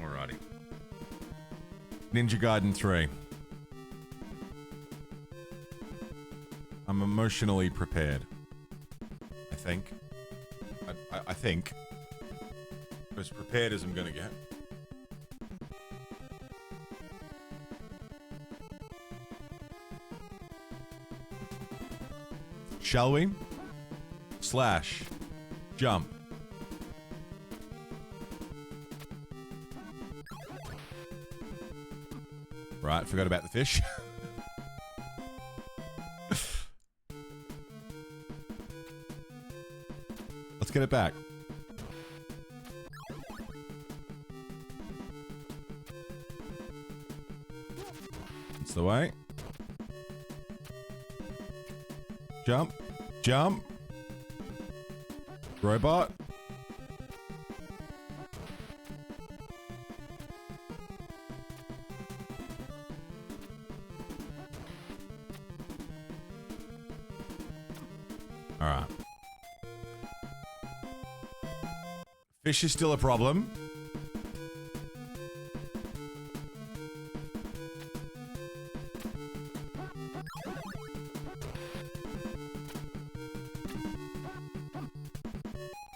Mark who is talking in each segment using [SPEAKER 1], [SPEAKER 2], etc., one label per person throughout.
[SPEAKER 1] Alrighty. Ninja Gaiden 3. I'm emotionally prepared. I think. I think. As prepared as I'm gonna get. Shall we? Slash. Jump. Right, forgot about the fish. Let's get it back. That's the way. Jump. Jump. Robot. Alright. Fish is still a problem.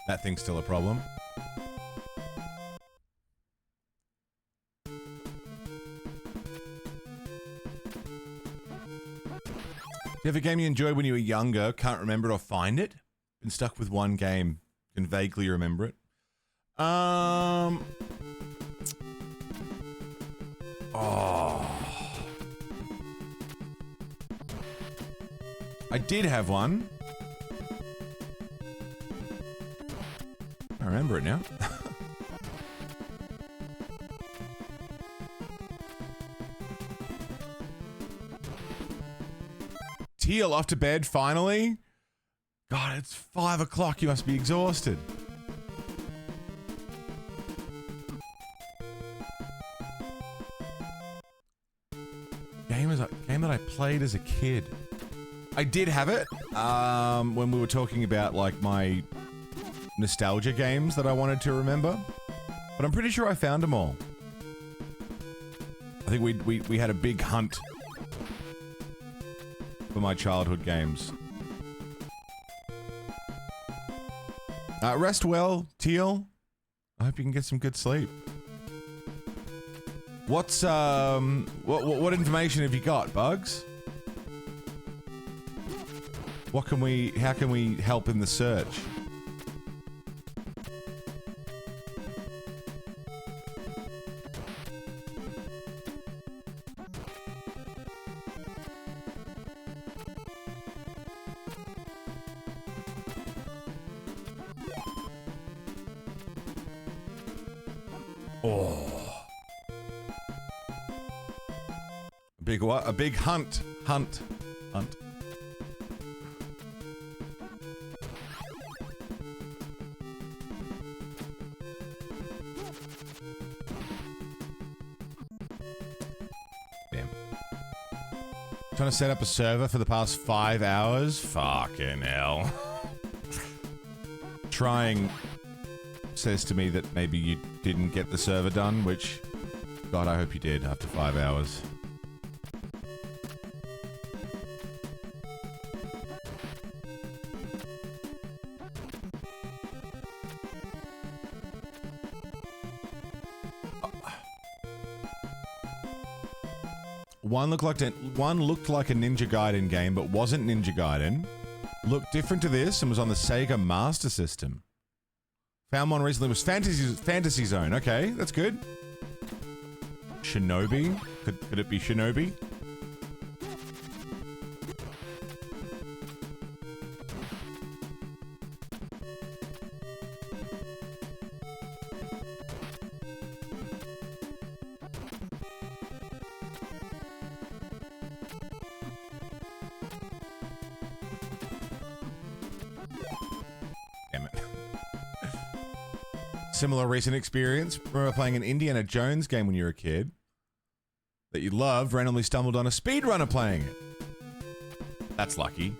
[SPEAKER 1] That thing's still a problem. Do you have a game you enjoyed when you were younger, can't remember it or find it? Been stuck with one game, can vaguely remember it. Oh. I did have one. I remember it now. Teal, off to bed, finally? God, it's 5 o'clock. You must be exhausted. Game that I played as a kid. I did have it when we were talking about like my nostalgia games that I wanted to remember, but I'm pretty sure I found them all. I think we had a big hunt for my childhood games. Rest well, Teal. I hope you can get some good sleep. What's what information have you got, Bugs? How can we help in the search? Oh. Big what? A big hunt. Hunt. Damn. Trying to set up a server for the past 5 hours? Fucking hell. Trying says to me that maybe you didn't get the server done, which, God, I hope you did after 5 hours. One looked like a Ninja Gaiden game, but wasn't Ninja Gaiden. Looked different to this and was on the Sega Master System. Found one recently, was Fantasy Zone. Okay, that's good. Shinobi? Could it be Shinobi? Similar recent experience. Remember playing an Indiana Jones game when you were a kid that you loved, randomly stumbled on a speedrunner playing it. That's lucky.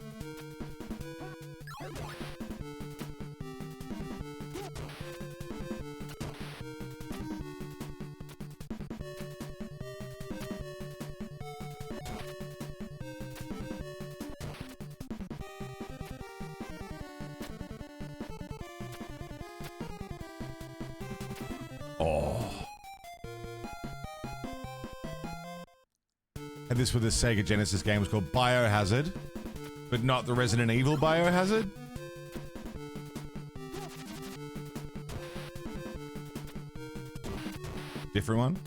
[SPEAKER 1] Oh. And this with the Sega Genesis game was called Biohazard, but not the Resident Evil Biohazard. Different one?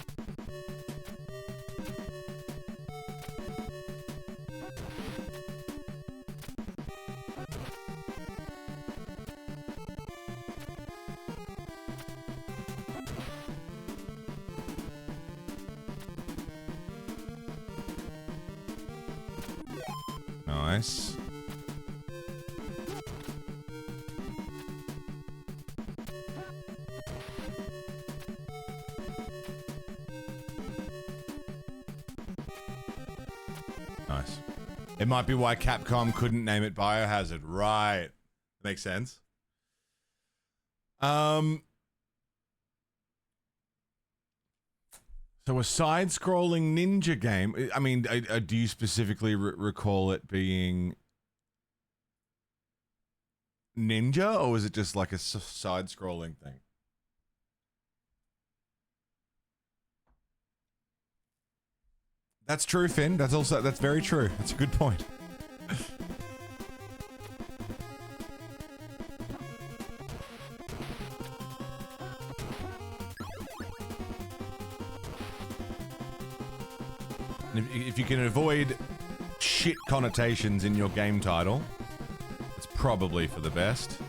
[SPEAKER 1] Nice. Nice. It might be why Capcom couldn't name it Biohazard. Right. Makes sense. So a side-scrolling ninja game. I mean, do you specifically recall it being ninja, or was it just like a side-scrolling thing? That's true, Finn. That's very true. That's a good point. If you can avoid shit connotations in your game title, it's probably for the best.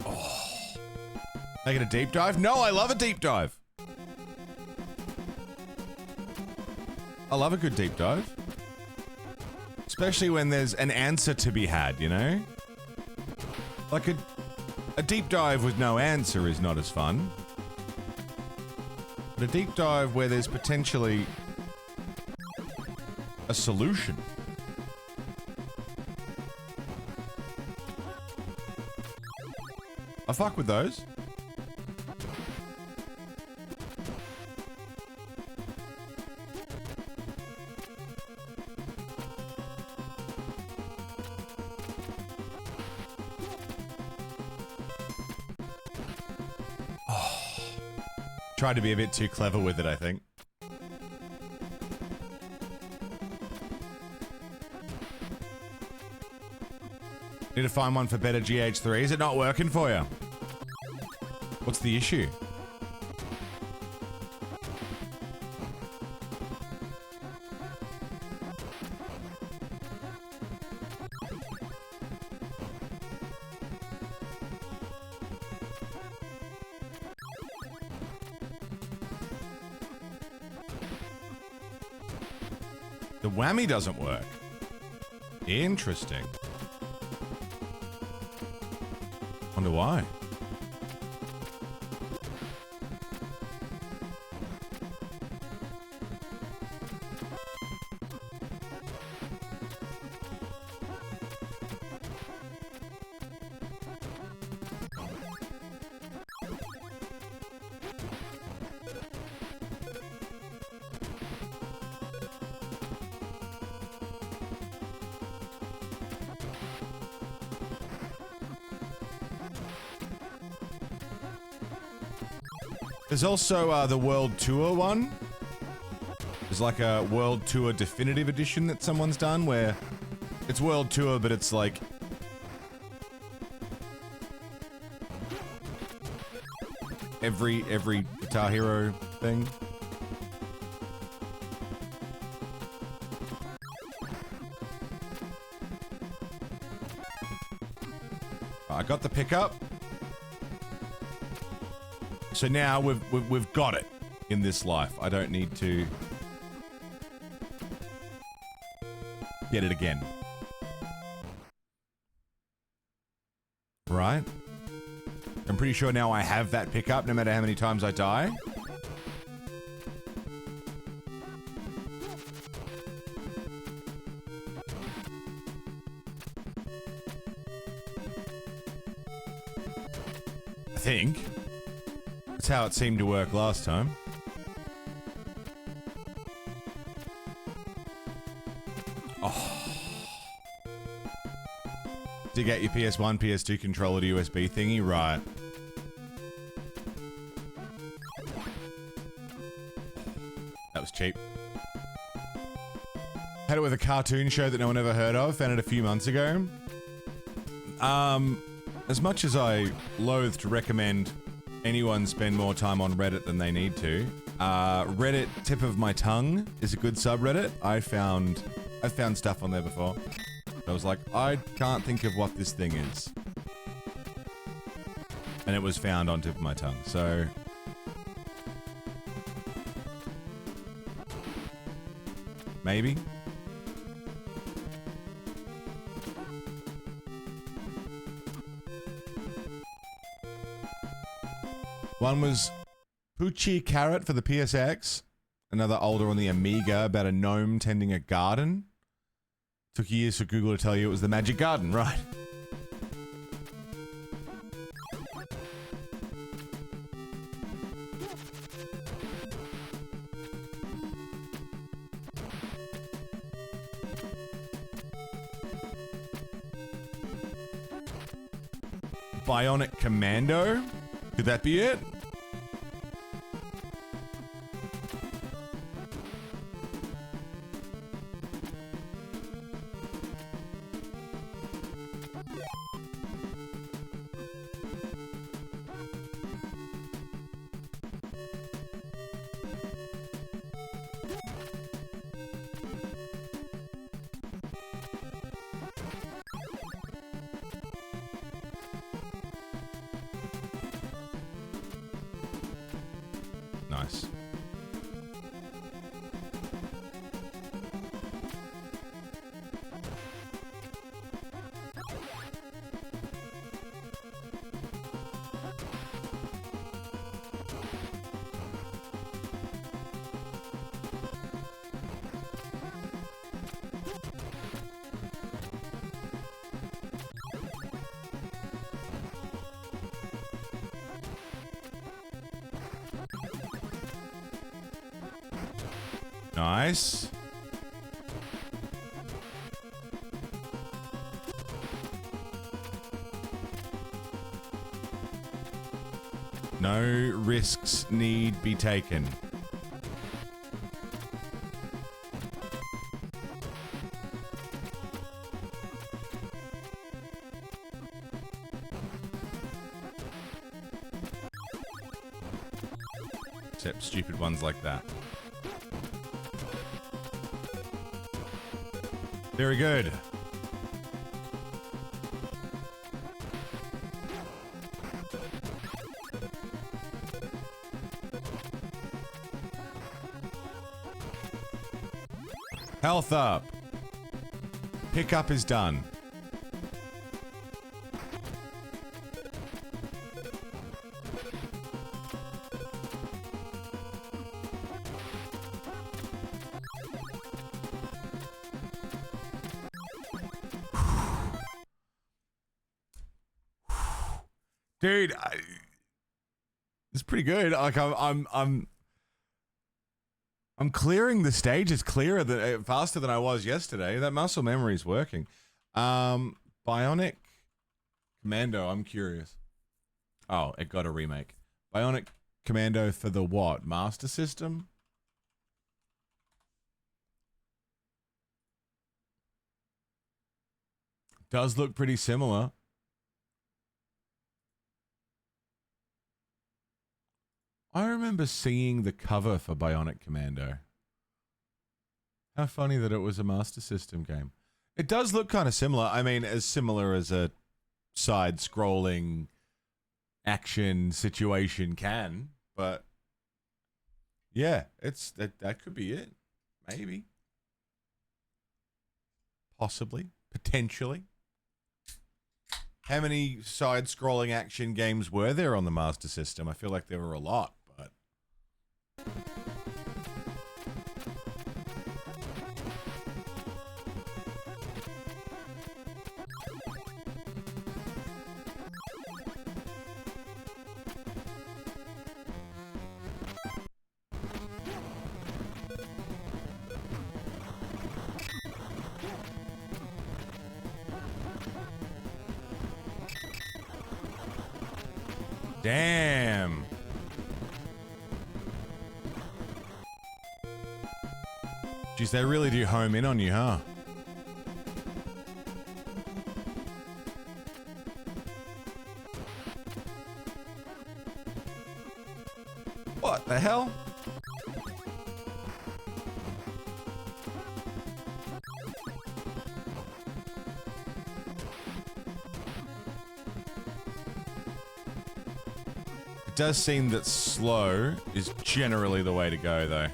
[SPEAKER 1] Oh. Making a deep dive? No, I love a deep dive. I love a good deep dive. Especially when there's an answer to be had, you know? Like a deep dive with no answer is not as fun. But a deep dive where there's potentially a solution. I fuck with those. Tried to be a bit too clever with it, I think. Need to find one for better GH3. Is it not working for you? What's the issue? The whammy doesn't work. Interesting. Wonder why. There's also the World Tour one. There's like a World Tour Definitive Edition that someone's done where it's World Tour, but it's like every Guitar Hero thing. I got the pickup. So now we've got it in this life. I don't need to get it again. Right? I'm pretty sure now I have that pickup no matter how many times I die. I think. That's how it seemed to work last time. Oh. To get your PS1, PS2 controller to USB thingy, right. That was cheap. Had it with a cartoon show that no one ever heard of. Found it a few months ago. As much as I loathe to recommend anyone spend more time on Reddit than they need to, Reddit Tip of My Tongue is a good subreddit. I've found stuff on there before. I was like, I can't think of what this thing is. And it was found on Tip of My Tongue, so... maybe? One was Poochie Carrot for the PSX. Another older on the Amiga about a gnome tending a garden. Took years for Google to tell you it was the Magic Garden, right? Bionic Commando? Could that be it? Nice. Nice. No risks need be taken. Except stupid ones like that. Very good. Health up. Pickup is done. Dude, it's pretty good. Like I'm clearing the stages clearer than faster than I was yesterday. That muscle memory is working. Bionic Commando. I'm curious. Oh, it got a remake. Bionic Commando for the what? Master System? Does look pretty similar. I remember seeing the cover for Bionic Commando. How funny that it was a Master System game. It does look kind of similar. I mean, as similar as a side-scrolling action situation can, but yeah, that could be it. Maybe. Possibly. Potentially. How many side-scrolling action games were there on the Master System? I feel like there were a lot, but... Damn. Jeez, they really do home in on you, huh? What the hell? It does seem that slow is generally the way to go, though.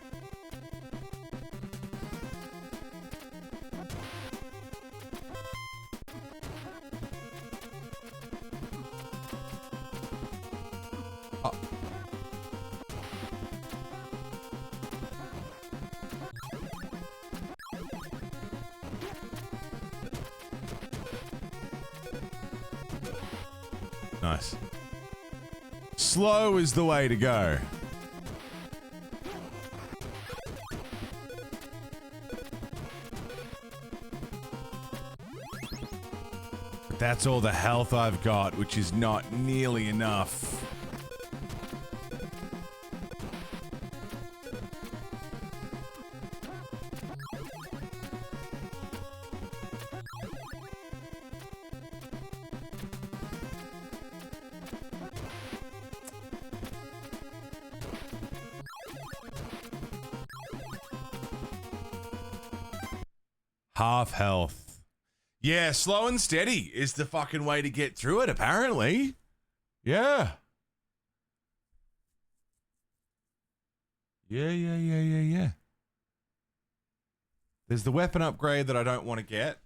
[SPEAKER 1] Oh. Nice. Slow is the way to go. But that's all the health I've got, which is not nearly enough. Half health. Yeah, slow and steady is the fucking way to get through it, apparently. Yeah. Yeah. There's the weapon upgrade that I don't want to get.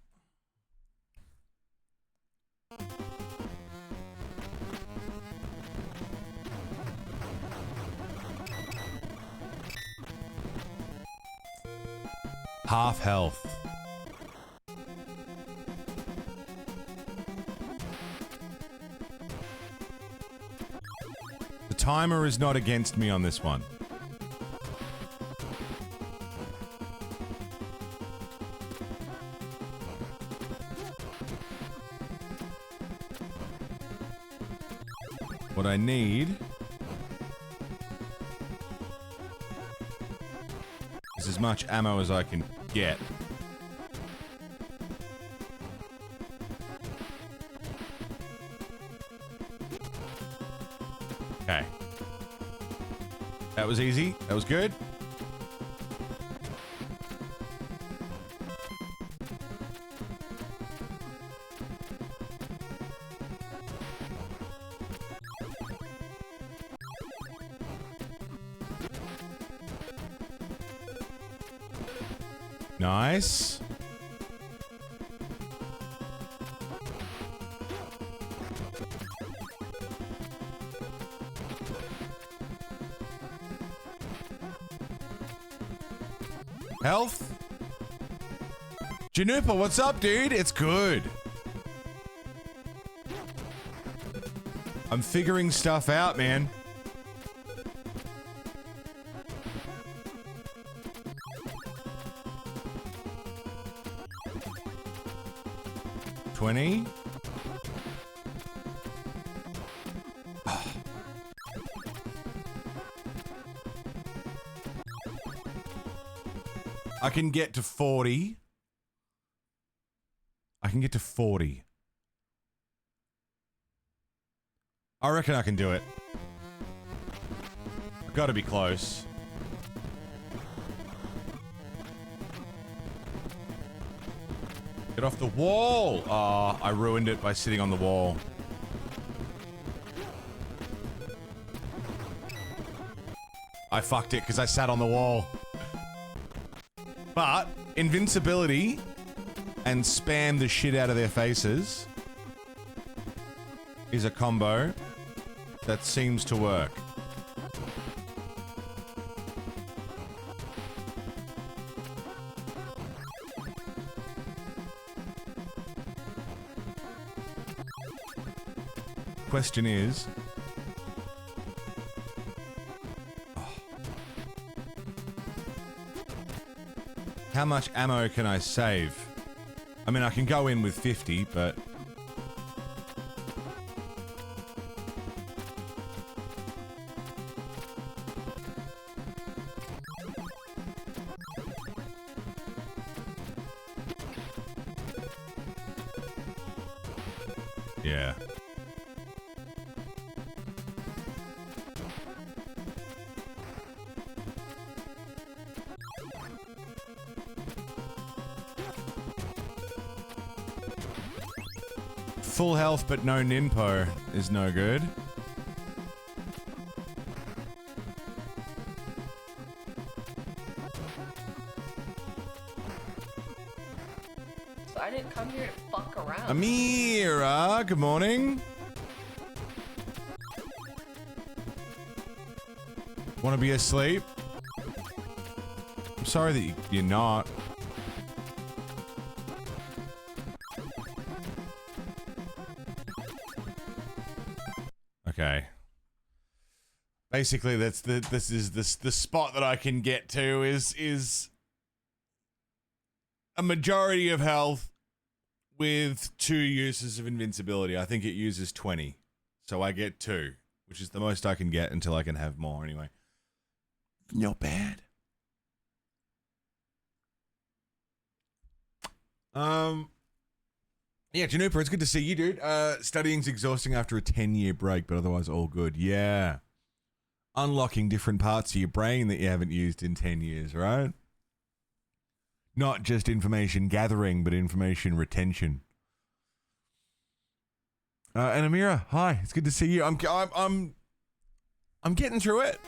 [SPEAKER 1] Half health. The timer is not against me on this one. What I need is as much ammo as I can get. Okay. That was easy. That was good. Nice. Health. Janupa, what's up, dude? It's good. I'm figuring stuff out, man. $20. I can get to 40. I can get to 40. I reckon I can do it. I've got to be close. Get off the wall! Ah, I ruined it by sitting on the wall. I fucked it because I sat on the wall. But invincibility and spam the shit out of their faces is a combo that seems to work. Question is, how much ammo can I save? I mean, I can go in with 50, but Yeah. Full health but no ninpo is no good.
[SPEAKER 2] So I didn't come here to fuck around.
[SPEAKER 1] Amira, good morning. Want to be asleep? I'm sorry that you're not. Okay. Basically, that's the spot that I can get to is a majority of health with 2 uses of invincibility. I think it uses 20, so I get 2, which is the most I can get until I can have more. Anyway, not bad. Yeah, Janupa, it's good to see you, dude. Studying's exhausting after a 10-year break, but otherwise all good. Yeah. Unlocking different parts of your brain that you haven't used in 10 years, right? Not just information gathering, but information retention. And Amira, hi. It's good to see you. I'm getting through it.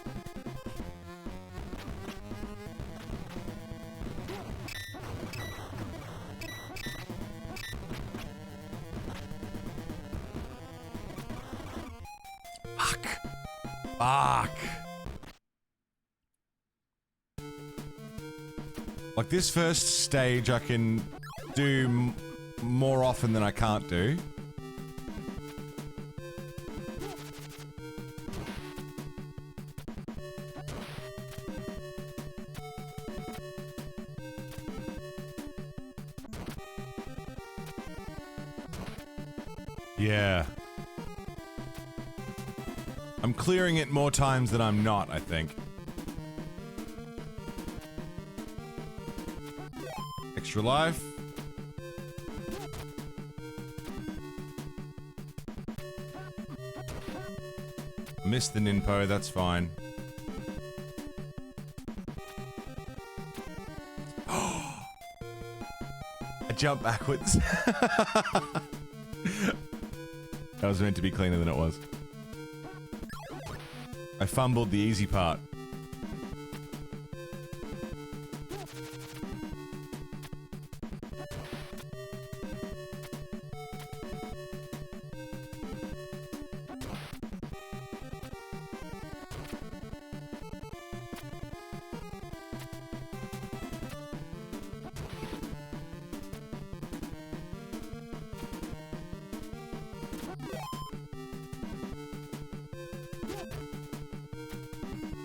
[SPEAKER 1] Fuck. Like this first stage I can do more often than I can't do. Yeah. I'm clearing it more times than I'm not, I think. Extra life. Missed the ninpo, that's fine. I jumped backwards. That was meant to be cleaner than it was. I fumbled the easy part.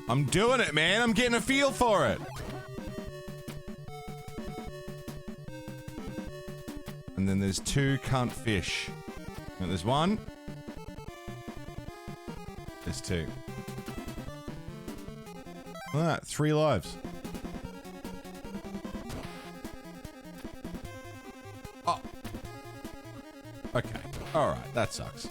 [SPEAKER 1] I'm doing it, man. I'm getting a feel for it. And then there's 2 cunt fish. And there's 1. There's 2. Alright, 3 lives. Oh. Okay. Alright, that sucks.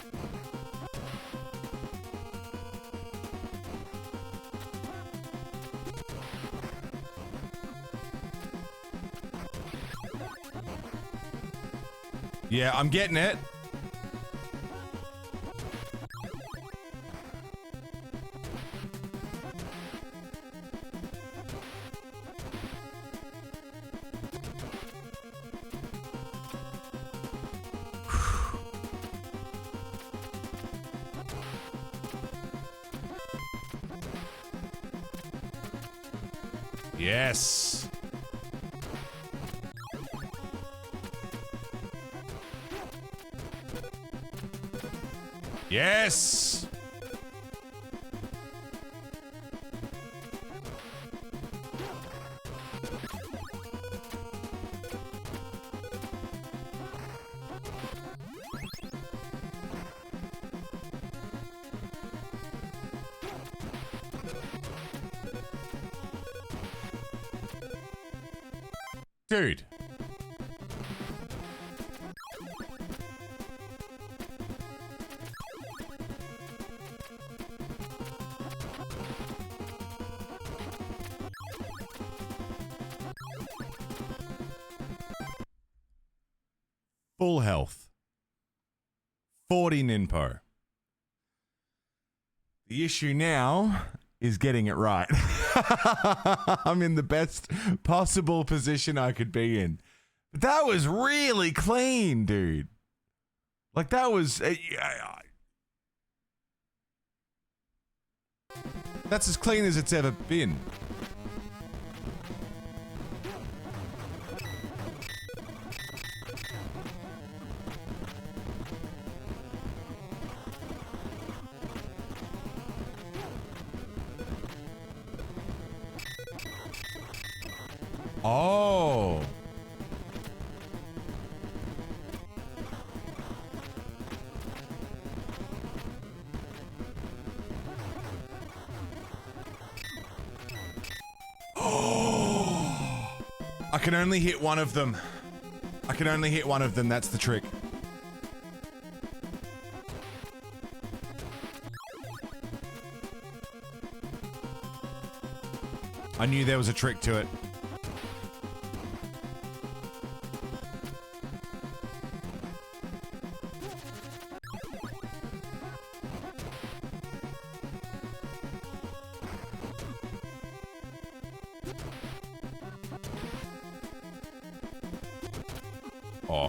[SPEAKER 1] Yeah, I'm getting it. Yes. Yes! Dude. Full health. 40 ninpo. The issue now is getting it right. I'm in the best possible position I could be in. But that was really clean, dude. Like, that was... that's as clean as it's ever been. Oh. I can only hit one of them. I can only hit one of them, that's the trick. I knew there was a trick to it. Oh.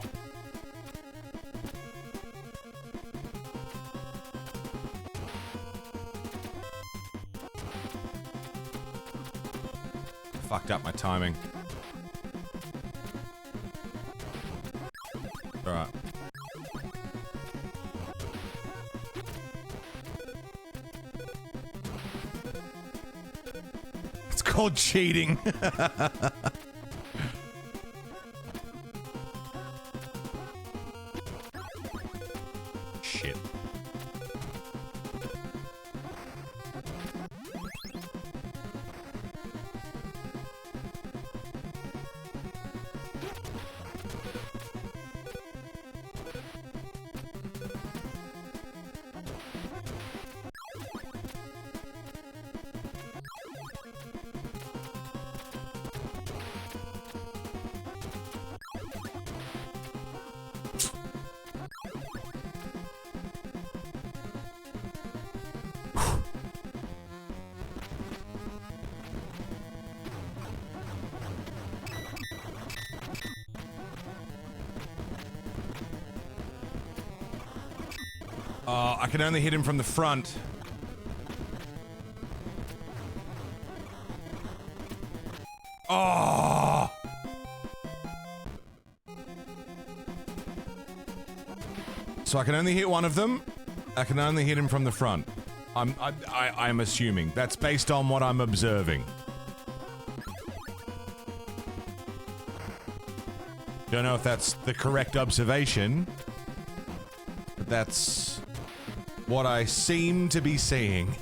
[SPEAKER 1] Fucked up my timing. All right. It's called cheating. Shit. I can only hit him from the front. Oh! So I can only hit one of them. I can only hit him from the front. I'm assuming. That's based on what I'm observing. Don't know if that's the correct observation, but that's what I seem to be seeing.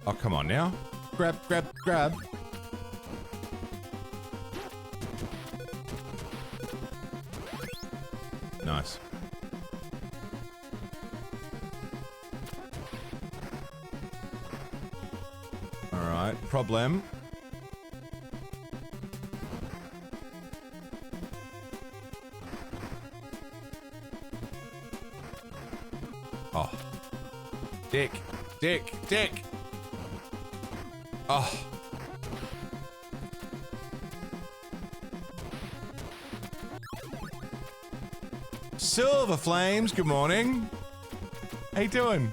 [SPEAKER 1] Oh, come on now. Grab, grab, grab. Nice. Alright, problem. Oh. Dick, dick, dick! Oh. Silver Flames, good morning. How you doing?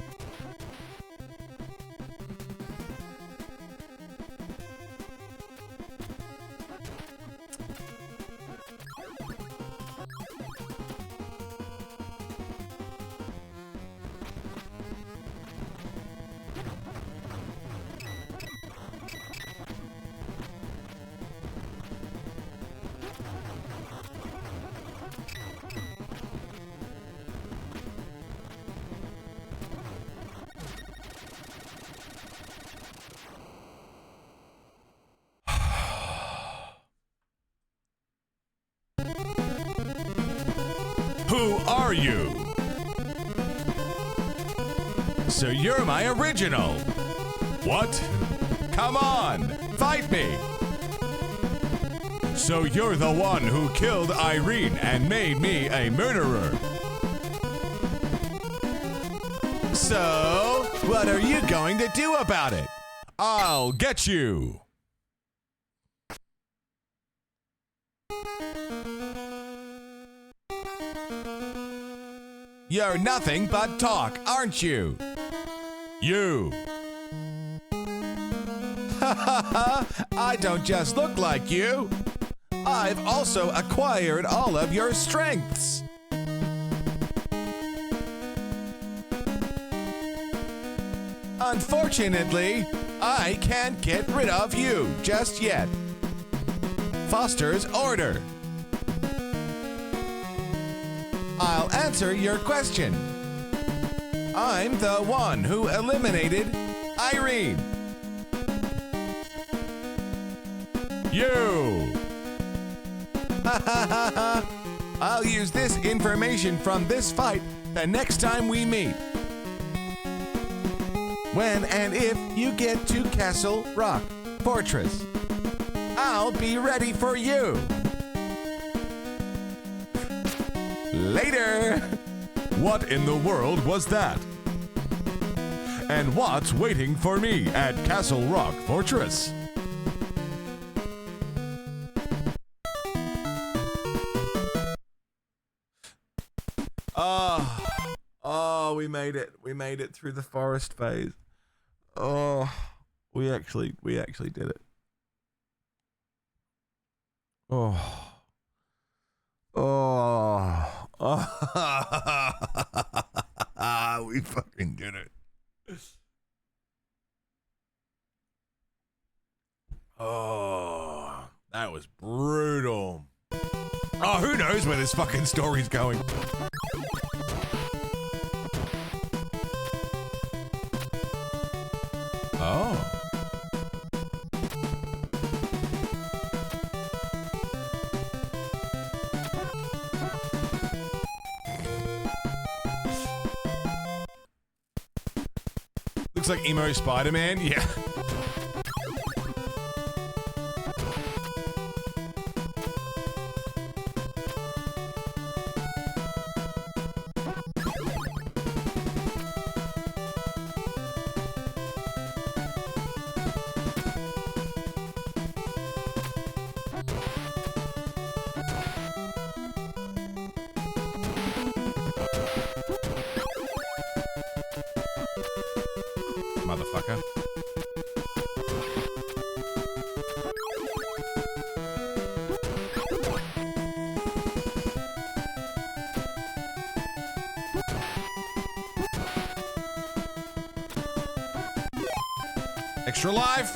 [SPEAKER 1] Who are you? So you're my original. What? Come on, fight me. So you're the one who killed Irene and made me a murderer. So, what are you going to do about it? I'll get you. You're nothing but talk, aren't you? You. Ha ha ha! I don't just look like you. I've also acquired all of your strengths. Unfortunately, I can't get rid of you just yet. Foster's order. I'll answer your question. I'm the one who eliminated Irene. You. Ha ha ha ha. I'll use this information from this fight the next time we meet. When and if you get to Castle Rock Fortress, I'll be ready for you. Later. What in the world was that? And what's waiting for me at Castle Rock Fortress? Oh, we made it. We made it through the forest phase. Oh, we actually did it. Oh. Oh. Oh. We fucking did it. Oh, that was brutal. Oh, who knows where this fucking story's going? Oh. Looks like emo Spider-Man. Yeah. Motherfucker. Extra life.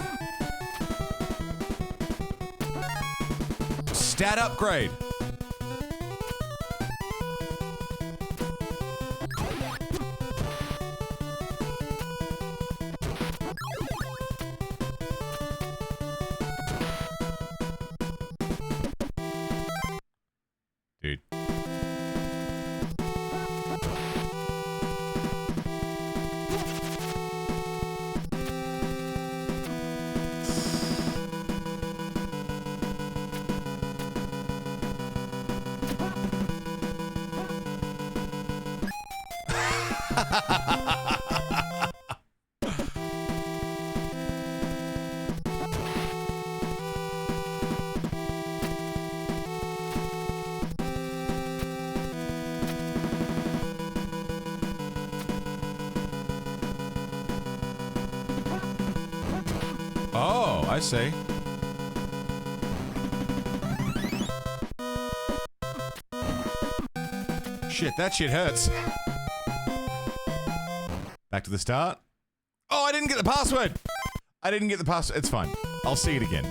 [SPEAKER 1] Stat upgrade. Dude. Oh, I see. Shit, that shit hurts. Back to the start. Oh, I didn't get the password. I didn't get the password. It's fine. I'll see it again.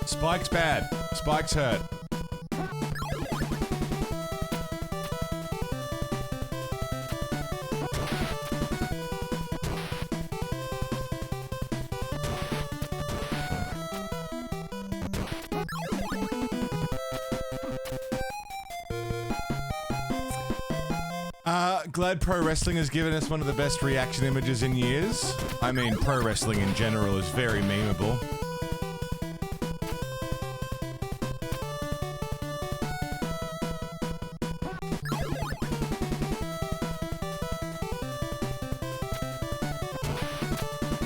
[SPEAKER 1] Spike's bad. Spike's hurt. glad pro wrestling has given us one of the best reaction images in years. I mean, pro wrestling in general is very memeable.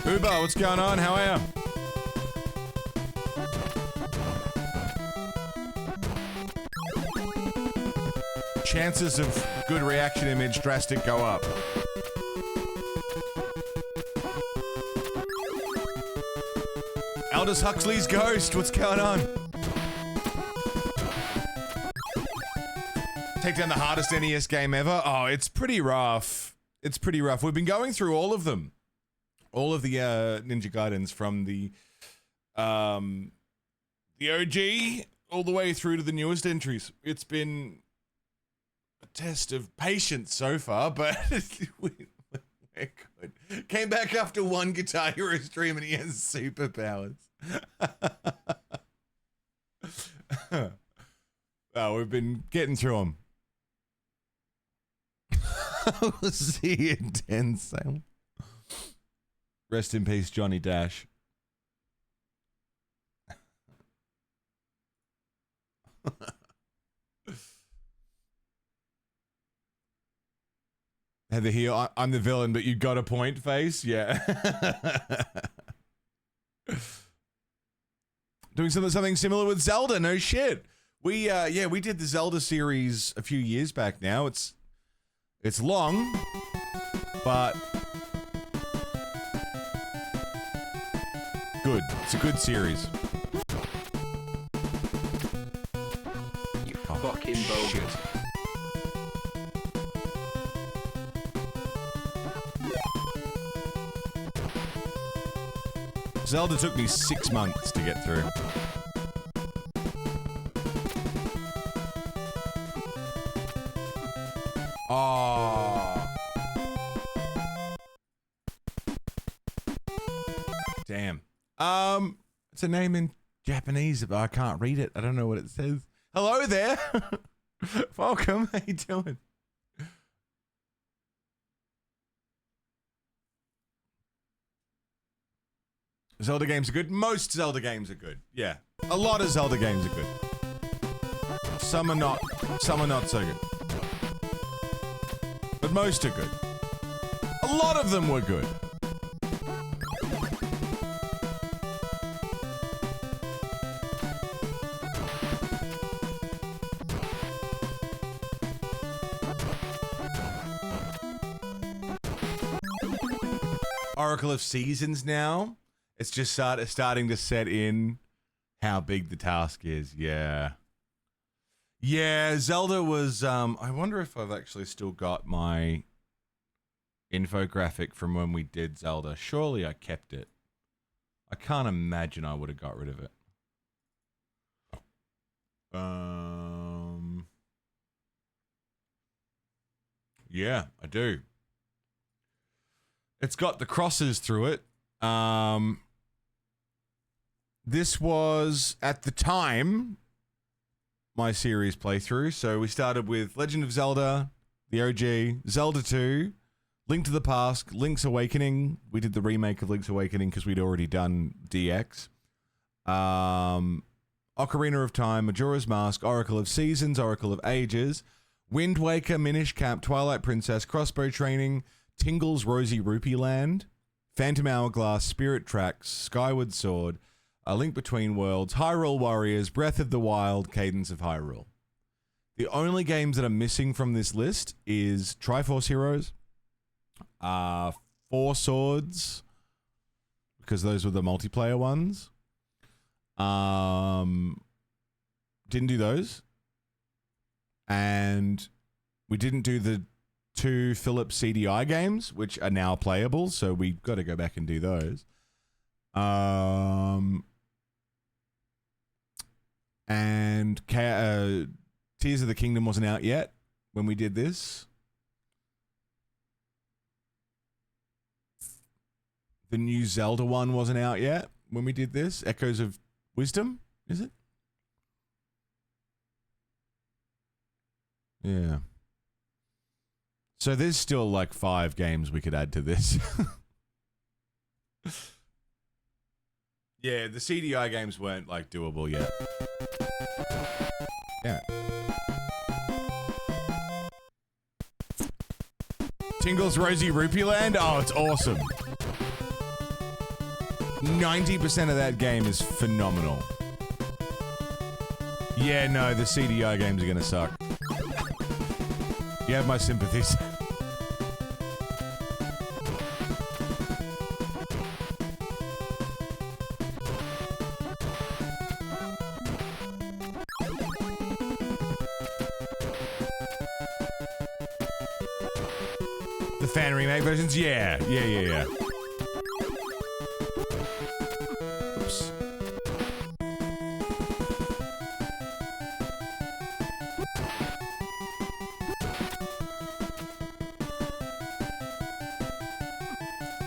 [SPEAKER 1] Uber, what's going on? How are you? Chances of good reaction image drastic go up. Aldous Huxley's Ghost, what's going on? Take down the hardest NES game ever? Oh, it's pretty rough. It's pretty rough. We've been going through all of them. All of the Ninja Gaidens from the OG all the way through to the newest entries. It's been a test of patience so far, but we're good. Came back after one Guitar Hero stream and he has superpowers. Oh, we've been getting through them. We'll see you in 10 sale. Rest in peace, Johnny Dash. Heather here, I'm the villain, but you got a point face? Yeah. Doing something similar with Zelda, no shit. We did the Zelda series a few years back now. It's long, but good. It's a good series.
[SPEAKER 3] You fucking bogus.
[SPEAKER 1] Shit. Zelda took me 6 months to get through. Oh. Damn. It's a name in Japanese, but I can't read it. I don't know what it says. Hello there. Welcome. How you doing? Zelda games are good. Most Zelda games are good. Yeah. A lot of Zelda games are good. Some are not so good. But most are good. A lot of them were good. Oracle of Seasons now. It's just starting to set in how big the task is. Yeah. Yeah, Zelda was, I wonder if I've actually still got my infographic from when we did Zelda. Surely I kept it. I can't imagine I would have got rid of it. Yeah, I do. It's got the crosses through it. This was, at the time, my series playthrough. So we started with Legend of Zelda, the OG, Zelda 2, Link to the Past, Link's Awakening. We did the remake of Link's Awakening because we'd already done DX. Ocarina of Time, Majora's Mask, Oracle of Seasons, Oracle of Ages, Wind Waker, Minish Cap, Twilight Princess, Crossbow Training, Tingle's Rosy Rupee Land, Phantom Hourglass, Spirit Tracks, Skyward Sword, A Link Between Worlds, Hyrule Warriors, Breath of the Wild, Cadence of Hyrule. The only games that are missing from this list is Triforce Heroes, Four Swords, because those were the multiplayer ones. Didn't do those. And we didn't do the 2 Philips CDI games, which are now playable, so we've got to go back and do those. And Tears of the Kingdom wasn't out yet when we did this. The new Zelda one wasn't out yet when we did this. Echoes of Wisdom, is it? Yeah. So there's still like 5 games we could add to this. Yeah, the CDI games weren't like doable yet. Damn it. Tingle's Rosy Rupee Land? Oh, it's awesome. 90% of that game is phenomenal. Yeah, no, the CDI games are gonna suck. You have my sympathies. The fan remake versions? Yeah. Oops.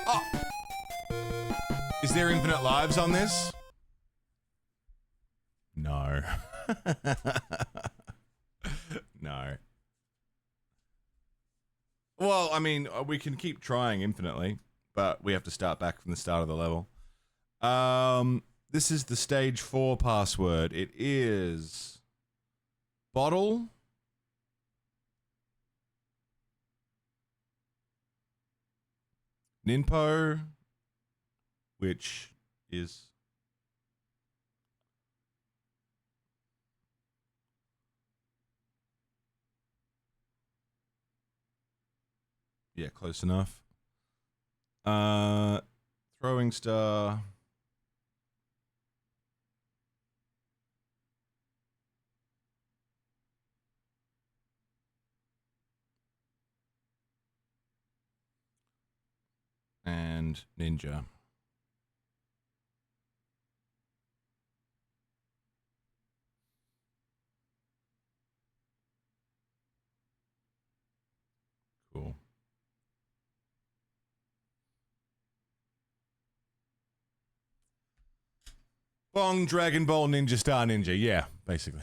[SPEAKER 1] Oh! Is there infinite lives on this? No. No. Well, I mean, we can keep trying infinitely, but we have to start back from the start of the level. This is the stage 4 password. It is bottle Ninpo, which is yeah, close enough. Throwing star. And ninja. Cool. Bong, Dragon Ball, Ninja Star Ninja. Yeah, basically.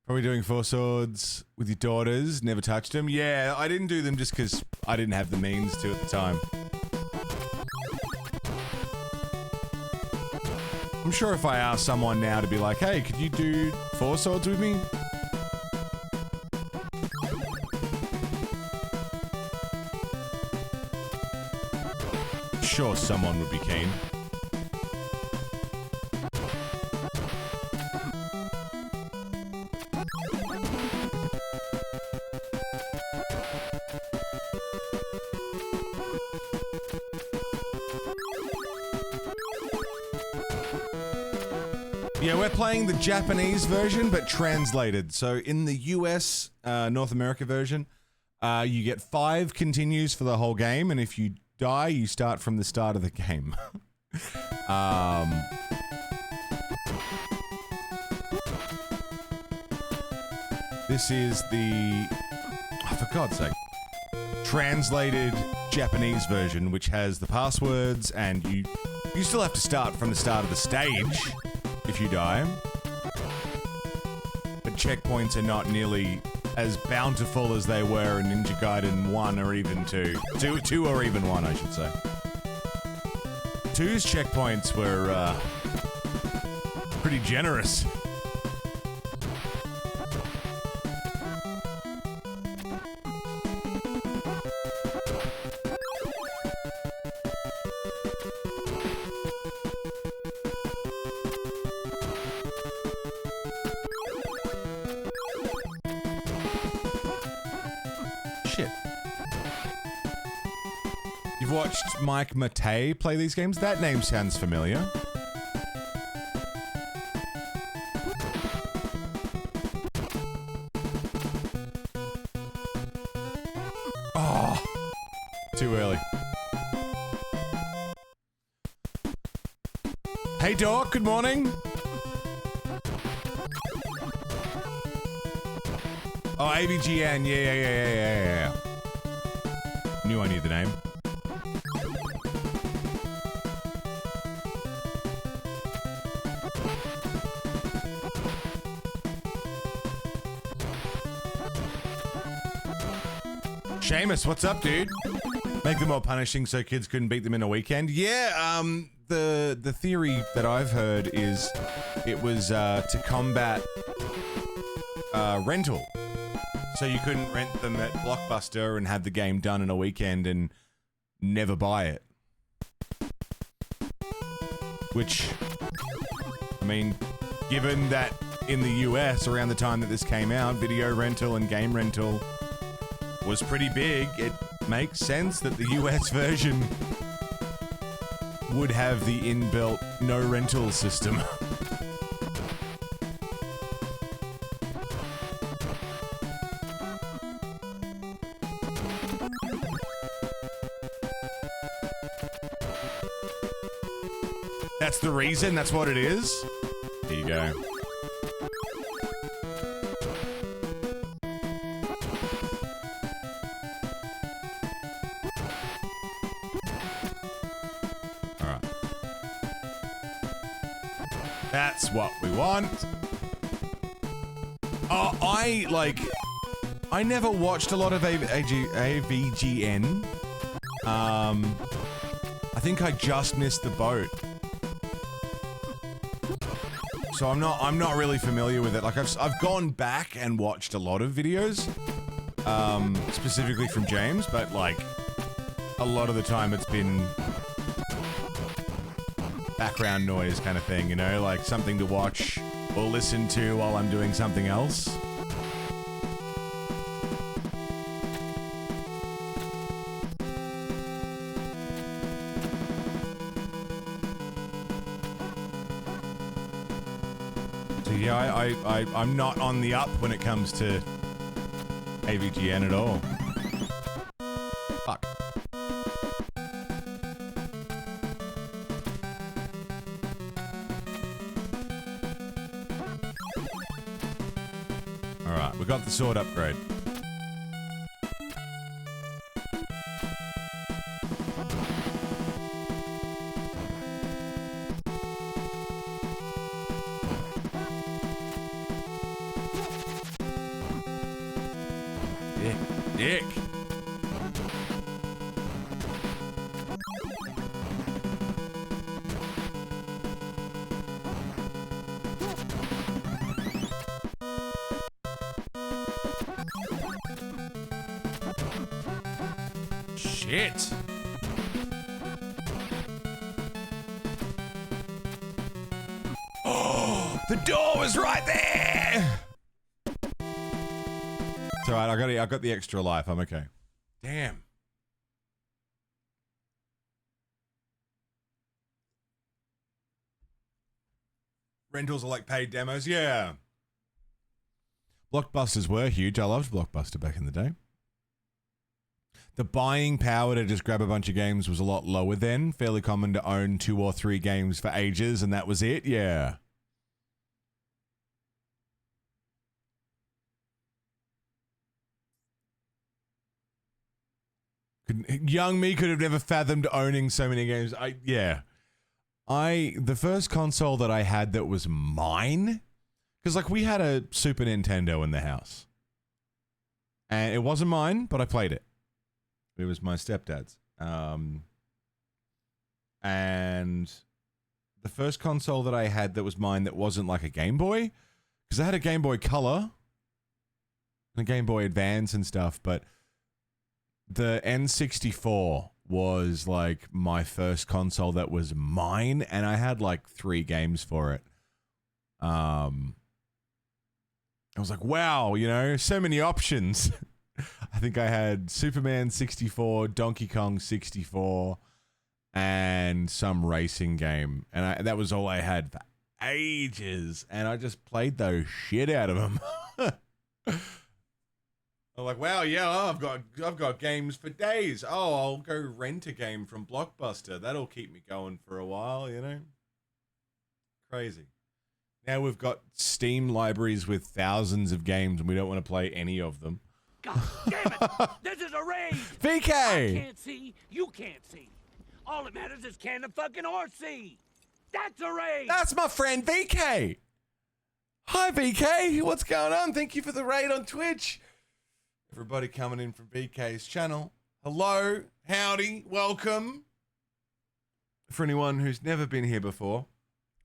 [SPEAKER 1] Probably doing 4 swords with your daughters. Never touched them. Yeah, I didn't do them just because I didn't have the means to at the time. I'm sure if I asked someone now to be like, hey, could you do 4 swords with me? Sure, someone would be keen. Yeah, we're playing the Japanese version, but translated. So in the US, North America version, you get 5 continues for the whole game, and if you die, you start from the start of the game. This is the, oh, for God's sake, translated Japanese version, which has the passwords, and you still have to start from the start of the stage if you die. But checkpoints are not nearly as bountiful as they were in Ninja Gaiden 1 or even 2. 2 or even 1, I should say. 2's checkpoints were pretty generous. Watched Mike Matei play these games? That name sounds familiar. Oh, too early. Hey Doc, good morning. Oh, ABGN, yeah. Knew I knew the name. Seamus, what's up, dude? Make them more punishing so kids couldn't beat them in a weekend. Yeah, the theory that I've heard is it was to combat rental. So you couldn't rent them at Blockbuster and have the game done in a weekend and never buy it. Which, I mean, given that in the US around the time that this came out, video rental and game rental was pretty big, it makes sense that the US version would have the inbuilt no rental system. That's the reason? That's what it is? Here you go. Alright. That's what we want. Oh, I never watched a lot of AVGN. I think I just missed the boat. So I'm not really familiar with it. Like I've gone back and watched a lot of videos, specifically from James, but like a lot of the time it's been background noise kind of thing, you know, like something to watch or listen to while I'm doing something else. Yeah, I'm not on the up when it comes to AVGN at all. Fuck. Alright, we got the sword upgrade. Dick. Shit. Oh, the door was right there. It's alright, I got the extra life, I'm okay. Damn. Rentals are like paid demos, yeah. Blockbusters were huge, I loved Blockbuster back in the day. The buying power to just grab a bunch of games was a lot lower then. Fairly common to own 2 or 3 games for ages and that was it, yeah. Young me could have never fathomed owning so many games. The first console that I had that was mine, because like we had a Super Nintendo in the house. And it wasn't mine, but I played it. It was my stepdad's. And the first console that I had that was mine that wasn't like a Game Boy, because I had a Game Boy Color and a Game Boy Advance and stuff, but the N64 was like my first console that was mine, and I had like 3 games for it. I was like, wow, you know, so many options. I think I had Superman 64, Donkey Kong 64, and some racing game. And that was all I had for ages. And I just played those shit out of them. I'm like, wow, yeah, I've got games for days. Oh, I'll go rent a game from Blockbuster. That'll keep me going for a while, you know? Crazy. Now we've got Steam libraries with thousands of games and we don't want to play any of them.
[SPEAKER 4] God damn it! This is a raid!
[SPEAKER 1] VK!
[SPEAKER 4] I can't see, you can't see. All that matters is can the fucking horse see? That's a raid!
[SPEAKER 1] That's my friend VK! Hi VK, what's going on? Thank you for the raid on Twitch. Everybody coming in from BK's channel. Hello, howdy, welcome. For anyone who's never been here before,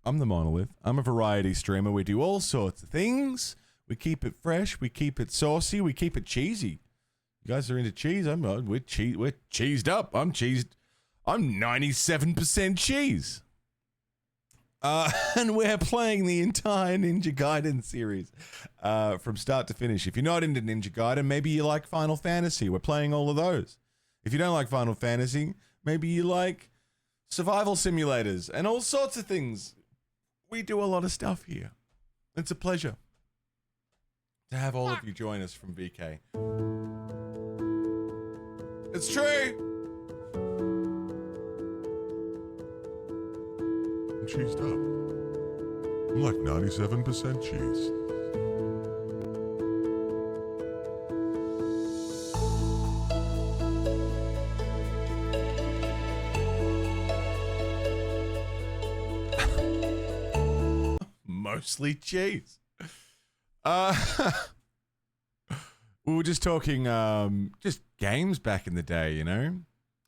[SPEAKER 1] I'm the Monolith. I'm a variety streamer. We do all sorts of things. We keep it fresh. We keep it saucy. We keep it cheesy. You guys are into cheese. We're cheesed up. I'm cheesed. I'm 97% cheese. And we're playing the entire Ninja Gaiden series from start to finish. If you're not into Ninja Gaiden, maybe you like Final Fantasy. We're playing all of those. If you don't like Final Fantasy, maybe you like survival simulators and all sorts of things. We do a lot of stuff here. It's a pleasure to have all of you join us from VK. It's true.
[SPEAKER 5] I'm cheesed up. I'm like 97% cheese.
[SPEAKER 1] Mostly cheese. We were just talking just games back in the day, you know?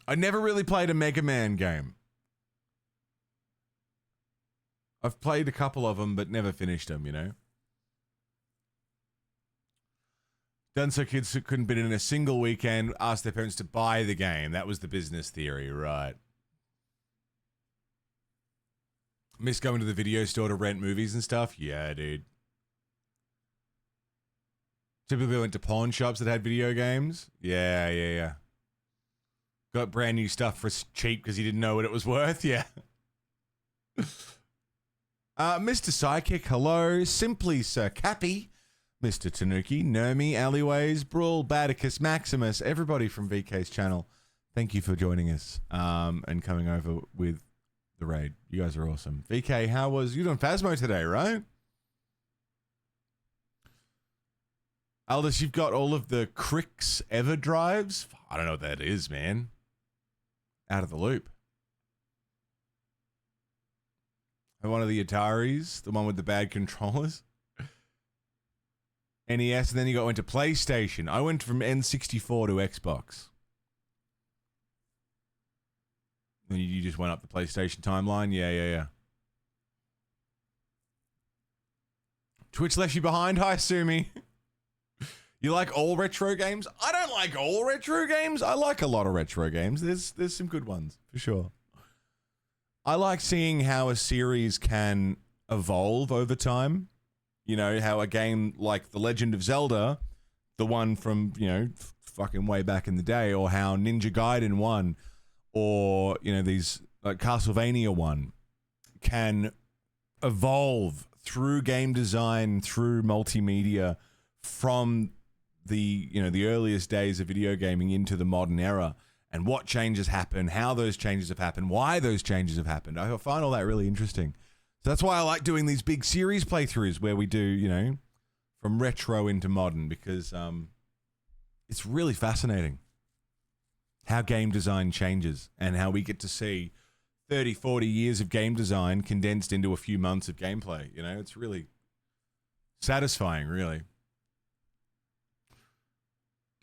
[SPEAKER 1] I never really played a Mega Man game. I've played a couple of them, but never finished them, you know? Done so kids who couldn't fit in a single weekend asked their parents to buy the game. That was the business theory, right? Miss going to the video store to rent movies and stuff? Yeah, dude. Typically went to pawn shops that had video games? Yeah. Got brand new stuff for cheap because you didn't know what it was worth? Yeah. Mr. Psychic, hello. Simply Sir Cappy, Mr. Tanuki, Nermi, Alleyways, Brawl, Badicus, Maximus, everybody from VK's channel. Thank you for joining us and coming over with the raid. You guys are awesome. VK, how was you doing Phasmo today, right? Aldous, you've got all of the Crix Ever drives? I don't know what that is, man. Out of the loop. And one of the Ataris, the one with the bad controllers. NES, and then you went to PlayStation. I went from N64 to Xbox. Then you just went up the PlayStation timeline? Yeah. Twitch left you behind? Hi, Sumi. You like all retro games? I don't like all retro games. I like a lot of retro games. There's some good ones, for sure. I like seeing how a series can evolve over time. You know, how a game like The Legend of Zelda, the one from, you know, fucking way back in the day, or how Ninja Gaiden 1, or, you know, these, like Castlevania 1, can evolve through game design, through multimedia, from the, you know, the earliest days of video gaming into the modern era. And what changes happen, how those changes have happened, why those changes have happened. I find all that really interesting. So that's why I like doing these big series playthroughs where we do, you know, from retro into modern, because it's really fascinating how game design changes and how we get to see 30, 40 years of game design condensed into a few months of gameplay. You know, it's really satisfying, really.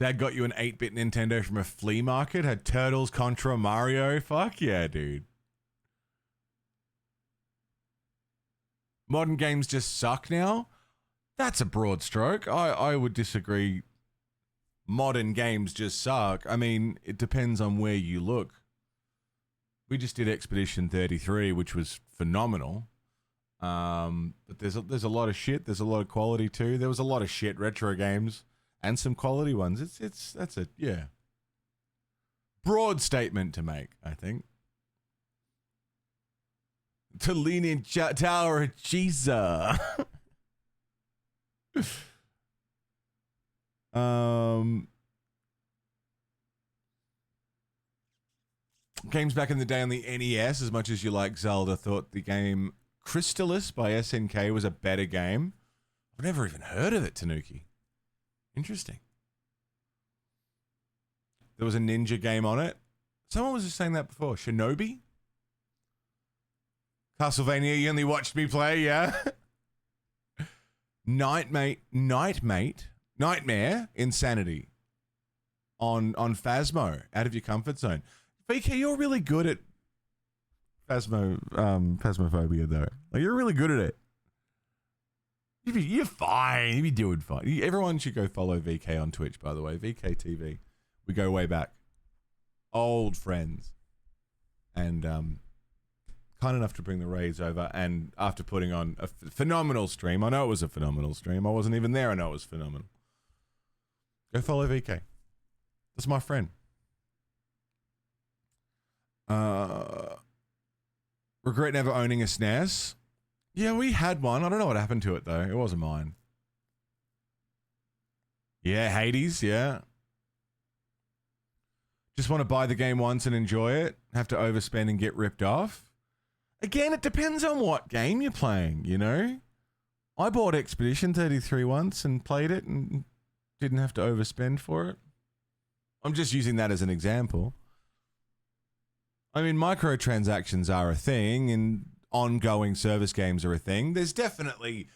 [SPEAKER 1] Dad got you an 8-bit Nintendo from a flea market, had Turtles, Contra, Mario. Fuck yeah, dude. Modern games just suck now? That's a broad stroke. I would disagree. Modern games just suck. I mean, it depends on where you look. We just did Expedition 33, which was phenomenal. But there's a lot of shit. There's a lot of quality too. There was a lot of shit retro games. And some quality ones. That's a, yeah. Broad statement to make, I think. To lean in Tower of Jesus. Games back in the day on the NES, as much as you like Zelda, thought the game Crystalis by SNK was a better game. I've never even heard of it, Tanuki. Interesting. There was a ninja game on it. Someone was just saying that before. Shinobi? Castlevania, you only watched me play, yeah? Nightmare, Insanity. on Phasmo out of your comfort zone. VK, you're really good at phasmophobia though. Like you're really good at it. You're fine. You'd be doing fine. Everyone should go follow VK on Twitch, by the way. VK TV. We go way back. Old friends. And kind enough to bring the raids over. And after putting on a phenomenal stream, I know it was a phenomenal stream. I wasn't even there. I know it was phenomenal. Go follow VK. That's my friend. Regret never owning a SNES. Yeah, we had one. I don't know what happened to it, though. It wasn't mine. Yeah, Hades, yeah. Just want to buy the game once and enjoy it. Have to overspend and get ripped off. Again, it depends on what game you're playing, you know? I bought Expedition 33 once and played it and didn't have to overspend for it. I'm just using that as an example. I mean, microtransactions are a thing and ongoing service games are a thing. There's definitely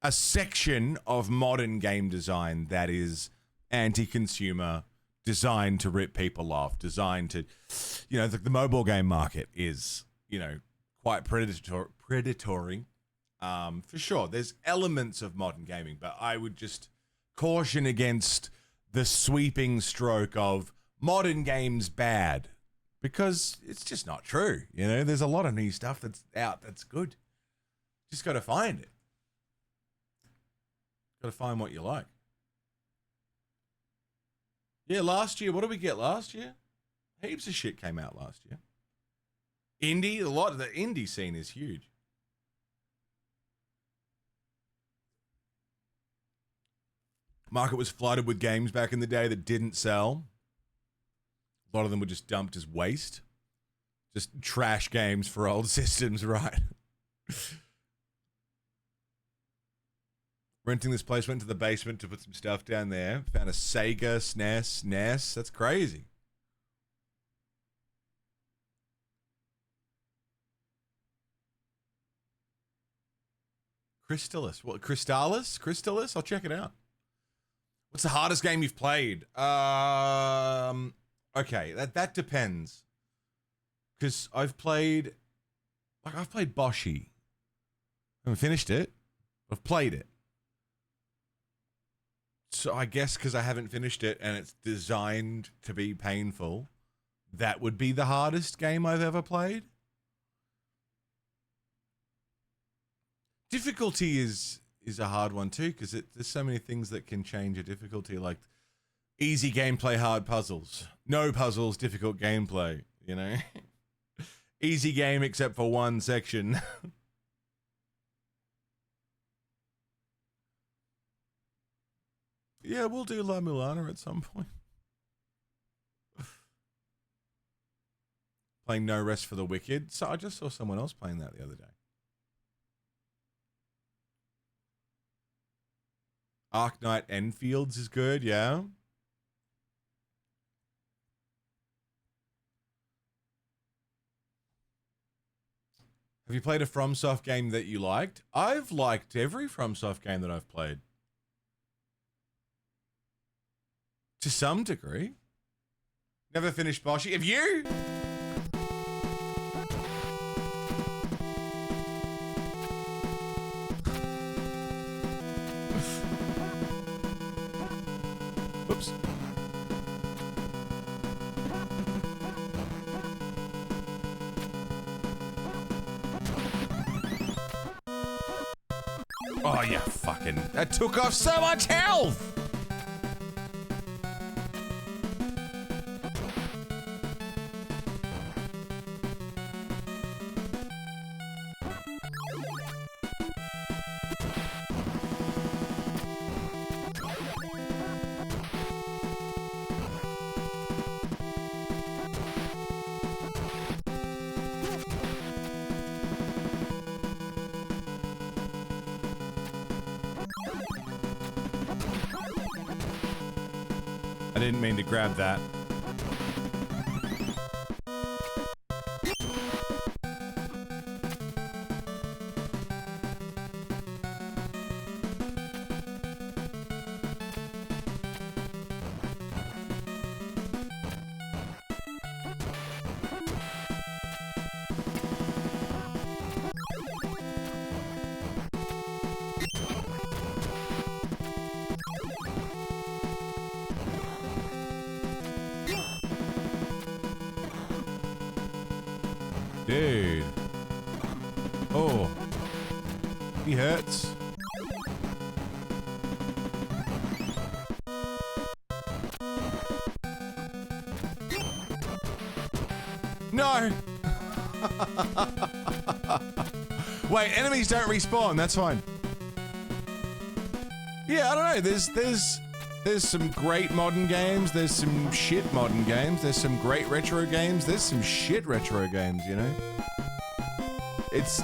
[SPEAKER 1] a section of modern game design that is anti-consumer, designed to rip people off, designed to, you know, the mobile game market is, you know, quite predatory. For sure, there's elements of modern gaming, but I would just caution against the sweeping stroke of modern games bad. Because it's just not true, you know. There's a lot of new stuff that's out that's good. Just got to find it. Got to find what you like. Yeah, last year, what did we get last year? Heaps of shit came out last year. Indie, a lot of the indie scene is huge. Market was flooded with games back in the day that didn't sell. A lot of them were just dumped as waste. Just trash games for old systems, right? Renting this place, went to the basement to put some stuff down there. Found a Sega, SNES, NES. That's crazy. Crystalis. What? Crystalis? Crystalis? I'll check it out. What's the hardest game you've played? Okay, that depends. Because I've played Boshi. I haven't finished it. I've played it. So I guess because I haven't finished it and it's designed to be painful, that would be the hardest game I've ever played. Difficulty is a hard one too, because there's so many things that can change a difficulty, like easy gameplay, hard puzzles. No puzzles, difficult gameplay, you know? Easy game except for one section. Yeah, we'll do La Mulana at some point. Playing No Rest for the Wicked. So I just saw someone else playing that the other day. Ark Knight Enfields is good, yeah. Have you played a FromSoft game that you liked? I've liked every FromSoft game that I've played. To some degree. Never finished Boshi. Have you? Whoops. Oh, yeah, fucking... That took off so much health! I didn't mean to grab that. Dude. Oh. He hurts. No! Wait, enemies don't respawn, that's fine. Yeah, I don't know, there's some great modern games, there's some shit modern games, there's some great retro games, there's some shit retro games, you know? It's...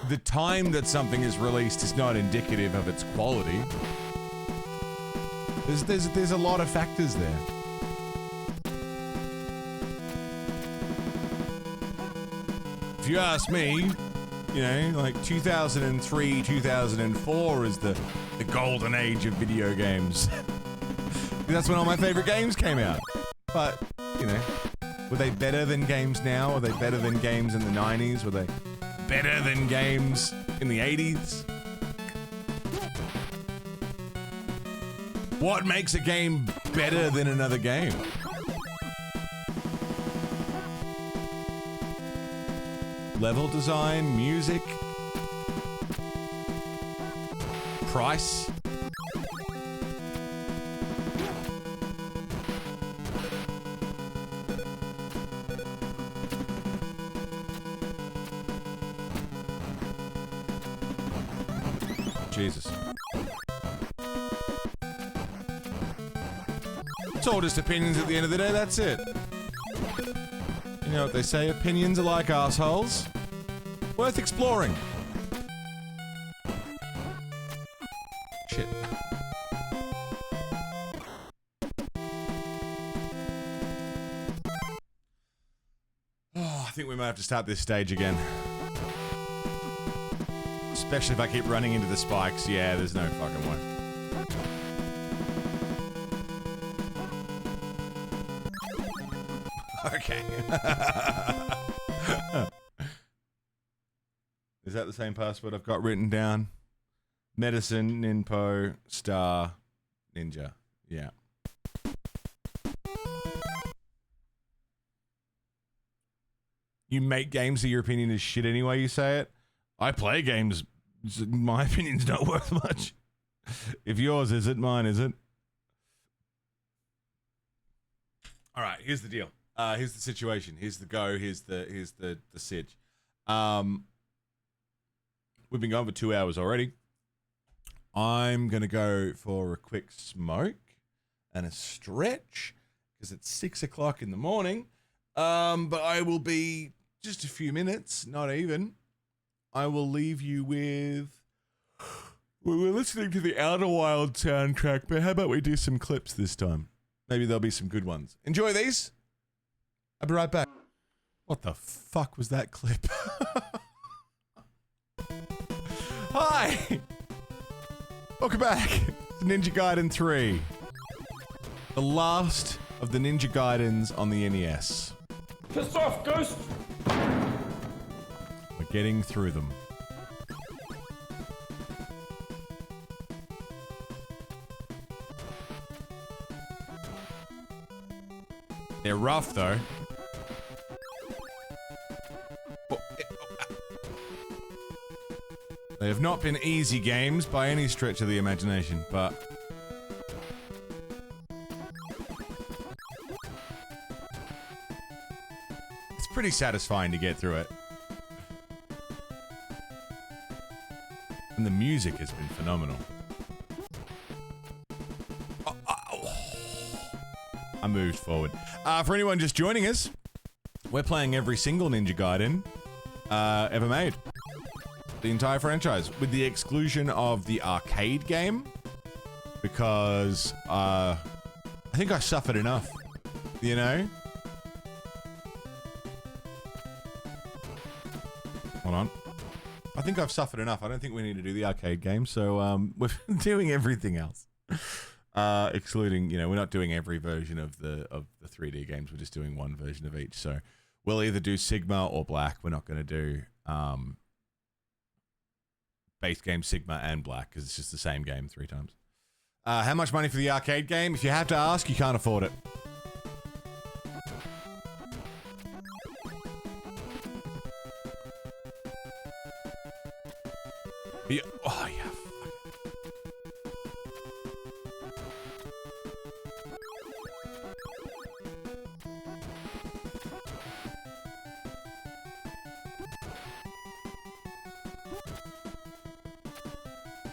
[SPEAKER 1] the time that something is released is not indicative of its quality. There's a lot of factors there. If you ask me, you know, like 2003, 2004 is the golden age of video games. That's when all my favorite games came out. But, you know, were they better than games now? Were they better than games in the 90s? Were they better than games in the 80s? What makes a game better than another game? Level design, music, price. Jesus. It's all just opinions at the end of the day, that's it. You know what they say, opinions are like assholes. Worth exploring. Shit. Oh, I think we might have to start this stage again. Especially if I keep running into the spikes. Yeah, there's no fucking way. Okay. Is that the same password I've got written down? Medicine, Ninpo, Star, Ninja. Yeah. You make games that your opinion is shit anyway, you say it? I play games. My opinion's not worth much. If yours is it, mine is it? All right, here's the deal. Here's the situation. Here's the go. Here's the sitch. We've been going for 2 hours already. I'm gonna go for a quick smoke and a stretch because it's 6 o'clock in the morning. But I will be just a few minutes, not even. I will leave you with. We were listening to the Outer Wild soundtrack, but how about we do some clips this time? Maybe there'll be some good ones. Enjoy these. I'll be right back. What the fuck was that clip? Hi! Welcome back to Ninja Gaiden 3. The last of the Ninja Gaidens on the NES.
[SPEAKER 3] Piss off, Ghost!
[SPEAKER 1] We're getting through them. They're rough, though. They have not been easy games by any stretch of the imagination, but... it's pretty satisfying to get through it. And the music has been phenomenal. I moved forward. For anyone just joining us, we're playing every single Ninja Gaiden ever made. The entire franchise, with the exclusion of the arcade game, because I think I suffered enough, you know? Hold on. I think I've suffered enough. I don't think we need to do the arcade game, so we're doing everything else. Excluding, you know, we're not doing every version of the 3D games, we're just doing one version of each, so we'll either do Sigma or Black. We're not going to do base game Sigma and Black, because it's just the same game 3 times. How much money for the arcade game? If you have to ask, you can't afford it. Yeah. Oh, yeah.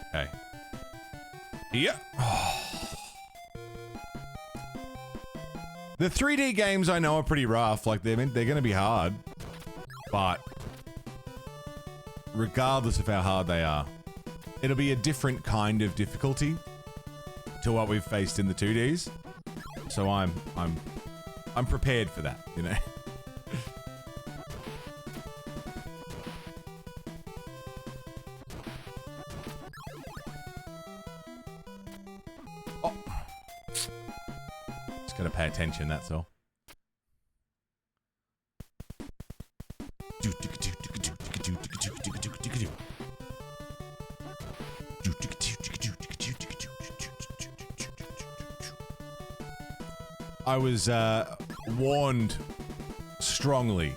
[SPEAKER 1] Okay. Yeah. The 3D games I know are pretty rough. Like they're going to be hard, but regardless of how hard they are, it'll be a different kind of difficulty to what we've faced in the 2Ds. So I'm prepared for that, you know. Oh. Just gotta pay attention, that's all. I was warned strongly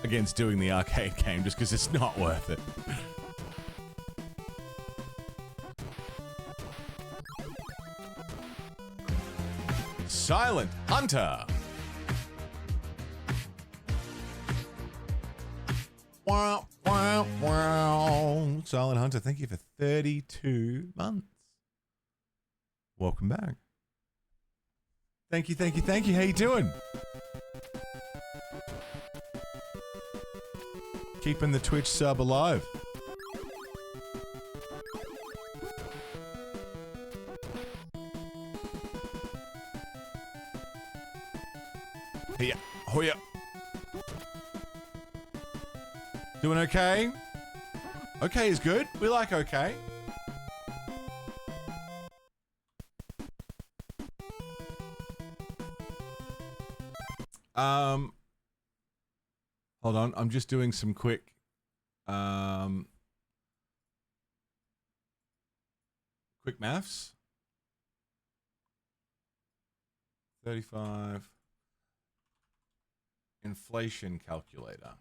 [SPEAKER 1] against doing the arcade game just because it's not worth it. Silent Hunter. Wow, wow, wow. Silent Hunter, thank you for 32 months. Welcome back. Thank you, thank you, thank you. How you doing? Keeping the Twitch sub alive. Hiya, hoya. Doing okay? Okay is good. We like okay. Hold on. I'm just doing some quick, quick maths. 35. Inflation calculator.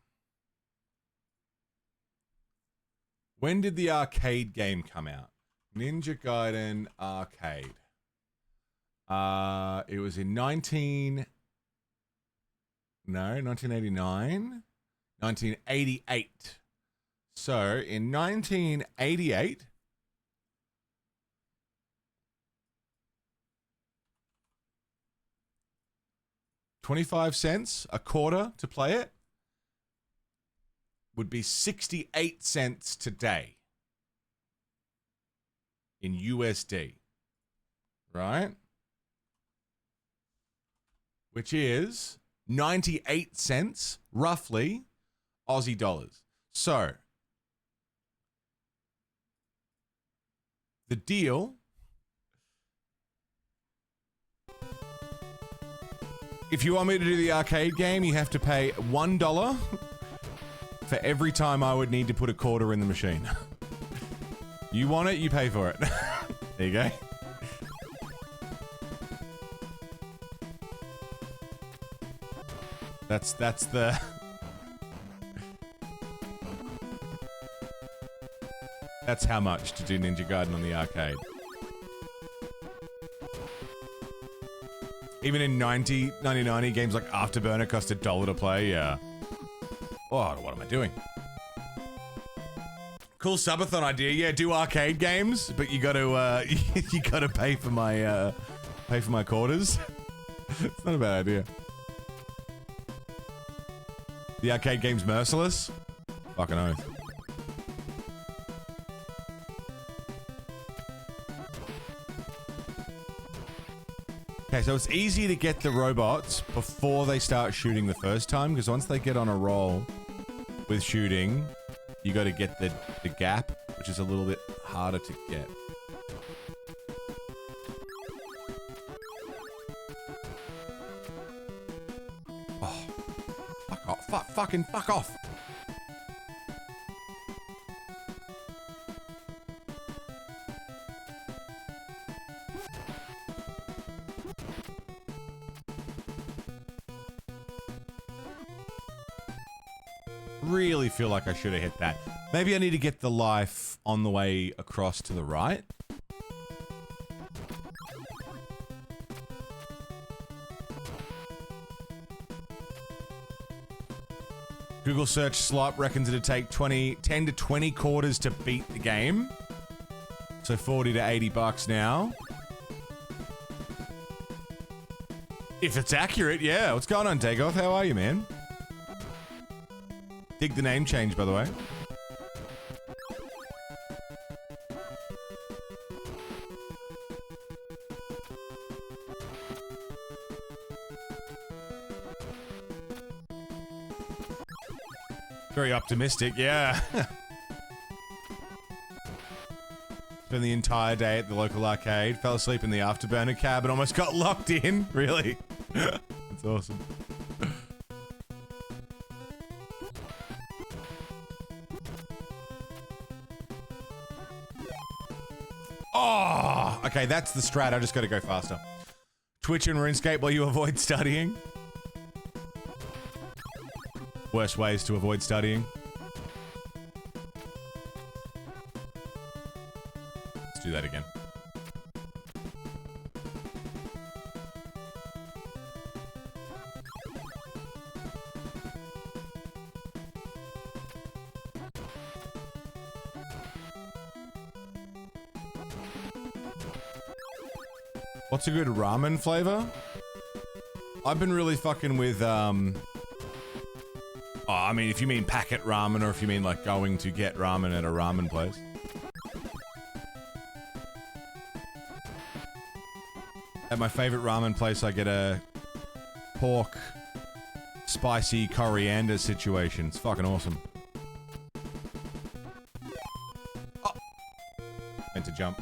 [SPEAKER 1] When did the arcade game come out? Ninja Gaiden Arcade. It was in 1989? 1988. So, in 1988, $0.25, a quarter to play it, would be 68 cents today in USD, right? Which is 98 cents, roughly, Aussie dollars. So, the deal, if you want me to do the arcade game, you have to pay $1 for every time I would need to put a quarter in the machine. You want it, you pay for it. There you go. That's the... That's how much to do Ninja Gaiden on the arcade. Even in 1990 games like Afterburner cost $1 to play, yeah. Oh, what am I doing? Cool subathon idea. Yeah, do arcade games, but you gotta you gotta pay for my quarters. It's not a bad idea. The arcade game's merciless? Fucking oath. Okay, so it's easy to get the robots before they start shooting the first time, because once they get on a roll with shooting, you got to get the gap, which is a little bit harder to get. Oh, fuck off! Fucking fuck off! Really feel like I should have hit that. Maybe I need to get the life on the way across to the right. Google search slop reckons it'd take 10 to 20 quarters to beat the game. So 40 to 80 bucks now. If it's accurate, yeah. What's going on, Dagoth? How are you, man? Dig the name change, by the way. Very optimistic, yeah. Spent the entire day at the local arcade, fell asleep in the afterburner cab and almost got locked in. Really? That's awesome. Oh, okay, that's the strat. I just got to go faster. Twitch and RuneScape while you avoid studying. Worst ways to avoid studying. Let's do that again. What's a good ramen flavor? I've been really fucking with, oh, I mean, if you mean packet ramen or if you mean like going to get ramen at a ramen place. At my favorite ramen place, I get a pork spicy coriander situation. It's fucking awesome. Oh. Meant to jump.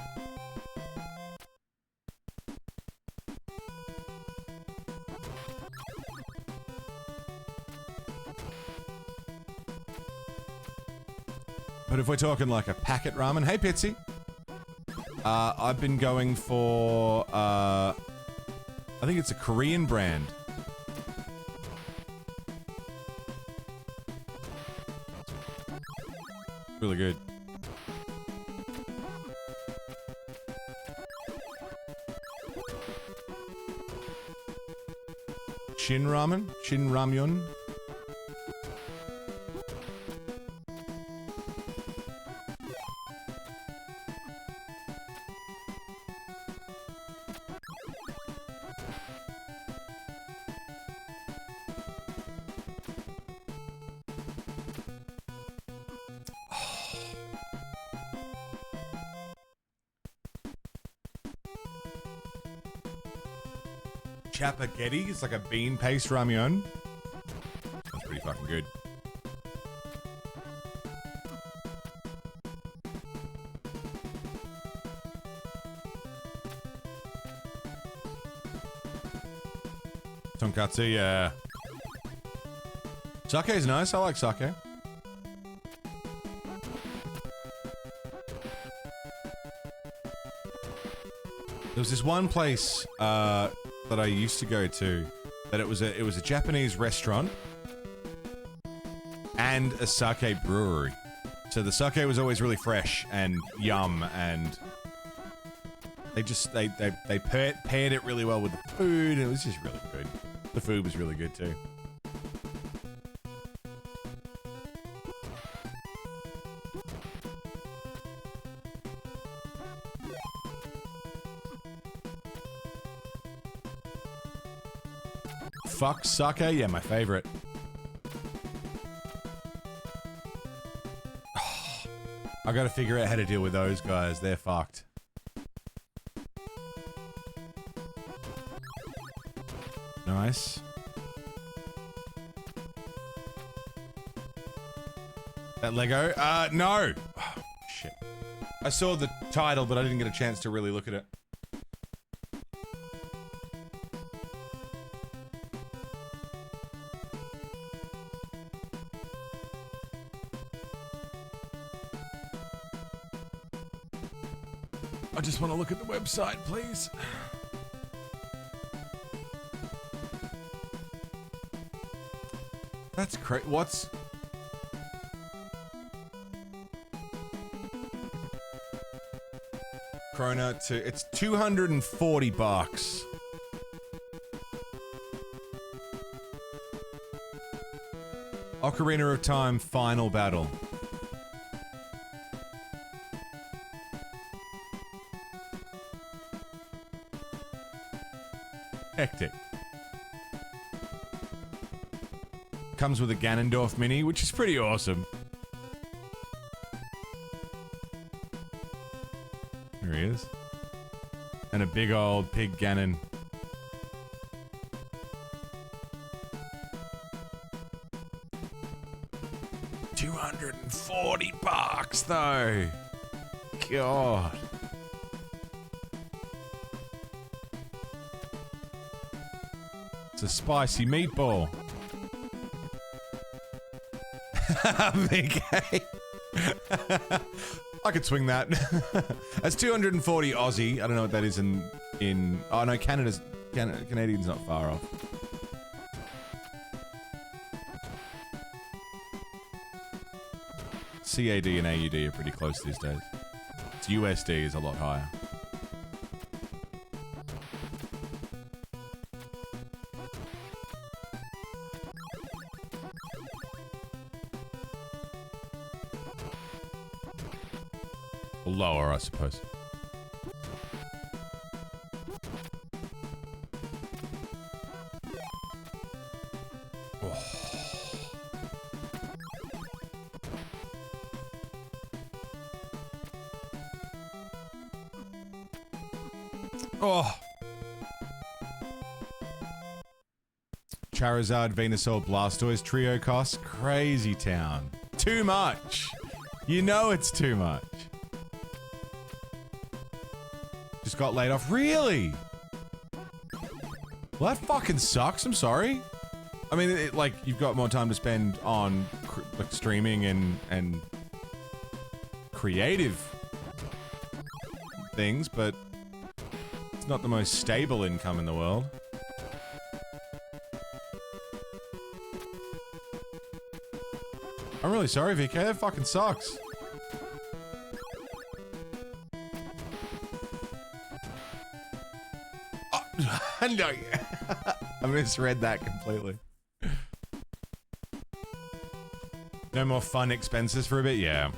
[SPEAKER 1] But if we're talking like a packet ramen, hey Pitsy, I've been going for, I think it's a Korean brand. Really good. Shin ramen? Shin ramyun? Chapaghetti. It's like a bean paste ramyun. That's pretty fucking good. Tonkatsu, yeah. Sake's nice. I like sake. There was this one place, that I used to go to, that it was a Japanese restaurant and a sake brewery. So the sake was always really fresh and yum, and they paired it really well with the food. It was just really good. The food was really good too. Fuck sake? Yeah, my favorite. I gotta figure out how to deal with those guys. They're fucked. Nice. That Lego? No! Oh, shit. I saw the title, but I didn't get a chance to really look at it. I just want to look at the website, please. That's crazy. What's... Krona to... It's 240 bucks. Ocarina of Time final battle. Hectic. Comes with a Ganondorf mini, which is pretty awesome. Here he is. And a big old pig Ganon. $240 though. God. It's a spicy meatball. VK. I could swing that. That's 240 Aussie. I don't know what that is in oh no, Canadian's not far off. CAD and AUD are pretty close these days. It's USD is a lot higher. Or lower, I suppose. Oh. Charizard, Venusaur, Blastoise trio costs crazy town. Too much. You know it's too much. Just got laid off. Really? Well, that fucking sucks. I'm sorry. I mean, like, you've got more time to spend on like streaming and creative things, but it's not the most stable income in the world. I'm really sorry, VK. That fucking sucks. No, I misread that completely. No more fun expenses for a bit? Yeah.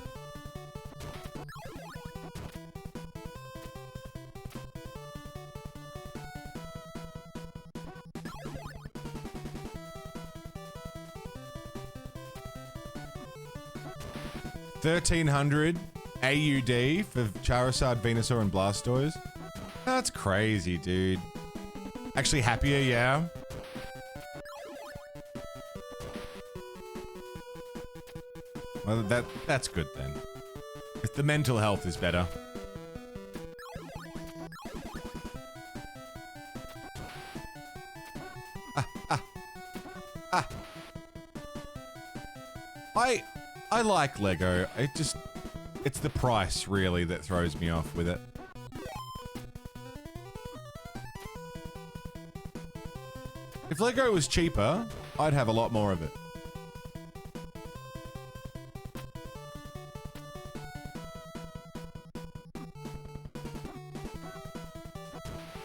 [SPEAKER 1] $1,300 AUD for Charizard, Venusaur, and Blastoise. That's crazy, dude. Actually happier, yeah. Well, that's good then. If the mental health is better. I like Lego. It's the price really that throws me off with it. If Lego was cheaper, I'd have a lot more of it.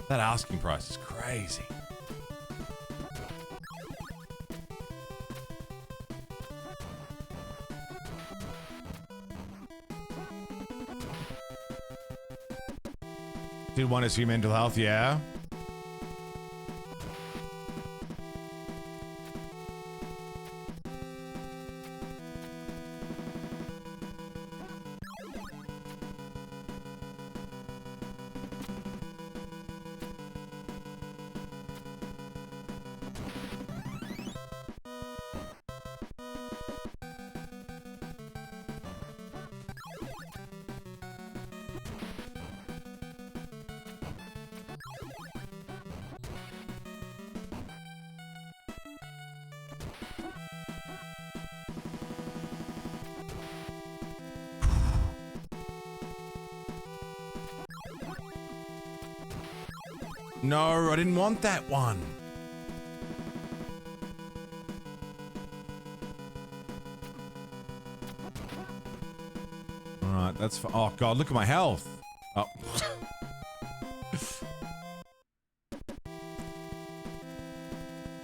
[SPEAKER 1] That asking price is crazy. Did want to see mental health, yeah. No, I didn't want that one. Alright, that's for— oh god, look at my health. Oh.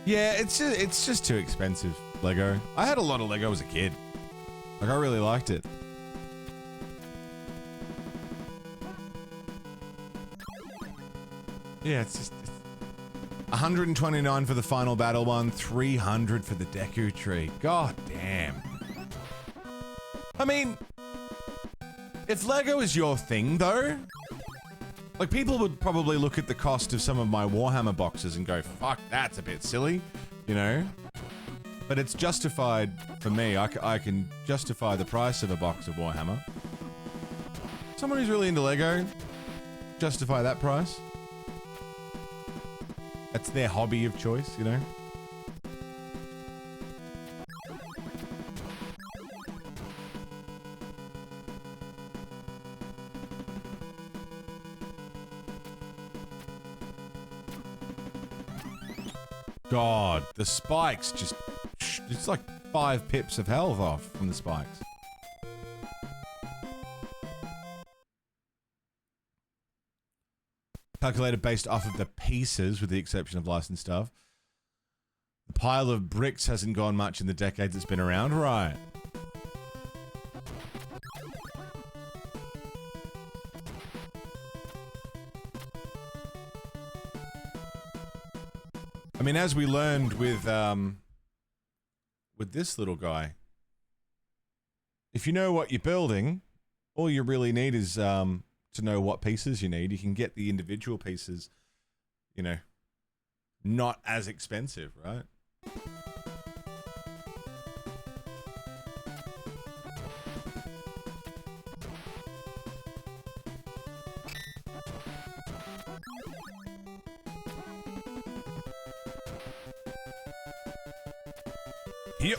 [SPEAKER 1] Yeah, it's just too expensive, Lego. I had a lot of Lego as a kid. Like, I really liked it. Yeah, it's just... 129 for the final battle one, 300 for the Deku Tree. God damn. I mean, if Lego is your thing, though, like, people would probably look at the cost of some of my Warhammer boxes and go, fuck, that's a bit silly, you know? But it's justified for me. I can justify the price of a box of Warhammer. Someone who's really into Lego, justify that price. That's their hobby of choice, you know? God, the spikes just... It's like 5 pips of health off from the spikes. Calculated based off of the pieces, with the exception of licensed stuff. The pile of bricks hasn't gone much in the decades it's been around, right? I mean, as we learned with this little guy, if you know what you're building, all you really need is to know what pieces you need. You can get the individual pieces, you know, not as expensive, right? Here.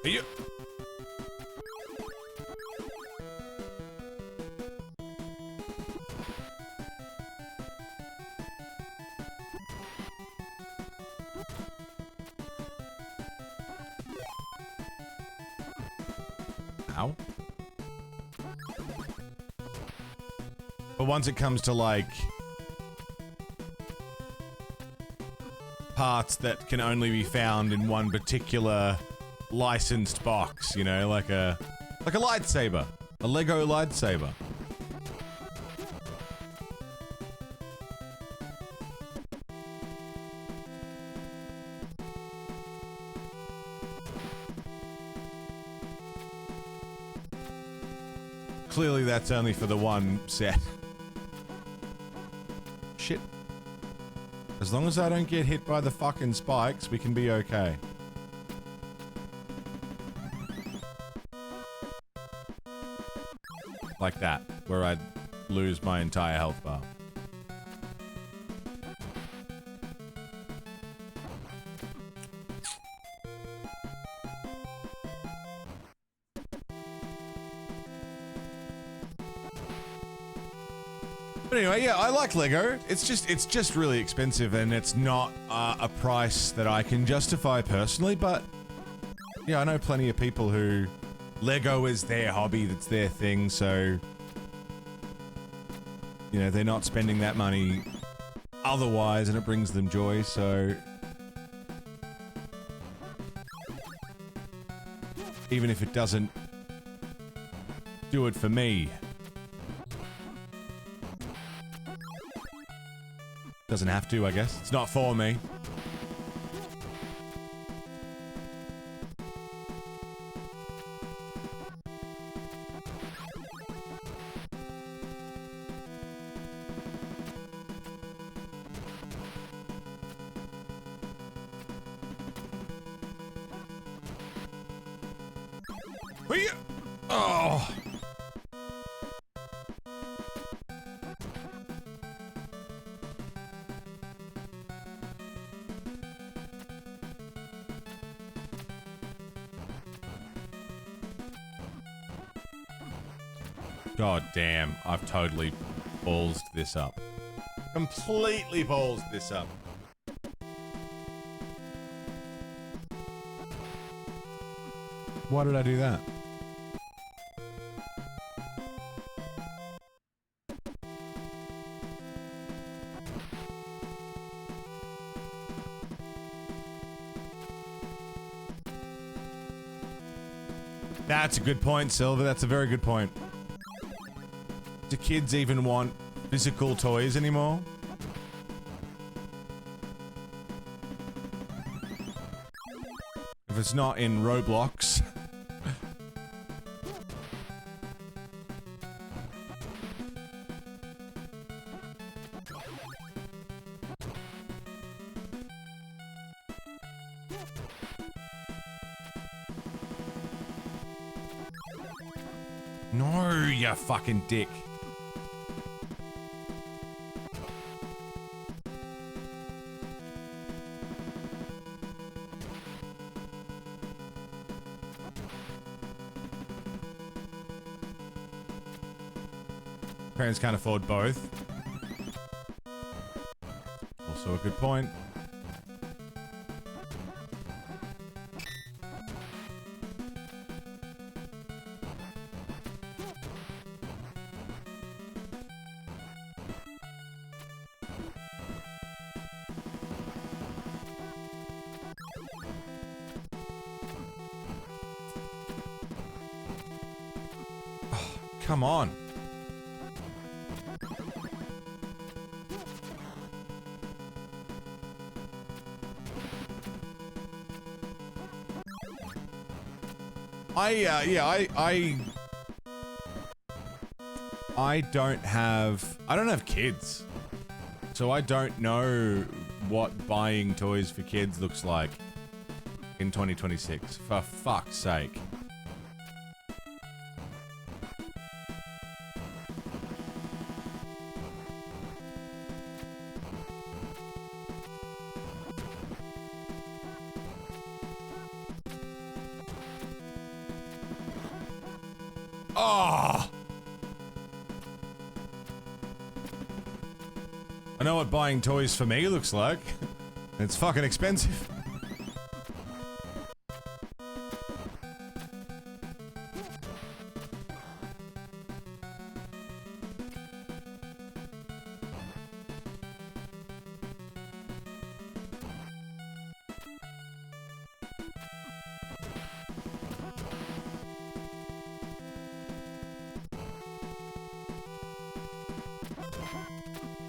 [SPEAKER 1] Here. Ow. But once it comes to, like, parts that can only be found in one particular licensed box, you know, like a lightsaber, a Lego lightsaber. Clearly that's only for the one set. Shit. As long as I don't get hit by the fucking spikes, we can be okay. Like that, where I'd lose my entire health bar. But anyway, yeah, I like Lego. It's just really expensive, and it's not a price that I can justify personally, but yeah, I know plenty of people who Lego is their hobby, that's their thing, so you know, they're not spending that money otherwise, and it brings them joy, so even if it doesn't do it for me, doesn't have to, I guess. It's not for me. Oh. God damn, I've totally ballsed this up. Completely ballsed this up. Why did I do that? That's a good point, Silver. That's a very good point. Do kids even want physical toys anymore? If it's not in Roblox. No, you fucking dick. Parents can't afford both. Also a good point. Oh, come on. I don't have kids. So I don't know what buying toys for kids looks like in 2026. For fuck's sake. Oh! I know what buying toys for me looks like. It's fucking expensive.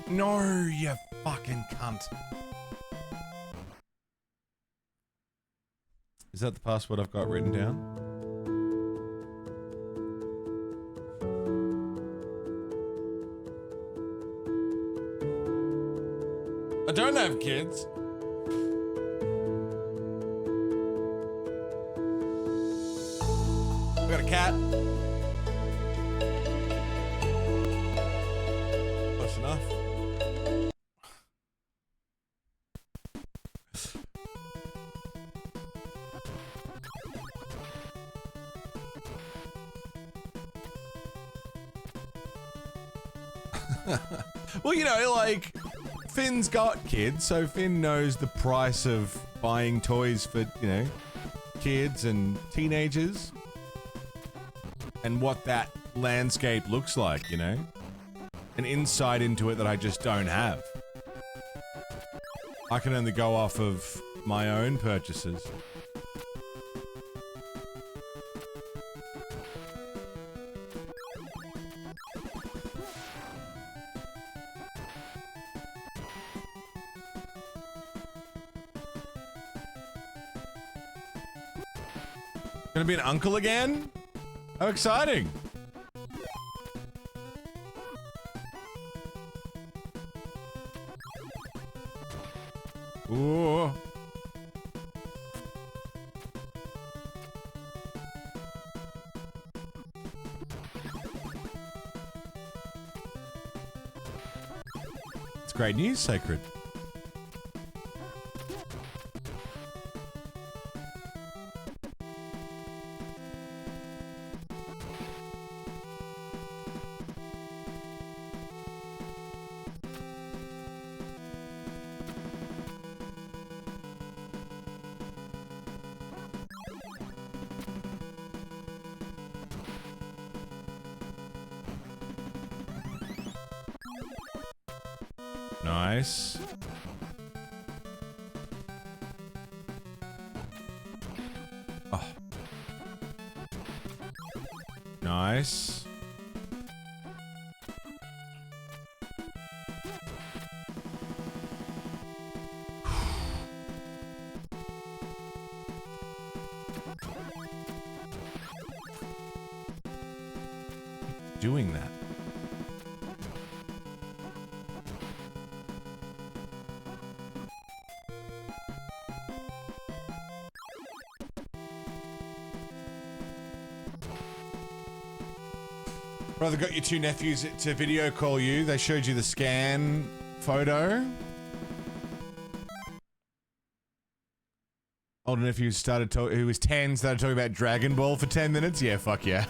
[SPEAKER 1] No, you fucking cunt. Is that the password I've got written down? I don't have kids. I got a cat. Close enough. Well, you know, like, Finn's got kids, so Finn knows the price of buying toys for, you know, kids and teenagers. And what that landscape looks like, you know? An insight into it that I just don't have. I can only go off of my own purchases. Gonna be an uncle again? How exciting! Ooh. It's great news, Sacred. Nice. Oh. Nice. Doing that. Brother got your two nephews to video call you. They showed you the scan photo. Older nephew who was 10 started talking about Dragon Ball for 10 minutes. Yeah, fuck yeah.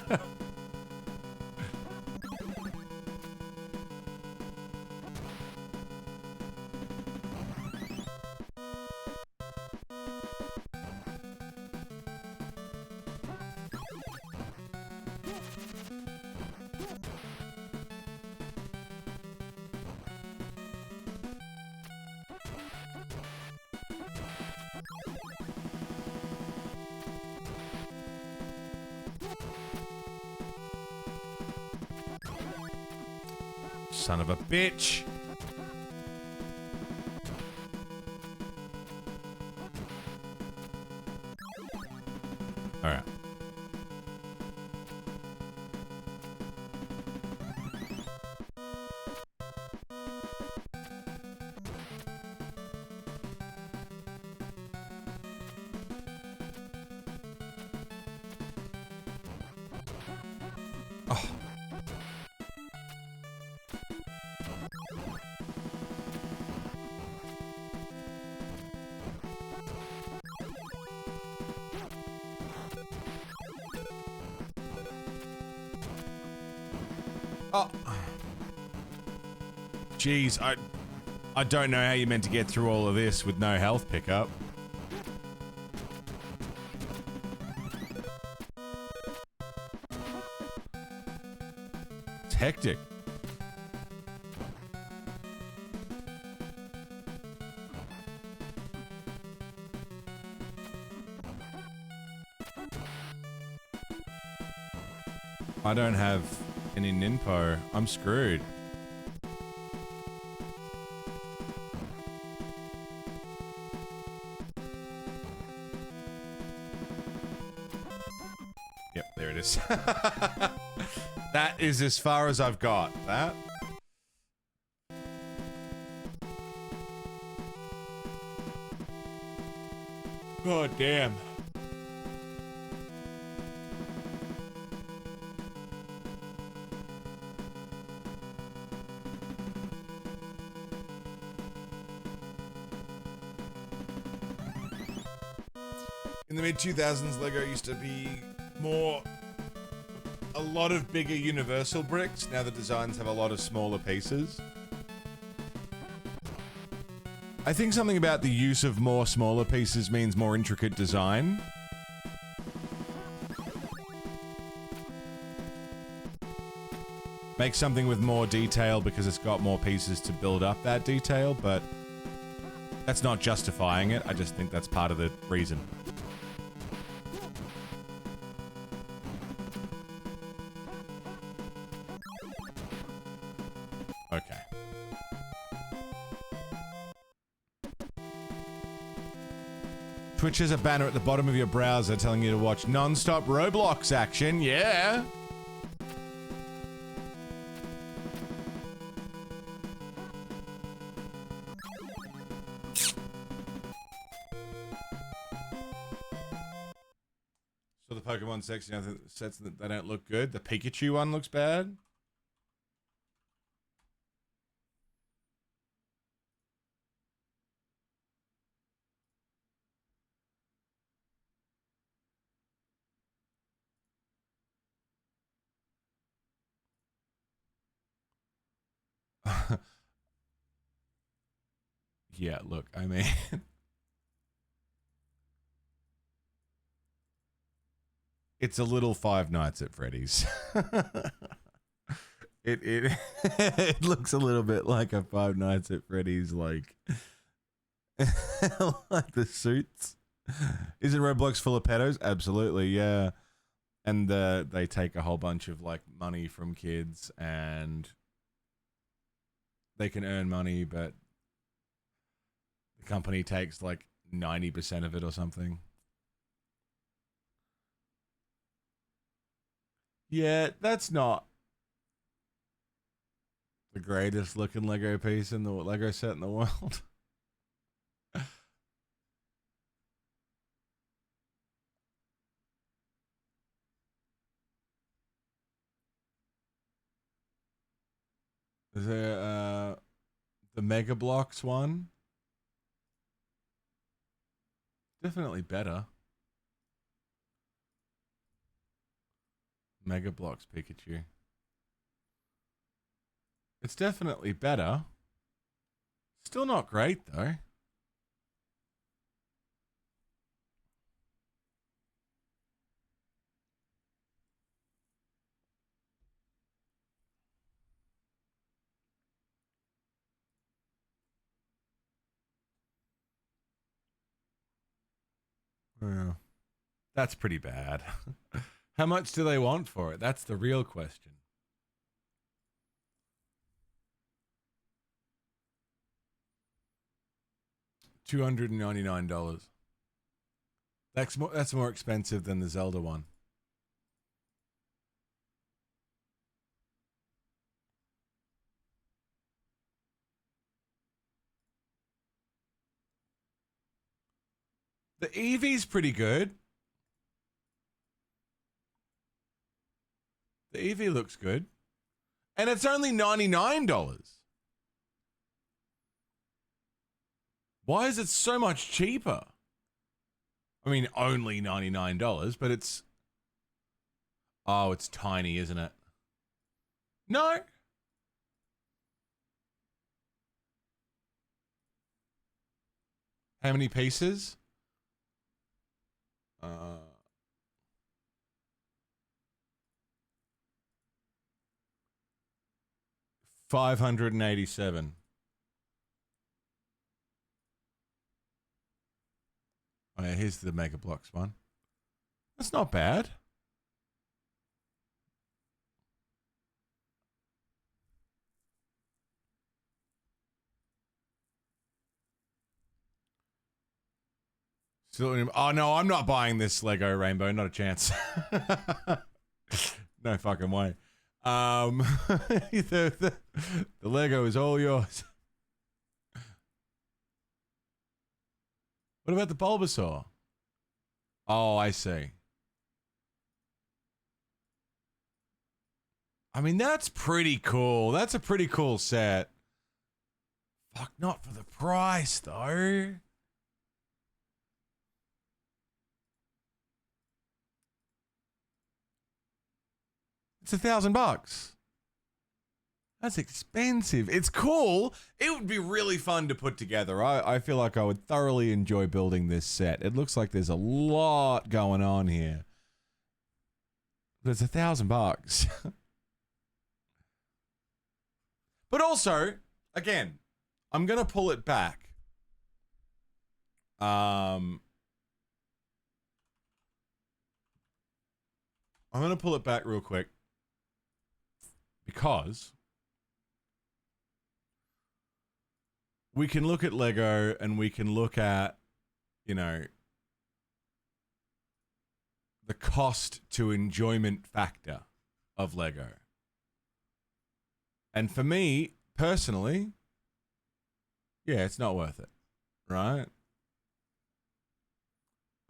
[SPEAKER 1] Son of a bitch. All right. Oh. Oh. Jeez, I don't know how you're meant to get through all of this with no health pickup. It's hectic. I don't have any ninpo. I'm screwed. Yep, there it is. That is as far as I've got. That. God damn. In the mid-2000s, Lego used to be a lot of bigger universal bricks. Now the designs have a lot of smaller pieces. I think something about the use of more smaller pieces means more intricate design. Make something with more detail because it's got more pieces to build up that detail, but that's not justifying it. I just think that's part of the reason. Okay. Twitch has a banner at the bottom of your browser telling you to watch non-stop Roblox action. Yeah. So the Pokemon section, I think, sets that they don't look good. The Pikachu one looks bad. Yeah, look, I mean... It's a little Five Nights at Freddy's. It it looks a little bit like a Five Nights at Freddy's, like... like the suits. Is it Roblox full of pedos? Absolutely, yeah. And they take a whole bunch of like money from kids, and they can earn money, but the company takes like 90% of it or something. Yeah, that's not the greatest looking Lego piece in the Lego set in the world. Is there the Mega Bloks one? Definitely better. Mega Bloks Pikachu. It's definitely better. Still not great though. Yeah. That's pretty bad. How much do they want for it? That's the real question. $299. That's more expensive than the Zelda one. The Eevee's pretty good. The Eevee looks good. And it's only $99. Why is it so much cheaper? I mean, only $99, but it's... Oh, it's tiny, isn't it? No. How many pieces? 587. Oh yeah, here's the Mega Bloks one. That's not bad. Still, oh no, I'm not buying this Lego Rainbow. Not a chance. No fucking way. The Lego is all yours. What about the Bulbasaur? Oh, I see. I mean, that's pretty cool. That's a pretty cool set. Fuck, not for the price, though. It's $1,000. That's expensive. It's cool. It would be really fun to put together. I feel like I would thoroughly enjoy building this set. It looks like there's a lot going on here. But it's $1,000. But also, again, I'm going to pull it back. I'm going to pull it back real quick. Because we can look at Lego and we can look at, you know, the cost to enjoyment factor of Lego. And for me, personally, yeah, it's not worth it, right?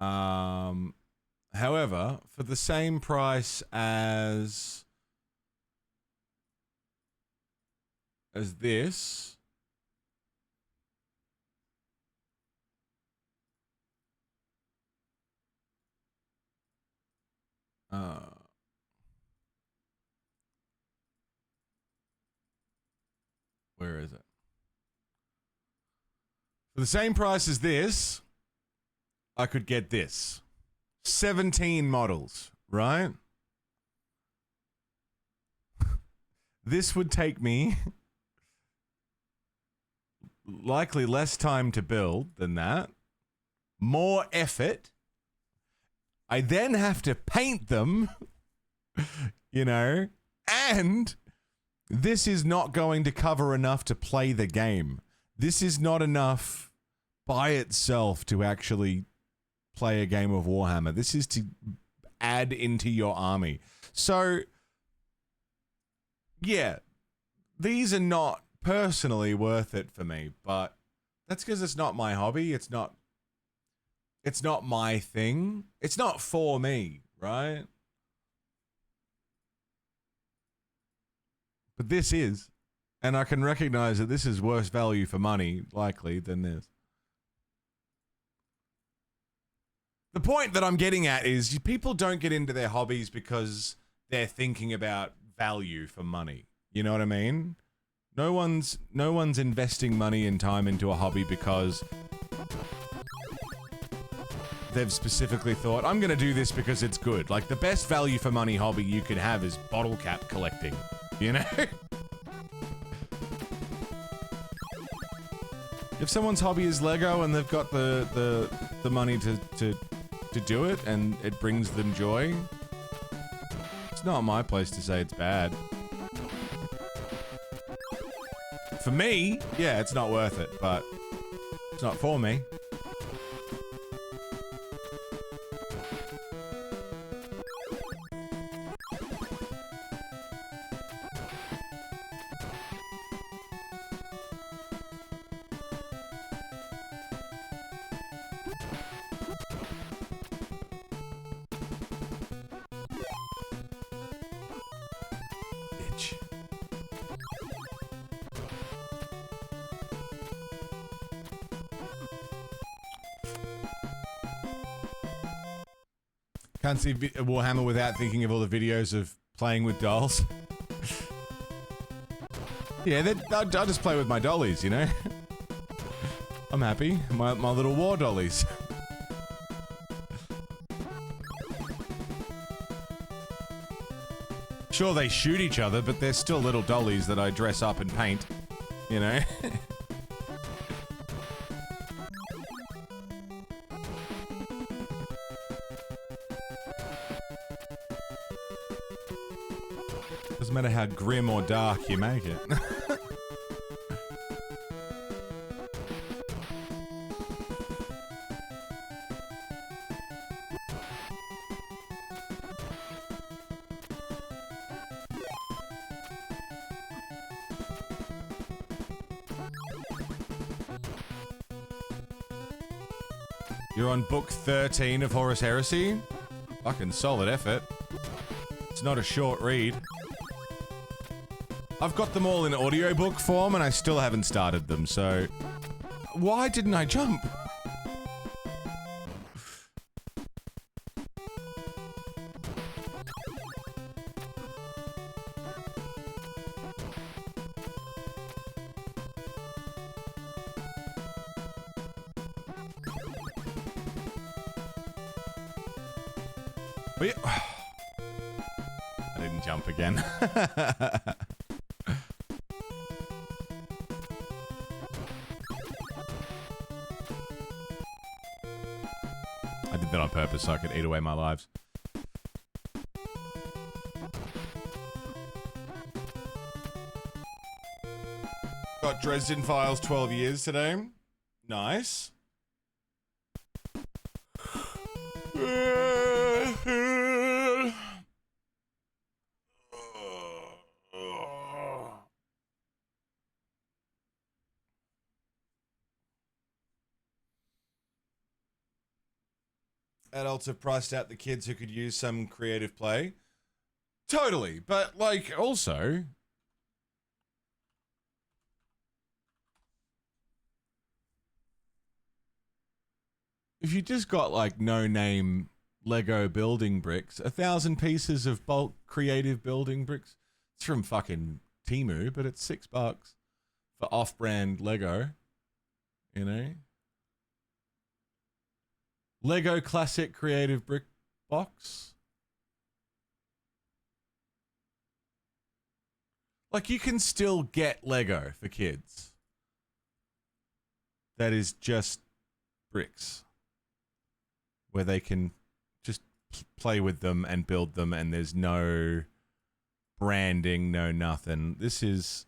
[SPEAKER 1] However, for the same price as this, where is it? For the same price as this, I could get this. 17 models, right? This would take me likely less time to build than that. More effort. I then have to paint them, you know, and this is not going to cover enough to play the game. This is not enough by itself to actually play a game of Warhammer. This is to add into your army. So, yeah, these are not personally worth it for me, but that's because it's not my hobby. It's not my thing. It's not for me, right? But this is. And I can recognize that this is worse value for money, likely, than this. The point that I'm getting at is people don't get into their hobbies because they're thinking about value for money. You know what I mean? No one's investing money and time into a hobby because they've specifically thought, I'm going to do this because it's good. Like, the best value for money hobby you can have is bottle cap collecting, you know? If someone's hobby is Lego and they've got the money to do it and it brings them joy, it's not my place to say it's bad. For me, yeah, it's not worth it, but it's not for me. Bitch. Can't see Warhammer without thinking of all the videos of playing with dolls. Yeah, I'll just play with my dollies, you know? I'm happy. My little war dollies. Sure, they shoot each other, but they're still little dollies that I dress up and paint, you know? Doesn't matter how grim or dark you make it. You're on book 13 of Horus Heresy? Fucking solid effort. It's not a short read. I've got them all in audiobook form and I still haven't started them, so... Why didn't I jump? I didn't jump again. I did that on purpose so I could eat away my lives. Got Dresden Files 12 years today. Nice. Adults have priced out the kids who could use some creative play. Totally, but like also if you just got like no-name Lego building bricks, 1,000 pieces of bulk creative building bricks, it's from fucking Temu, but it's $6 for off-brand Lego, you know? Lego Classic Creative Brick Box. Like, you can still get Lego for kids. That is just bricks. Where they can just play with them and build them, and there's no branding, no nothing. This is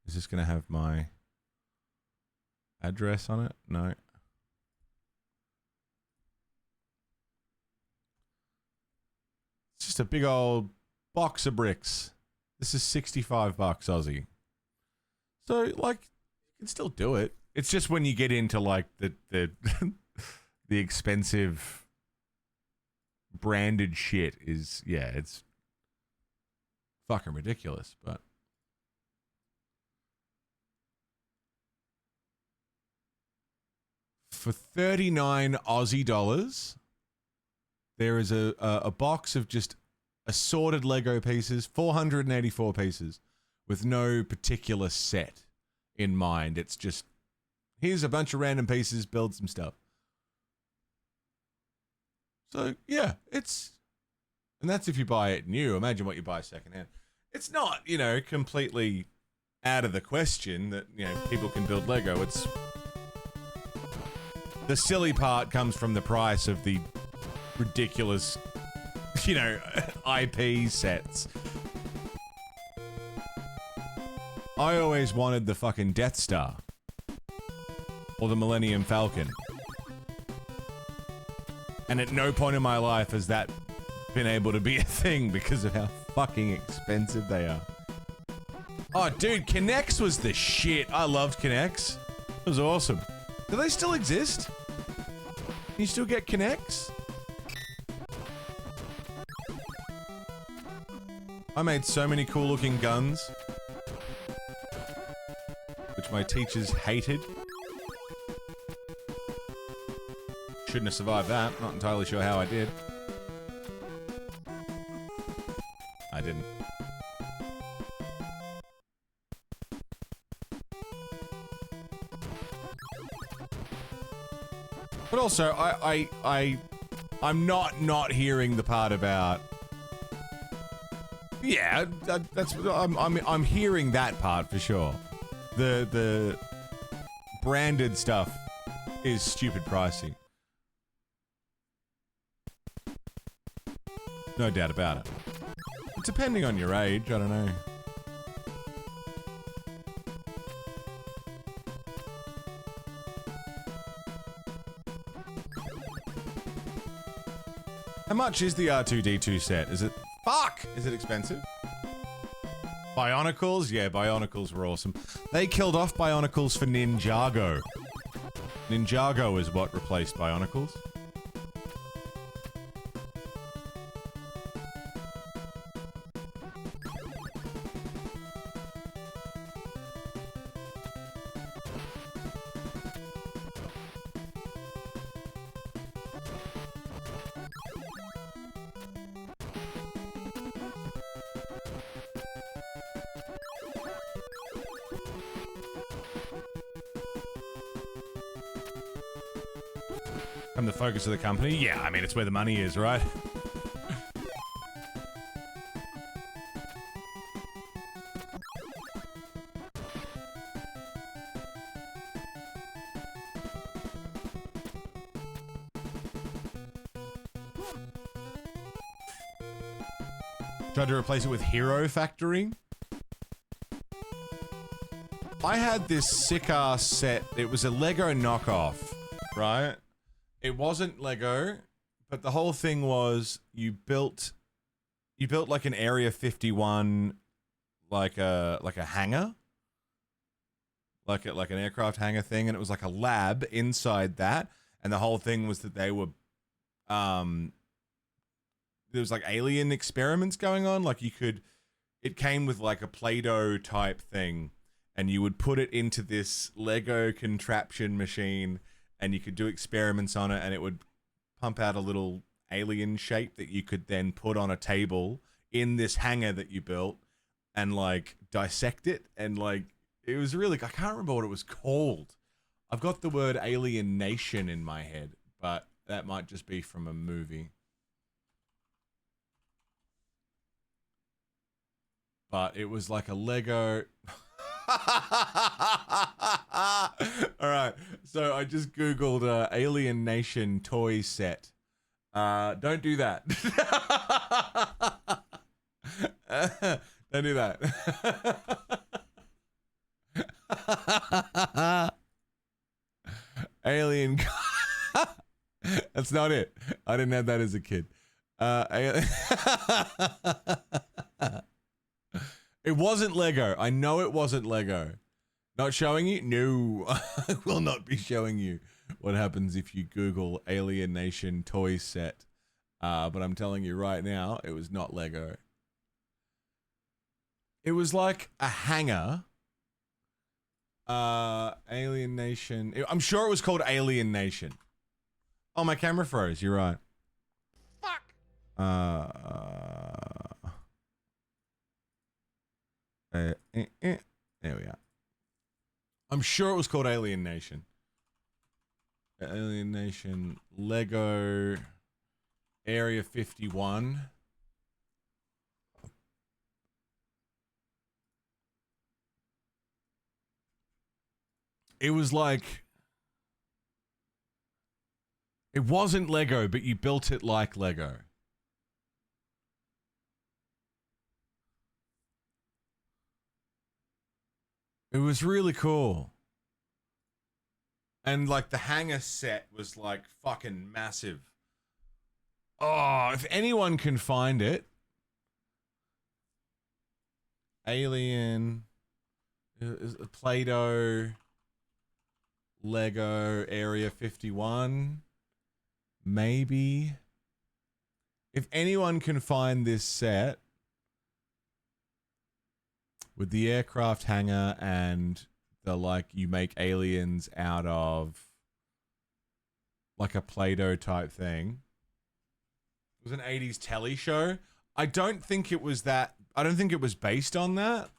[SPEAKER 1] this going to have my address on it? No. It's just a big old box of bricks. This is 65 bucks Aussie. So, like, you can still do it. It's just when you get into, like, the the expensive branded shit is, yeah, it's fucking ridiculous, but for 39 Aussie dollars, there is a box of just assorted Lego pieces, 484 pieces, with no particular set in mind. It's just, here's a bunch of random pieces, build some stuff. So, yeah, it's, and that's if you buy it new. Imagine what you buy secondhand. It's not, you know, completely out of the question that, you know, people can build Lego. It's, the silly part comes from the price of the ridiculous, you know, IP sets. I always wanted the fucking Death Star. Or the Millennium Falcon. And at no point in my life has that been able to be a thing because of how fucking expensive they are. Oh, dude, Kinects was the shit. I loved Kinects. It was awesome. Do they still exist? Can you still get Kinects? I made so many cool looking guns, which my teachers hated. Shouldn't have survived that. Not entirely sure how I did. I didn't. But also, I'm not hearing the part about. Yeah, that's I'm hearing that part for sure. The branded stuff is stupid pricey. No doubt about it. But depending on your age, I don't know. How much is the R2-D2 set? Is it... Fuck! Is it expensive? Bionicles? Yeah, Bionicles were awesome. They killed off Bionicles for Ninjago. Ninjago is what replaced Bionicles. I'm the focus of the company. Yeah, I mean, it's where the money is, right? Tried to replace it with Hero Factory. I had this sick-ass set. It was a Lego knockoff, right? It wasn't Lego, but the whole thing was you built like an Area 51, like a hangar, like an aircraft hangar thing, and it was like a lab inside that, and the whole thing was that they were, there was like alien experiments going on. Like it came with like a Play-Doh type thing, and you would put it into this Lego contraption machine. And you could do experiments on it, and it would pump out a little alien shape that you could then put on a table in this hangar that you built and, like, dissect it. And, like, it was really... I can't remember what it was called. I've got the word Alien Nation in my head, but that might just be from a movie. But it was like a Lego... All right, so I just googled Alien Nation toy set, Don't do that. Don't do that. Alien. That's not it. I didn't have that as a kid. It wasn't Lego. I know it wasn't Lego. Not showing you? No. I will not be showing you what happens if you Google Alien Nation toy set. But I'm telling you right now, it was not Lego. It was like a hanger. Alien Nation. I'm sure it was called Alien Nation. Oh, my camera froze. You're right.
[SPEAKER 4] Fuck!
[SPEAKER 1] There we are. I'm sure it was called Alien Nation. Alien Nation Lego Area 51. It was like... It wasn't Lego, but you built it like Lego. It was really cool. And like the hanger set was like fucking massive. Oh, if anyone can find it. Alien, Play-Doh, Lego Area 51. Maybe. If anyone can find this set with the aircraft hangar and the like you make aliens out of like a Play-Doh type thing. It was an 80s telly show. I don't think it was that. I don't think it was based on that.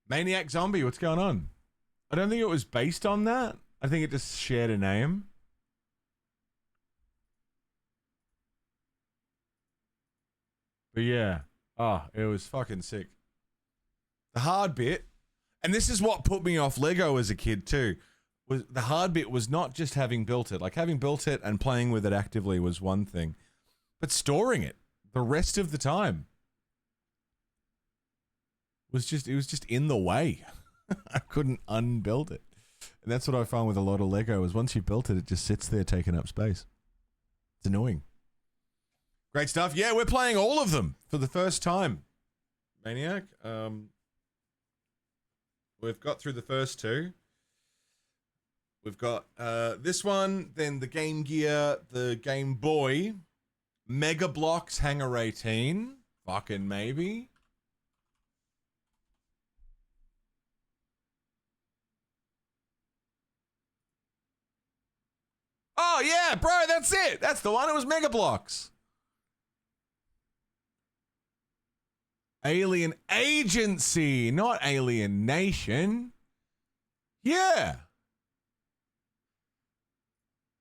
[SPEAKER 1] Maniac Zombie, what's going on? I don't think it was based on that. I think it just shared a name. But yeah. Oh, it was fucking sick. The hard bit, and this is what put me off Lego as a kid too, was the hard bit was not just having built it. Like having built it and playing with it actively was one thing, but storing it the rest of the time was just, it was just in the way. I couldn't unbuild it. And that's what I find with a lot of Lego is once you built it, it just sits there taking up space. It's annoying. Great stuff. Yeah, we're playing all of them for the first time. Maniac. We've got through the first two. We've got this one, then the Game Gear, the Game Boy, Mega Bloks Hangar 18. Fucking maybe. Oh, yeah, bro, that's it. That's the one. It was Mega Bloks. Alien Agency, not Alien Nation. Yeah.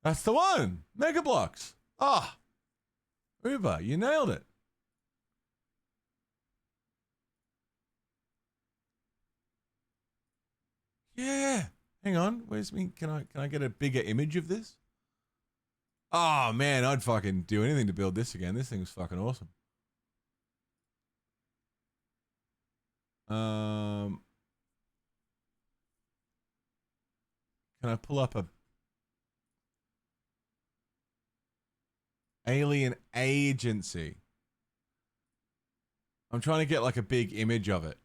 [SPEAKER 1] That's the one. Mega Bloks. Ah. Oh, Uber, you nailed it. Yeah. Hang on. Where's me? Can I get a bigger image of this? Oh, man, I'd fucking do anything to build this again. This thing's fucking awesome. Can I pull up a Alien Agency? I'm trying to get like a big image of it,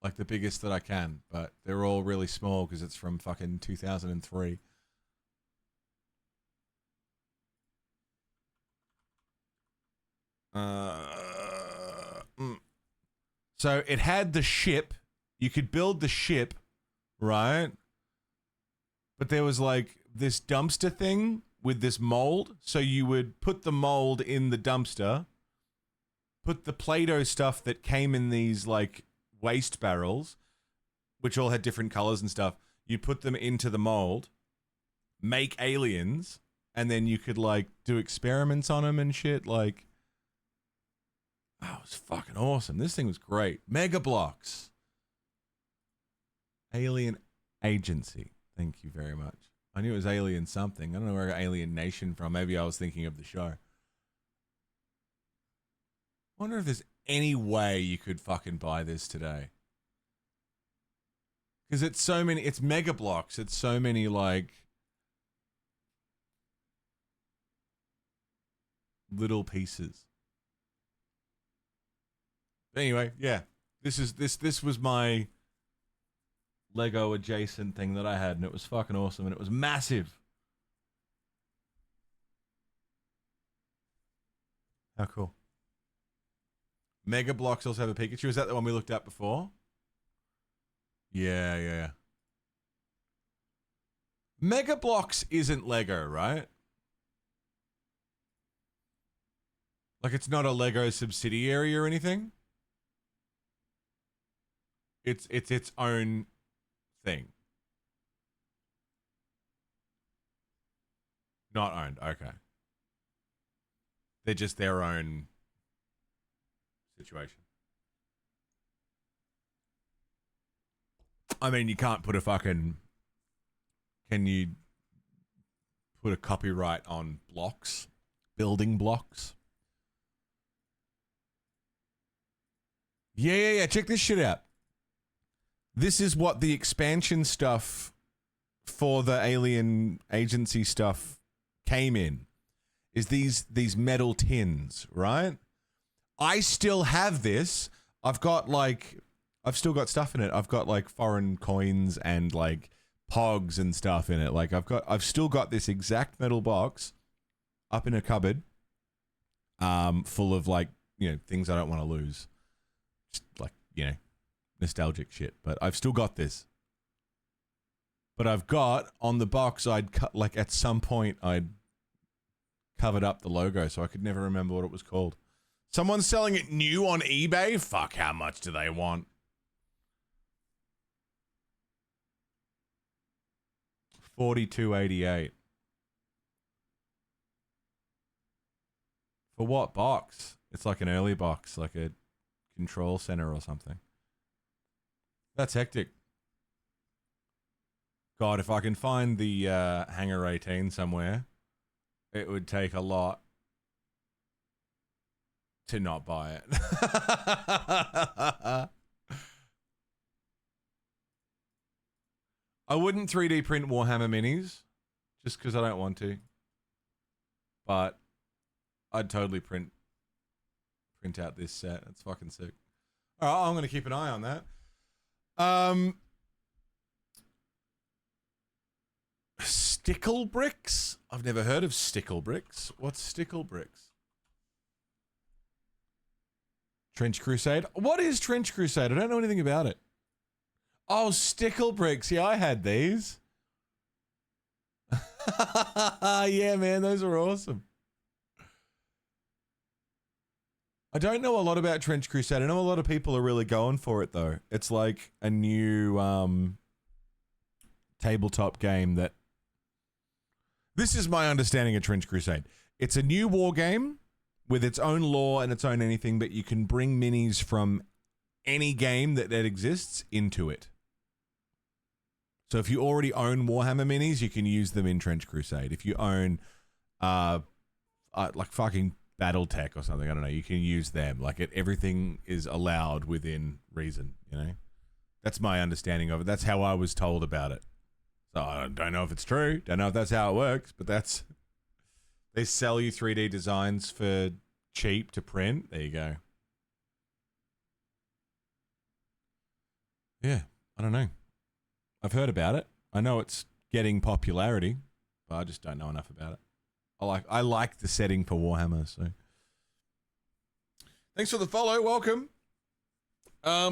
[SPEAKER 1] like the biggest that I can, but they're all really small because it's from fucking 2003. So it had the ship. You could build the ship, right? But there was like this dumpster thing with this mold. So you would put the mold in the dumpster, put the Play-Doh stuff that came in these like waste barrels, which all had different colors and stuff. You put them into the mold, make aliens, and then you could like do experiments on them and shit. Like, oh, it was fucking awesome. This thing was great. Mega Bloks. Alien Agency. Thank you very much. I knew it was Alien something. I don't know where I got Alien Nation from. Maybe I was thinking of the show. I wonder if there's any way you could fucking buy this today. Because it's so many, it's Mega Blocks. It's so many, like, little pieces. But anyway, yeah. This was my Lego adjacent thing that I had, and it was fucking awesome, and it was massive. How cool. Mega Blocks also have a Pikachu. Is that the one we looked at before? Yeah. Mega Blocks isn't Lego, right? Like, it's not a Lego subsidiary or anything? It's its own thing. Not owned, okay. They're just their own situation. I mean, you can't put a fucking... Can you put a copyright on blocks? Building blocks? Yeah. Check this shit out. This is what the expansion stuff for the Alien Agency stuff came in. Is these metal tins, right? I still have this. I've still got stuff in it. I've got like foreign coins and like pogs and stuff in it. Like I've still got this exact metal box up in a cupboard, full of like, you know, things I don't want to lose. Just like, you know, nostalgic shit. But I've still got this. But I've got on the box, I'd cut, like at some point I'd covered up the logo, so I could never remember what it was called. Someone's selling it new on eBay? Fuck, how much do they want? $42.88. For what box? It's like an early box, like a control center or something. That's hectic. God, if I can find the Hangar 18 somewhere, it would take a lot to not buy it. I wouldn't 3D print Warhammer minis just because I don't want to. But I'd totally print out this set. It's fucking sick. All right, I'm going to keep an eye on that. Stickle bricks? I've never heard of stickle bricks. What's stickle bricks? Trench Crusade? What is Trench Crusade? I don't know anything about it. Oh, stickle bricks. Yeah, I had these. Yeah, man, those are awesome. I don't know a lot about Trench Crusade. I know a lot of people are really going for it, though. It's like a new tabletop game that... This is my understanding of Trench Crusade. It's a new war game with its own lore and its own anything, but you can bring minis from any game that exists into it. So if you already own Warhammer minis, you can use them in Trench Crusade. If you own like fucking BattleTech or something, I don't know, you can use them. Like everything is allowed within reason, you know? That's my understanding of it. That's how I was told about it. So I don't know if it's true. Don't know if that's how it works, but that's... They sell you 3D designs for cheap to print. There you go. Yeah, I don't know. I've heard about it. I know it's getting popularity, but I just don't know enough about it. I like the setting for Warhammer, so. Thanks for the follow. Welcome.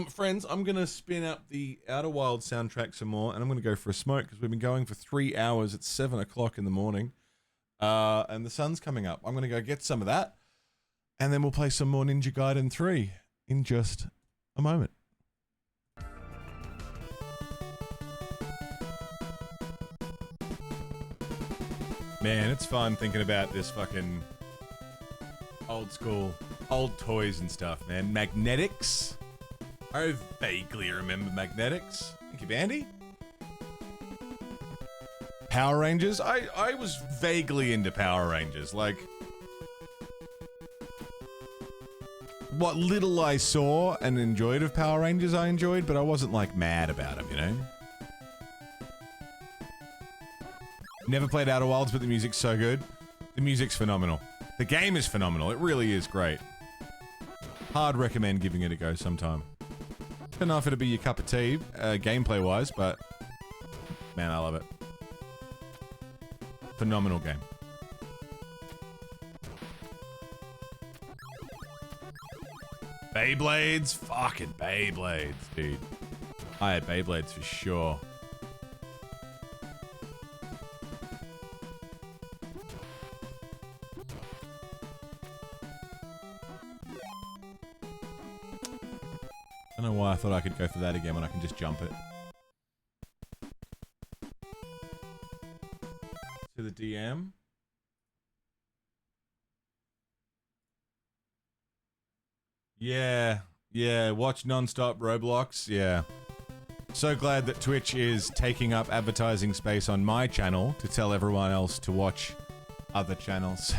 [SPEAKER 1] Friends, I'm going to spin up the Outer Wilds soundtrack some more, and I'm going to go for a smoke because we've been going for 3 hours. It's 7 o'clock in the morning, and the sun's coming up. I'm going to go get some of that, and then we'll play some more Ninja Gaiden 3 in just a moment. Man, it's fun thinking about this fucking old school, old toys and stuff, man. Magnetics. I vaguely remember Magnetics. Thank you, Bandy. Power Rangers? I was vaguely into Power Rangers. Like, what little I saw and enjoyed of Power Rangers I enjoyed, but I wasn't like mad about them, you know? Never played Outer Wilds, but the music's so good. The music's phenomenal. The game is phenomenal. It really is great. Hard recommend giving it a go sometime. Don't know if it'll be your cup of tea, gameplay-wise, but man, I love it. Phenomenal game. Beyblades? Fucking Beyblades, dude. I had Beyblades for sure. I don't know why I thought I could go for that again when I can just jump it. To the DM. Yeah, watch non-stop Roblox, yeah. So glad that Twitch is taking up advertising space on my channel to tell everyone else to watch other channels.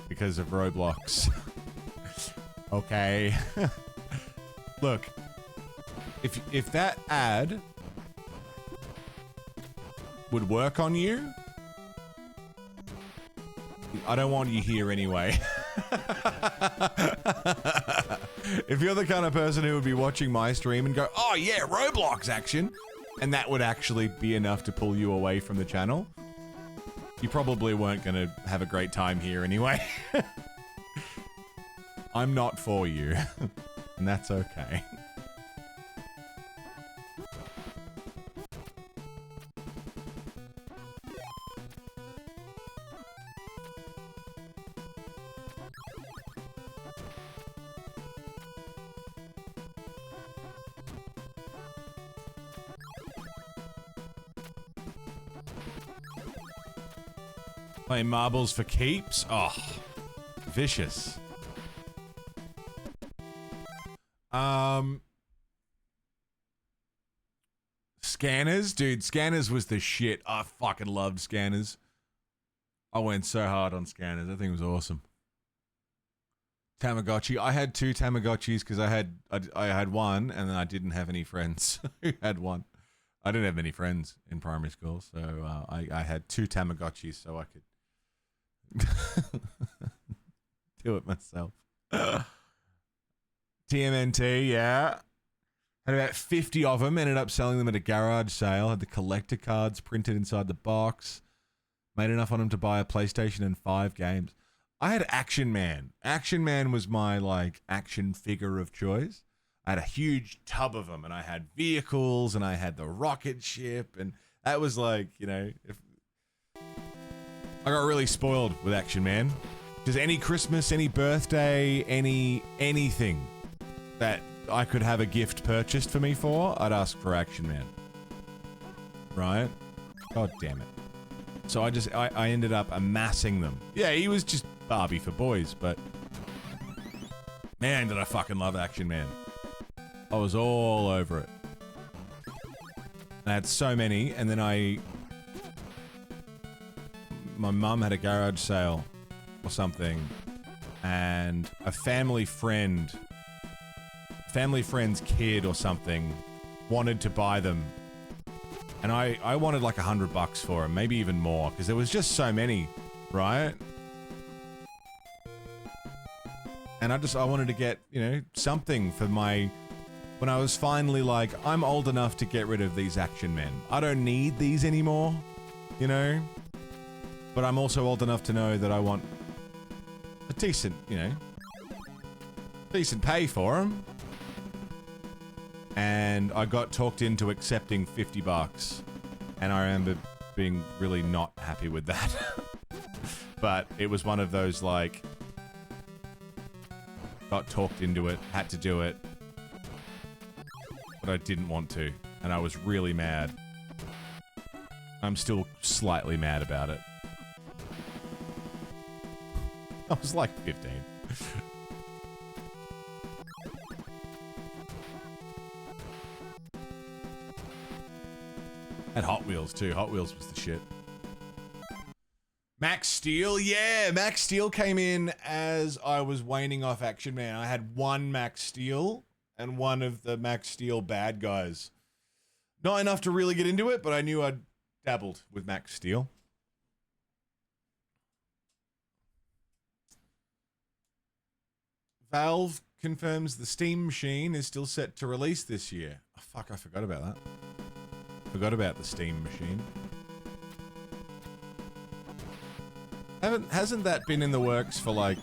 [SPEAKER 1] Because of Roblox. Okay. Look, if that ad would work on you, I don't want you here anyway. If you're the kind of person who would be watching my stream and go, oh yeah, Roblox action, and that would actually be enough to pull you away from the channel, you probably weren't going to have a great time here anyway. I'm not for you, and that's okay. Playing marbles for keeps? Oh, vicious. Scanners? Dude, Scanners was the shit. I fucking loved Scanners. I went so hard on Scanners. I think it was awesome. Tamagotchi. I had 2 Tamagotchis because I had one and then I didn't have any friends who had one. I didn't have many friends in primary school, so I had 2 Tamagotchis so I could do it myself. TMNT, yeah. Had about 50 of them, ended up selling them at a garage sale, had the collector cards printed inside the box, made enough on them to buy a PlayStation and 5 games. I had Action Man. Action Man was my, like, action figure of choice. I had a huge tub of them, and I had vehicles, and I had the rocket ship, and that was like, you know, I got really spoiled with Action Man. Because any Christmas, any birthday, anything that I could have a gift purchased for me for, I'd ask for Action Man. Right? God damn it. So I ended up amassing them. Yeah, he was just Barbie for boys, but man, did I fucking love Action Man. I was all over it. I had so many, and then my mum had a garage sale or something, and a family friend's kid or something wanted to buy them, and I wanted like $100 for them, maybe even more, because there was just so many, right? And I wanted to get, you know, something for my, when I was finally like, I'm old enough to get rid of these Action Men. I don't need these anymore, you know? But I'm also old enough to know that I want a decent, you know, decent pay for them. And I got talked into accepting $50. And I remember being really not happy with that. But it was one of those, like, got talked into it, had to do it. But I didn't want to. And I was really mad. I'm still slightly mad about it. I was like 15. Had Hot Wheels too. Hot Wheels was the shit. Max Steel, yeah, Max Steel came in as I was waning off Action Man. I had one Max Steel and one of the Max Steel bad guys. Not enough to really get into it, but I knew I'd dabbled with Max Steel. Valve confirms the Steam Machine is still set to release this year. Oh, fuck, I forgot about that. Forgot about the Steam Machine. Hasn't that been in the works for like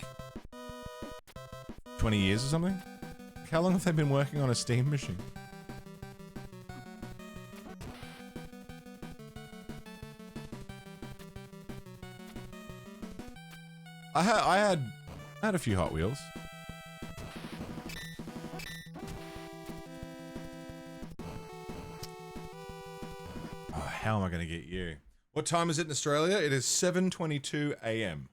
[SPEAKER 1] 20 years or something? How long have they been working on a Steam Machine? I had a few Hot Wheels. Oh, how am I going to get you? What time is it in Australia? It is 7:22 a.m.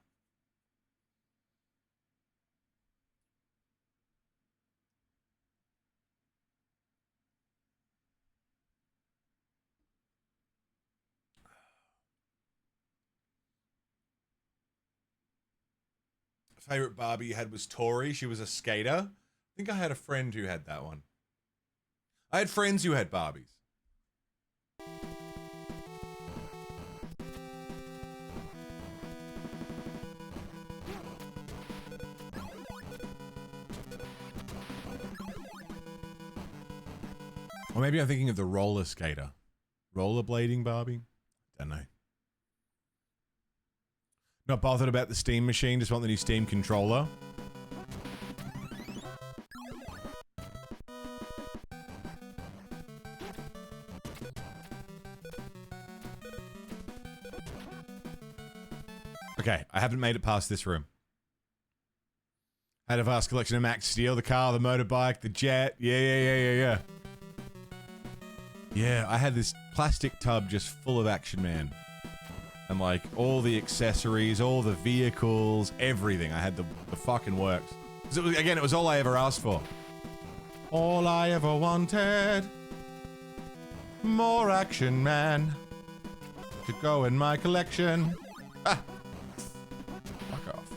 [SPEAKER 1] Favorite Barbie you had was Tori. She was a skater. I think I had a friend who had that one. I had friends who had Barbies. Or maybe I'm thinking of the roller skater. Rollerblading Barbie? Don't know. Not bothered about the Steam Machine, just want the new Steam controller. Okay, I haven't made it past this room. Had a vast collection of Max Steel, the car, the motorbike, the jet. Yeah. Yeah, I had this plastic tub just full of Action Man. And like all the accessories, all the vehicles, everything. I had the fucking works. It was all I ever asked for. All I ever wanted. More Action Man. To go in my collection. Ah. Fuck off.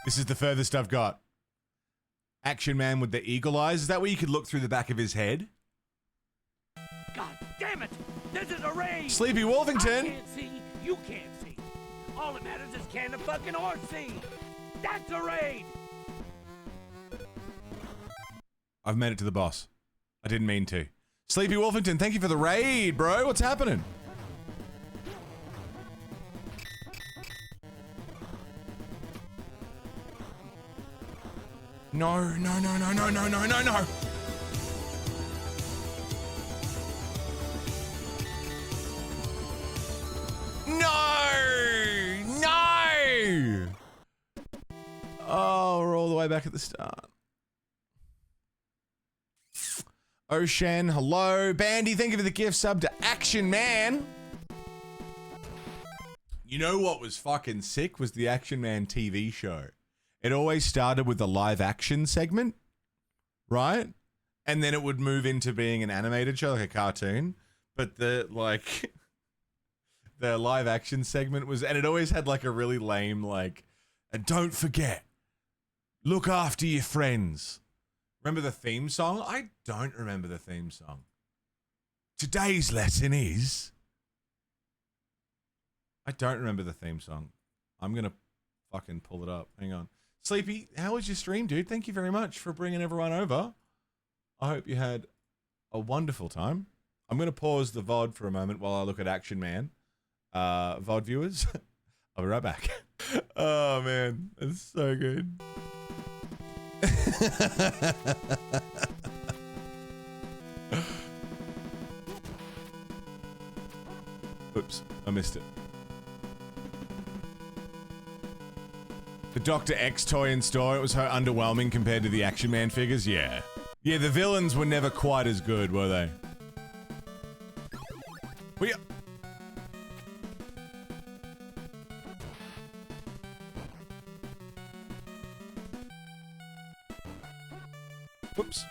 [SPEAKER 1] This is the furthest I've got. Action Man with the eagle eyes. Is that where you could look through the back of his head?
[SPEAKER 4] God damn it! This is a raid!
[SPEAKER 1] Sleepy
[SPEAKER 4] I
[SPEAKER 1] Wolfington!
[SPEAKER 4] can't see, you can't see. All that matters is can the fucking horse see? That's a raid!
[SPEAKER 1] I've made it to the boss. I didn't mean to. Sleepy Wolfington, thank you for the raid, bro. What's happening? No. No! Oh, we're all the way back at the start. Ocean, hello. Bandy, thank you for the gift sub to Action Man. You know what was fucking sick was the Action Man TV show. It always started with the live action segment, right? And then it would move into being an animated show, like a cartoon. But the live action segment was, and it always had like a really lame, like, and don't forget, look after your friends. Remember the theme song? I don't remember the theme song. Today's lesson is... I don't remember the theme song. I'm going to fucking pull it up. Hang on. Sleepy, how was your stream, dude? Thank you very much for bringing everyone over. I hope you had a wonderful time. I'm going to pause the VOD for a moment while I look at Action Man. VOD viewers, I'll be right back. Oh, man. It's so good. Oops, I missed it. The Dr. X toy in store, it was her underwhelming compared to the Action Man figures? Yeah. Yeah, the villains were never quite as good, were they? We. Whoops.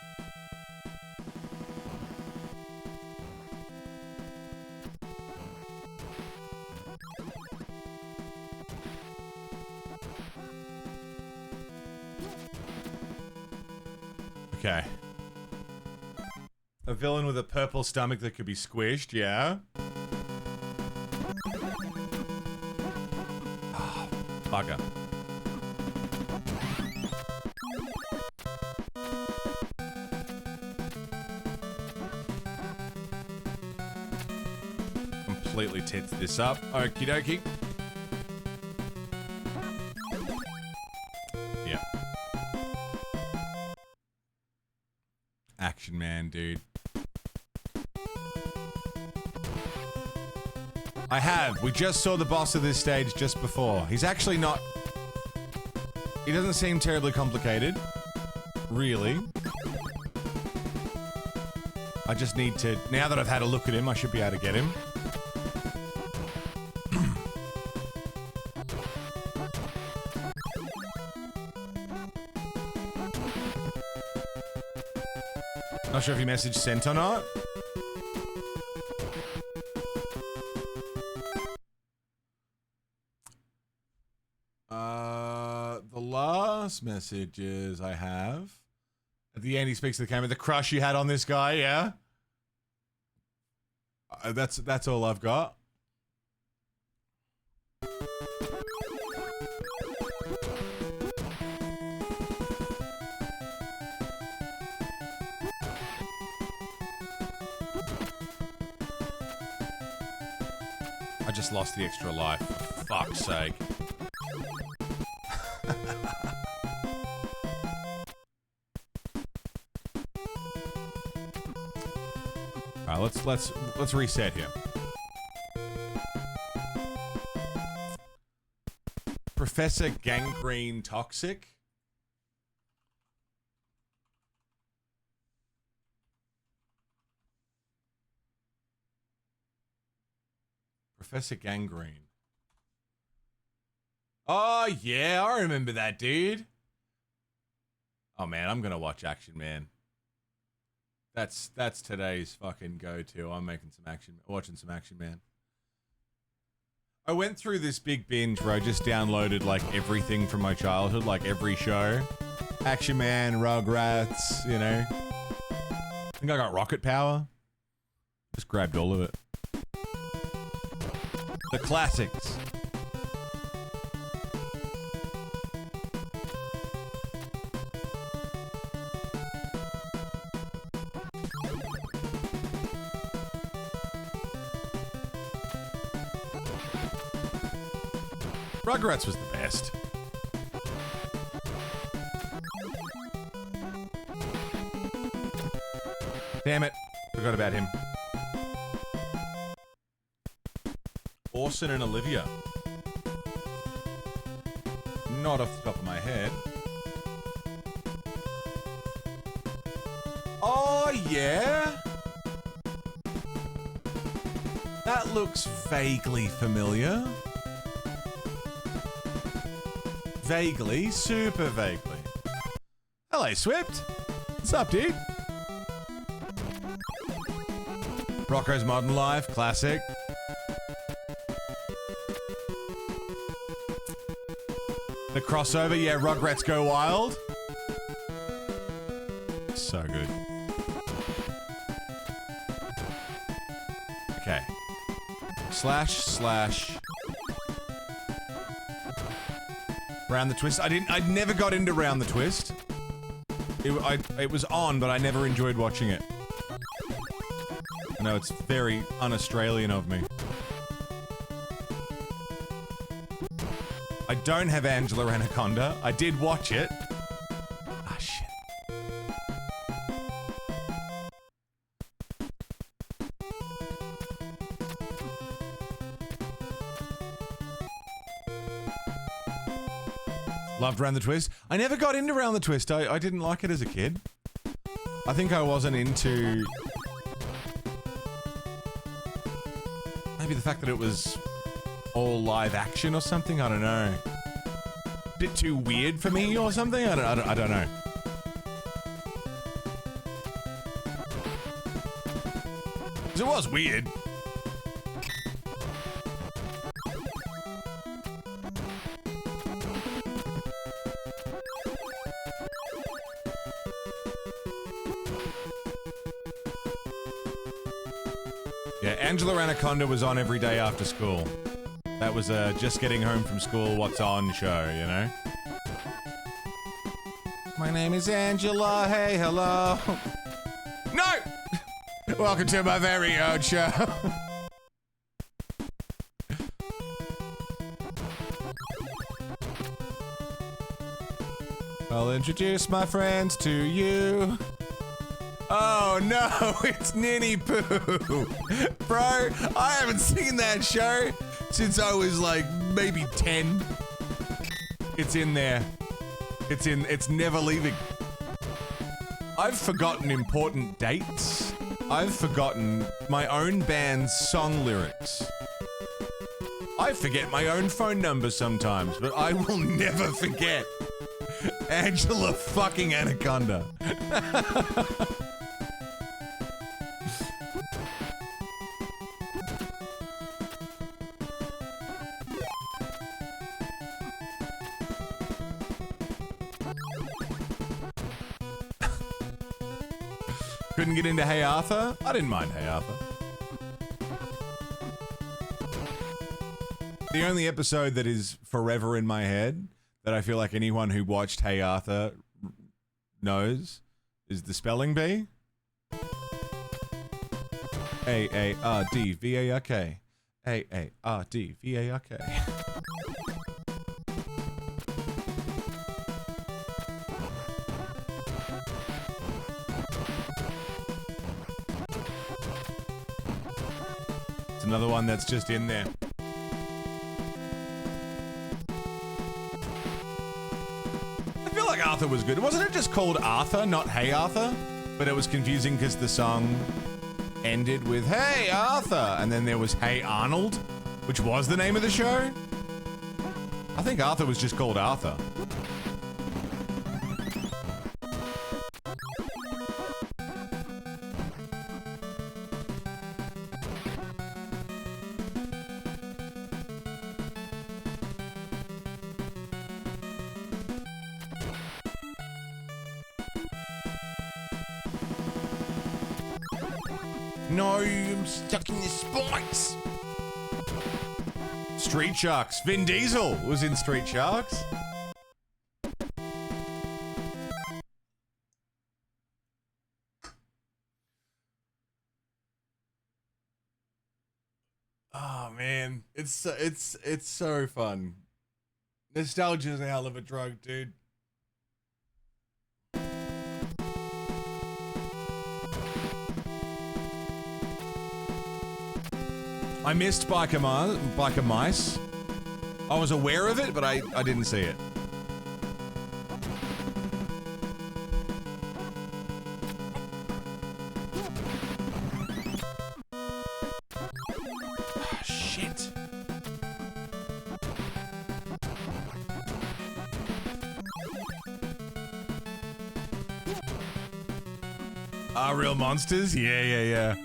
[SPEAKER 1] Okay. A villain with a purple stomach that could be squished, yeah? Oh, bugger. Completely tits this up. Okie dokie. Yeah. Action Man, dude. I have. We just saw the boss of this stage just before. He's actually not... He doesn't seem terribly complicated. Really. I just need to... Now that I've had a look at him, I should be able to get him. Not sure if your message sent or not. The last messages I have. At the end, he speaks to the camera. The crush you had on this guy, yeah? That's all I've got. I just lost the extra life. For fuck's sake. Alright, let's reset here. Professor Gangrene Toxic. Professor Gangrene. Oh, yeah, I remember that, dude. Oh, man, I'm gonna watch Action Man. That's today's fucking go-to. I'm watching some Action Man. I went through this big binge where I just downloaded, like, everything from my childhood, like, every show. Action Man, Rugrats, you know. I think I got Rocket Power. Just grabbed all of it. The classics. Rugrats was the best. Damn it. Forgot about him. Orson and Olivia. Not off the top of my head. Oh, yeah? That looks vaguely familiar. Vaguely, super vaguely. Hello, Swift. What's up, dude? Rocco's Modern Life, classic. The crossover, yeah, Rugrats Go Wild. So good. Okay. // Round the Twist. I never got into Round the Twist. It was on, but I never enjoyed watching it. I know it's very un-Australian of me. I don't have Angela Anaconda. I did watch it. Ah, shit. Loved Round the Twist. I never got into Round the Twist. I didn't like it as a kid. I think I wasn't into... Maybe the fact that it was all live action or something, I don't know. Bit too weird for me or something? I don't know. Because it was weird. Yeah, Angela Anaconda was on every day after school. That was a just getting home from school, what's on show, you know? My name is Angela, hey, hello. No! Welcome to my very own show. I'll introduce my friends to you. Oh no, it's Ninny Poo. Bro, I haven't seen that show since I was like maybe 10. It's in there. It's never leaving. I've forgotten important dates. I've forgotten my own band's song lyrics. I forget my own phone number sometimes, but I will never forget Angela fucking Anaconda. Couldn't get into Hey Arthur? I didn't mind Hey Arthur. The only episode that is forever in my head that I feel like anyone who watched Hey Arthur knows is the spelling bee. A-A-R-D-V-A-R-K. A-A-R-D-V-A-R-K. It's another one that's just in there. I feel like Arthur was good. Wasn't it just called Arthur, not Hey Arthur? But it was confusing because the song ended with Hey Arthur, and then there was Hey Arnold, which was the name of the show. I think Arthur was just called Arthur. No, I'm stuck in the spikes. Street Sharks. Vin Diesel was in Street Sharks. Oh man, it's so fun. Nostalgia is a hell of a drug, dude. I missed Biker Mice. I was aware of it, but I didn't see it. Ah, shit. Real monsters? Yeah.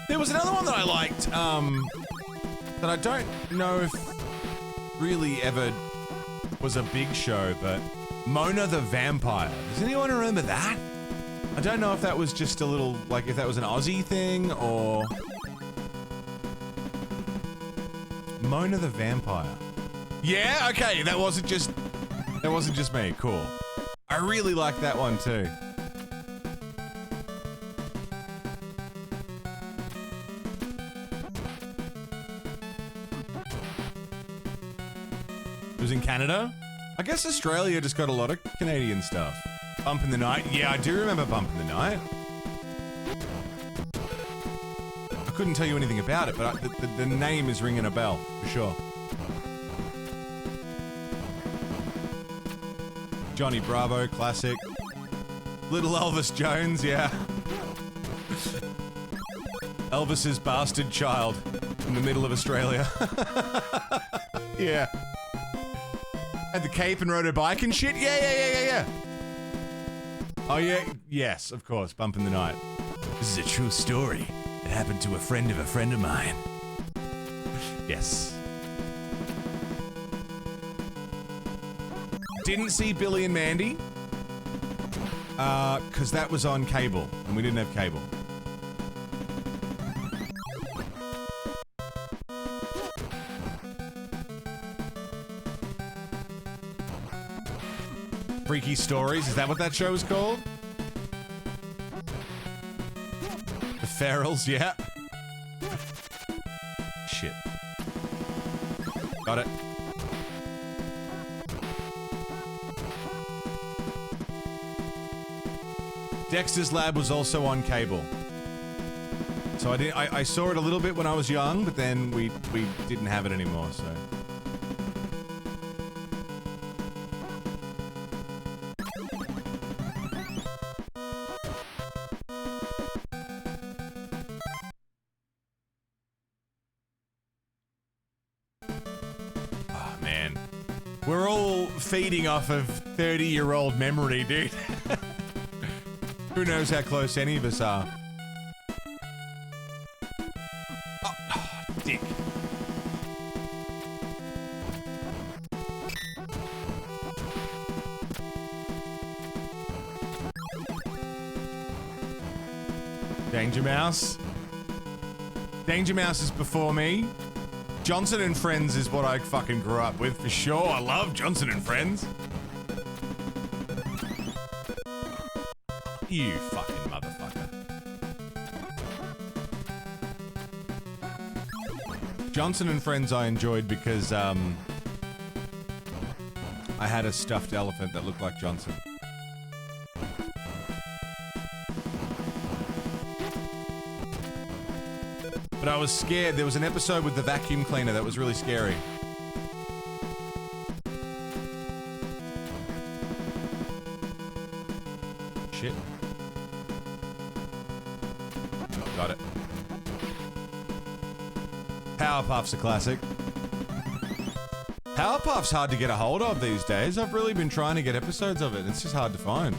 [SPEAKER 1] There was another one that I liked, that I don't know if really ever was a big show, but Mona the Vampire. Does anyone remember that? I don't know if that was just a little, like, if that was an Aussie thing, or... Mona the Vampire. Yeah, okay, that wasn't just me. Cool. I really liked that one too. It was in Canada? I guess Australia just got a lot of Canadian stuff. Bump in the Night. Yeah, I do remember Bump in the Night. I couldn't tell you anything about it, but the name is ringing a bell, for sure. Johnny Bravo, classic. Little Elvis Jones, yeah. Elvis's bastard child in the middle of Australia. Yeah. Had the cape and rode a bike and shit? Yeah. Oh, yeah. Yes, of course. Bump in the Night. This is a true story. It happened to a friend of mine. Yes. Didn't see Billy and Mandy. Because that was on cable, and we didn't have cable. Freaky Stories, is that what that show is called? The Ferals, yeah. Shit. Got it. Dexter's Lab was also on cable. So I saw it a little bit when I was young, but then we didn't have it anymore, so. Oh man. We're all feeding off of 30-year-old memory, dude. Who knows how close any of us are? Oh, dick. Danger Mouse. Danger Mouse is before me. Johnson and Friends is what I fucking grew up with for sure. I love Johnson and Friends. You fucking motherfucker. Johnson and Friends I enjoyed because, I had a stuffed elephant that looked like Johnson. But I was scared. There was an episode with the vacuum cleaner that was really scary. Shit. Got it. Powerpuff's a classic. Powerpuff's hard to get a hold of these days. I've really been trying to get episodes of it. It's just hard to find.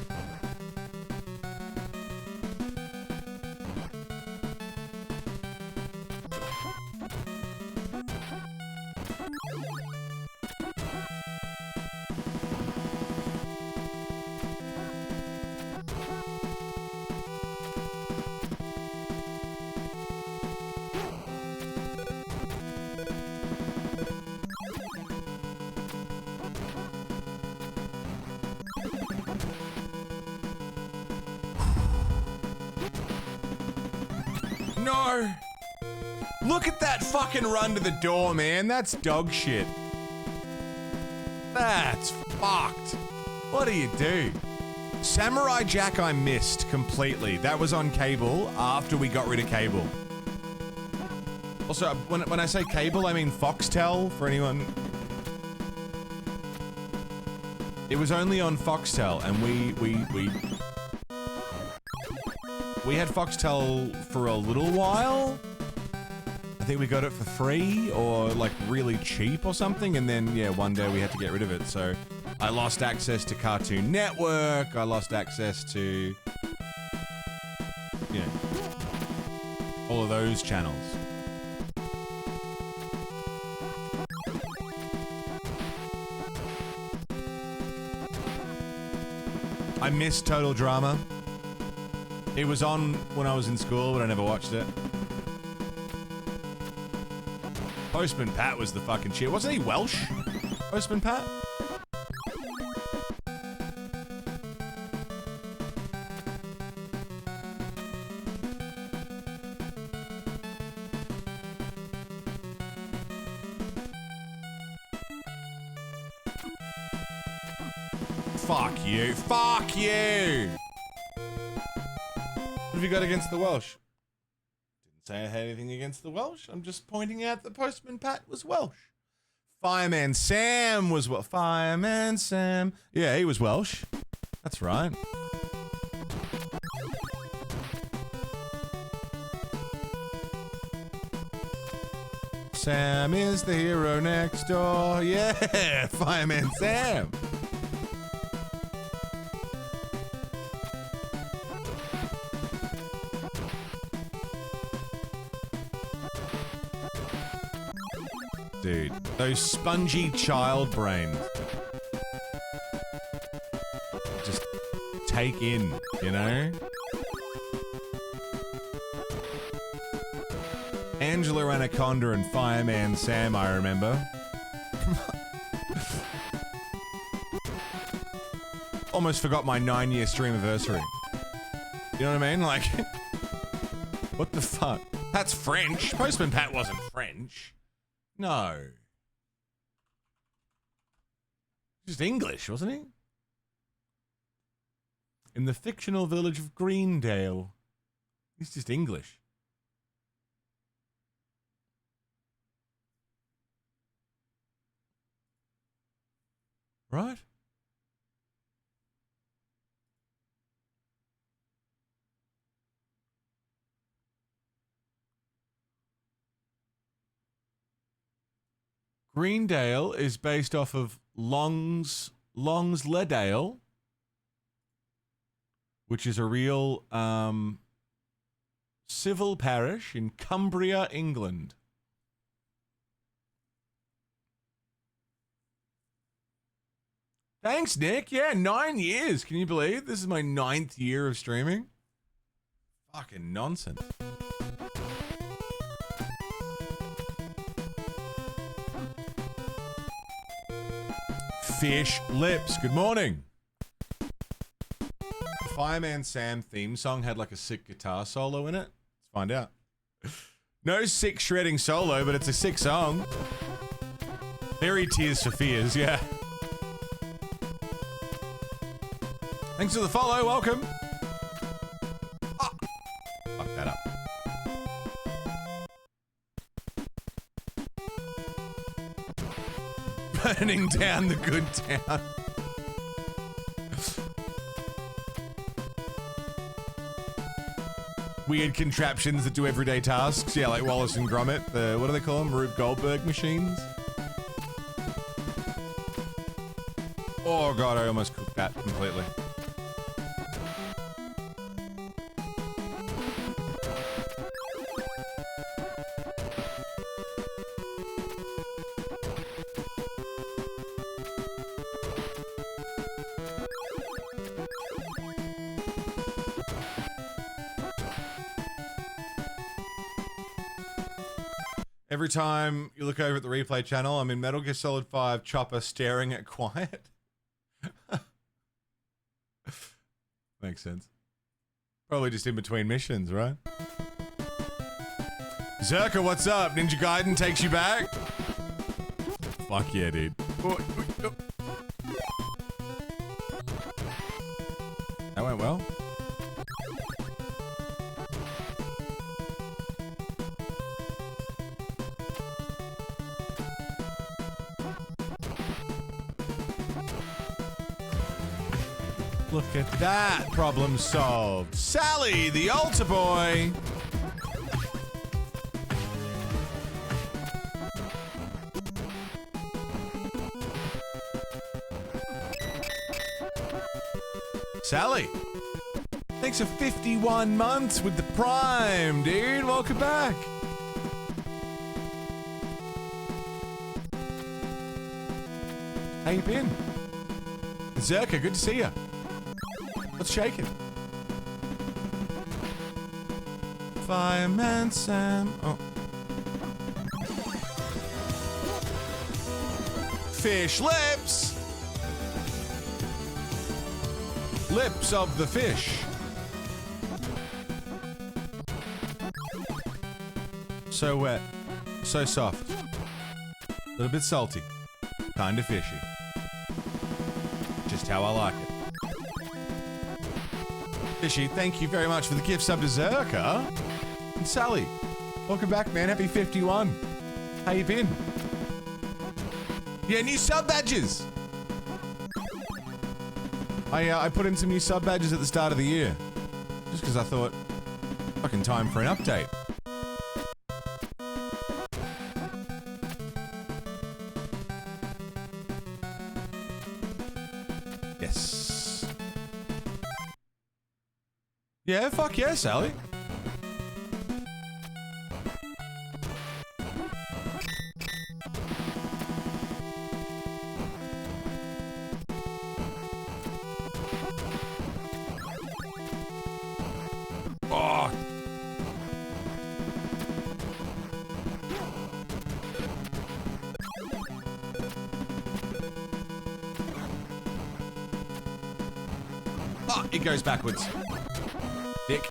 [SPEAKER 1] No! Look at that fucking run to the door, man. That's dog shit. That's fucked. What do you do? Samurai Jack I missed completely. That was on cable after we got rid of cable. Also, when I say cable, I mean Foxtel, for anyone. It was only on Foxtel, and we had Foxtel for a little while. I think we got it for free or like really cheap or something, and then yeah, one day we had to get rid of it. So I lost access to Cartoon Network. I lost access to, you know, all of those channels. I missed Total Drama. It was on when I was in school, but I never watched it. Postman Pat was the fucking shit. Wasn't he Welsh? Postman Pat? Fuck you. Fuck you! What have you got against the Welsh? Didn't say I had anything against the Welsh. I'm just pointing out that Postman Pat was Welsh. Fireman Sam was what? Fireman Sam. Yeah, he was Welsh. That's right. Sam is the hero next door. Yeah, Fireman Sam. Dude, those spongy child brains. Just take in, you know? Angela Anaconda and Fireman Sam, I remember. Almost forgot my 9-year stream anniversary. You know what I mean? Like, what the fuck? That's French. Postman Pat wasn't French. No. Just English, wasn't he? In the fictional village of Greendale. He's just English. Right? Greendale is based off of Longsledale, which is a real civil parish in Cumbria, England. Thanks, Nick. Yeah, 9 years. Can you believe? This is my 9th year of streaming. Fucking nonsense. Fish lips. Good morning. The Fireman Sam theme song had like a sick guitar solo in it. Let's find out. No sick shredding solo, but it's a sick song. Very Tears for Fears, yeah. Thanks for the follow, welcome. Oh, fuck that up. Burning down the good town. Weird contraptions that do everyday tasks. Yeah, like Wallace and Gromit. The, what do they call them? Rube Goldberg machines? Oh god, I almost cooked that completely. Every time you look over at the replay channel, I'm in Metal Gear Solid 5 Chopper staring at Quiet. Makes sense. Probably just in between missions, right? Zerka, what's up? Ninja Gaiden takes you back? Fuck yeah, dude. That went well. Look at that, problem solved. Sally, the altar boy. Sally, thanks for 51 months with the Prime, dude. Welcome back. How you been? Zerka, good to see you. What's shaking? Fireman Sam. Oh. Fish lips. Lips of the fish. So wet. So soft. A little bit salty. Kinda fishy. Just how I like it. Fishy, thank you very much for the gift sub to Zerka. And Sally, welcome back, man. Happy 51. How you been? Yeah, new sub badges. I put in some new sub badges at the start of the year. Just because I thought, fucking time for an update. Yes. Yeah, fuck yeah, Sally. Oh. Oh, it goes backwards. Dick.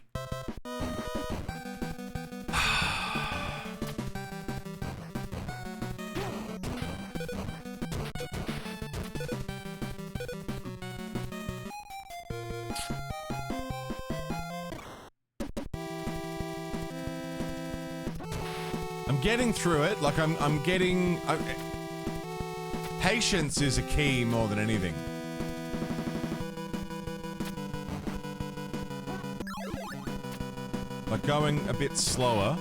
[SPEAKER 1] I'm getting through it. Like I'm getting. Patience is a key more than anything. Like going a bit slower.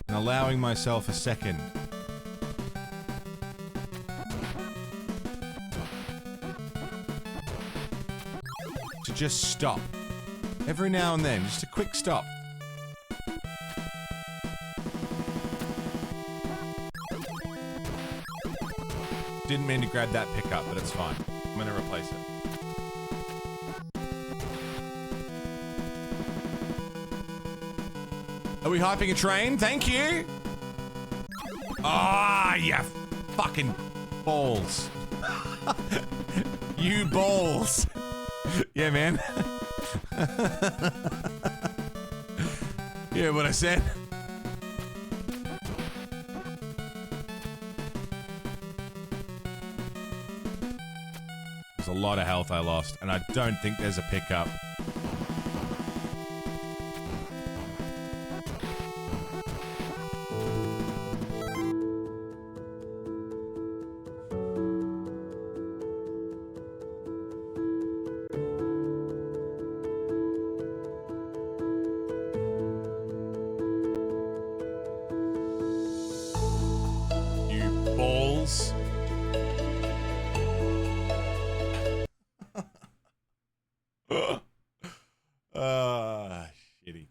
[SPEAKER 1] And allowing myself a second. To just stop. Every now and then, just a quick stop. Didn't mean to grab that pickup, but it's fine. I'm gonna replace it. Are we hyping a train? Thank you! Ah, you fucking balls. You balls. Yeah, man. Yeah, what I said. There's a lot of health I lost, and I don't think there's a pickup. Shitty.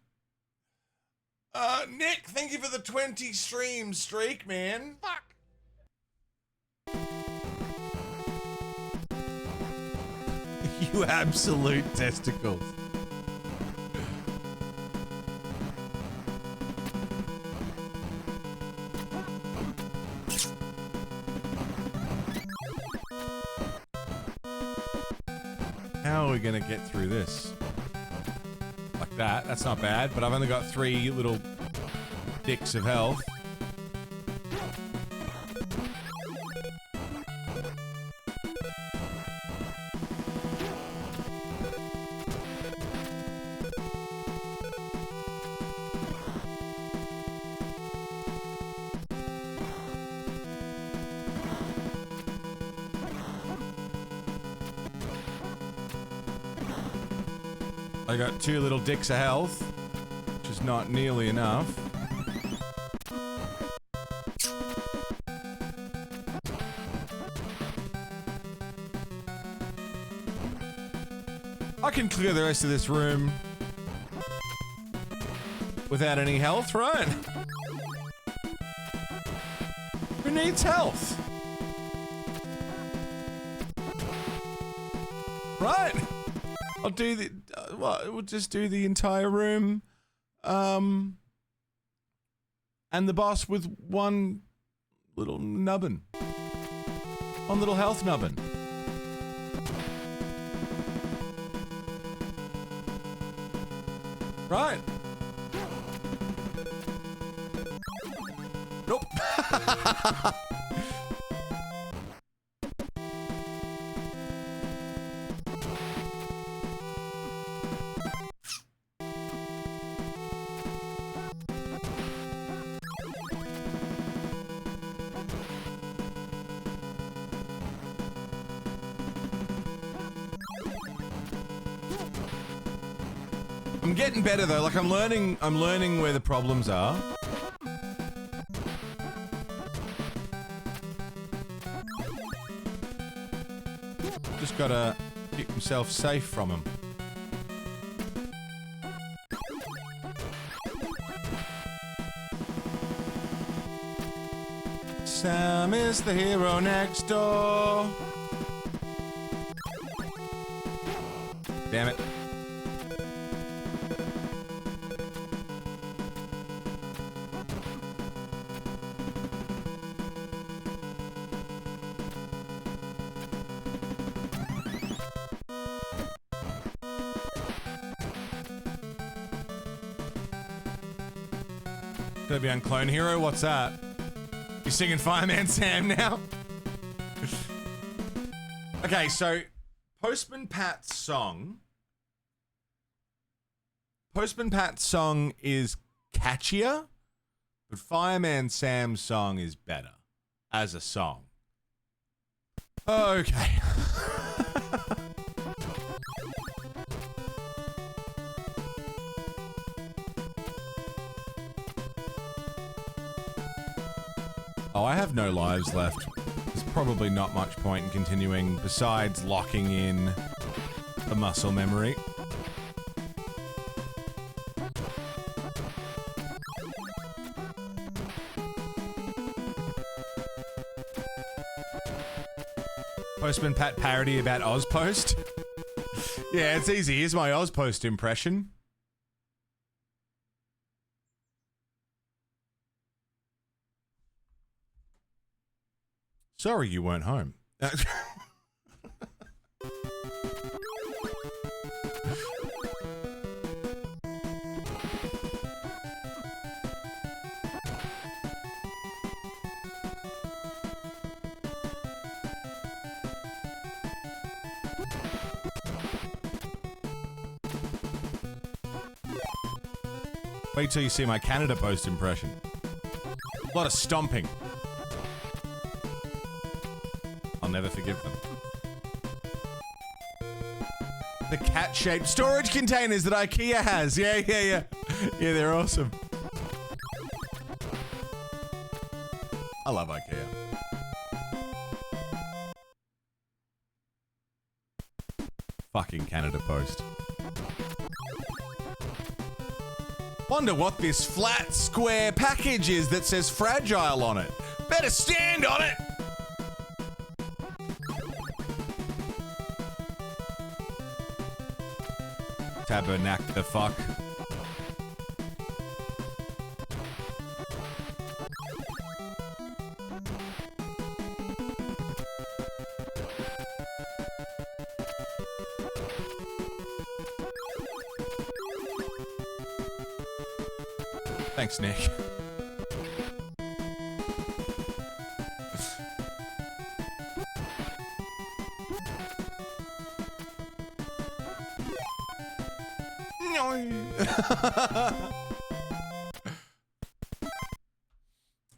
[SPEAKER 1] Nick, thank you for the 20 stream streak, man. Fuck. You absolute testicles. How are we gonna get through this? Like that. That's not bad, but I've only got 3 little dicks of health. I got 2 little dicks of health, which is not nearly enough. I can clear the rest of this room without any health, right? Who needs health? Right? I'll do the... we'll just do the entire room, and the boss with 1 little nubbin. 1 little health nubbin. Right. Nope. I'm getting better though, like I'm learning where the problems are. gotta keep himself safe from him. Sam is the hero next door. Damn it. Gonna be on Clone Hero? What's that? You singing Fireman Sam now? Okay, so Postman Pat's song is catchier, but Fireman Sam's song is better as a song. Okay. Oh, I have no lives left. There's probably not much point in continuing besides locking in the muscle memory. Postman Pat parody about Ozpost. Yeah, it's easy. Here's my Ozpost impression. Sorry you weren't home. Wait till you see my Canada Post impression. A lot of stomping. I'll never forgive them. The cat-shaped storage containers that IKEA has. Yeah. Yeah, they're awesome. I love IKEA. Fucking Canada Post. Wonder what this flat, square package is that says fragile on it. Better stand on it! Tabernacle the fuck. Thanks, Nick.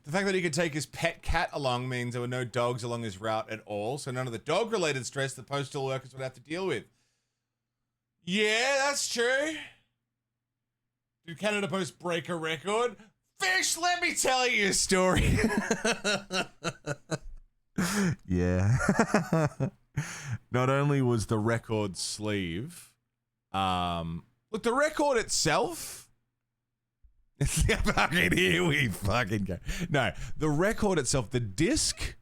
[SPEAKER 1] The fact that he could take his pet cat along means there were no dogs along his route at all, so none of the dog-related stress the postal workers would have to deal with. Yeah, that's true. Did Canada Post break a record? Fish, let me tell you a story. Yeah. Not only was the record sleeve, look, the record itself. Fucking here we fucking go. No, the record itself, the disc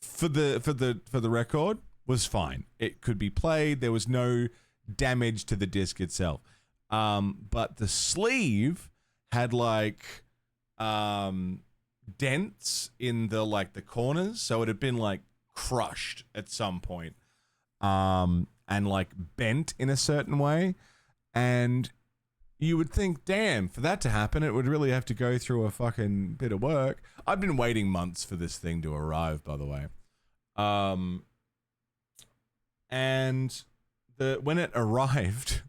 [SPEAKER 1] for the record was fine. It could be played. There was no damage to the disc itself. But the sleeve had like dents in the corners, so it had been like crushed at some point, and like bent in a certain way. And you would think, damn, for that to happen, it would really have to go through a fucking bit of work. I've been waiting months for this thing to arrive, by the way. And when it arrived,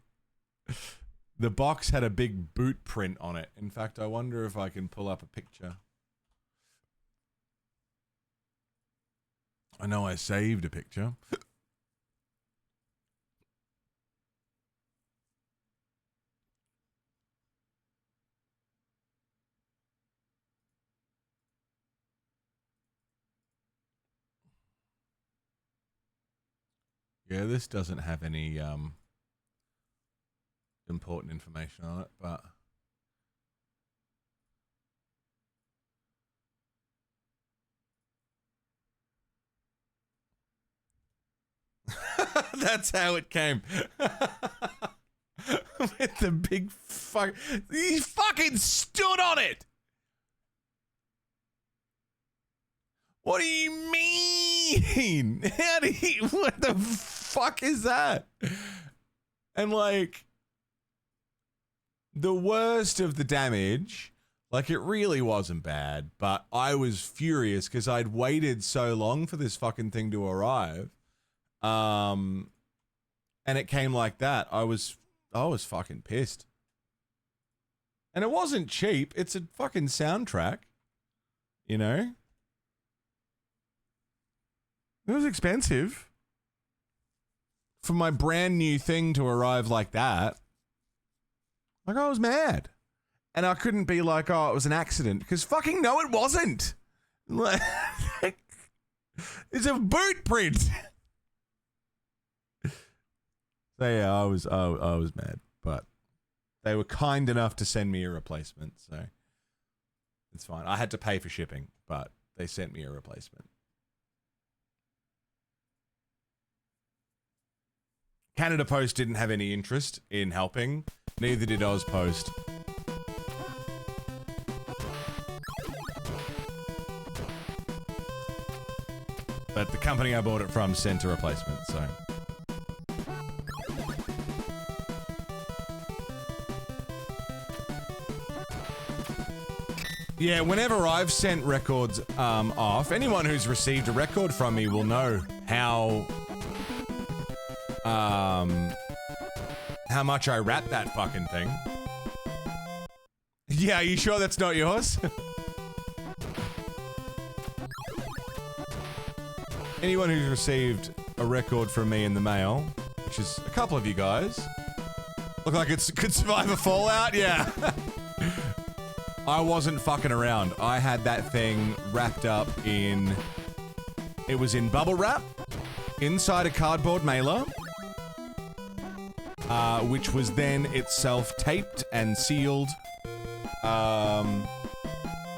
[SPEAKER 1] the box had a big boot print on it. In fact, I wonder if I can pull up a picture. I know I saved a picture. Yeah, this doesn't have any important information on it, but that's how it came. With the big fuck, he fucking stood on it. What do you mean? How do you, what the fuck is that? And like, the worst of the damage, like it really wasn't bad, but I was furious because I'd waited so long for this fucking thing to arrive. And it came like that. I was fucking pissed. And it wasn't cheap. It's a fucking soundtrack. You know? It was expensive. For my brand new thing to arrive like that. Like, I was mad. And I couldn't be like, oh, it was an accident. Because fucking no, it wasn't. Like, it's a boot print. So yeah, I was mad. But they were kind enough to send me a replacement. So it's fine. I had to pay for shipping, but they sent me a replacement. Canada Post didn't have any interest in helping. Neither did Ozpost. But the company I bought it from sent a replacement, so. Yeah, whenever I've sent records off, anyone who's received a record from me will know how much I wrap that fucking thing. Yeah, are you sure that's not yours? Anyone who's received a record from me in the mail, which is a couple of you guys, look like it could survive a fallout, yeah. I wasn't fucking around. I had that thing wrapped up in, it was in bubble wrap, inside a cardboard mailer, which was then itself taped and sealed,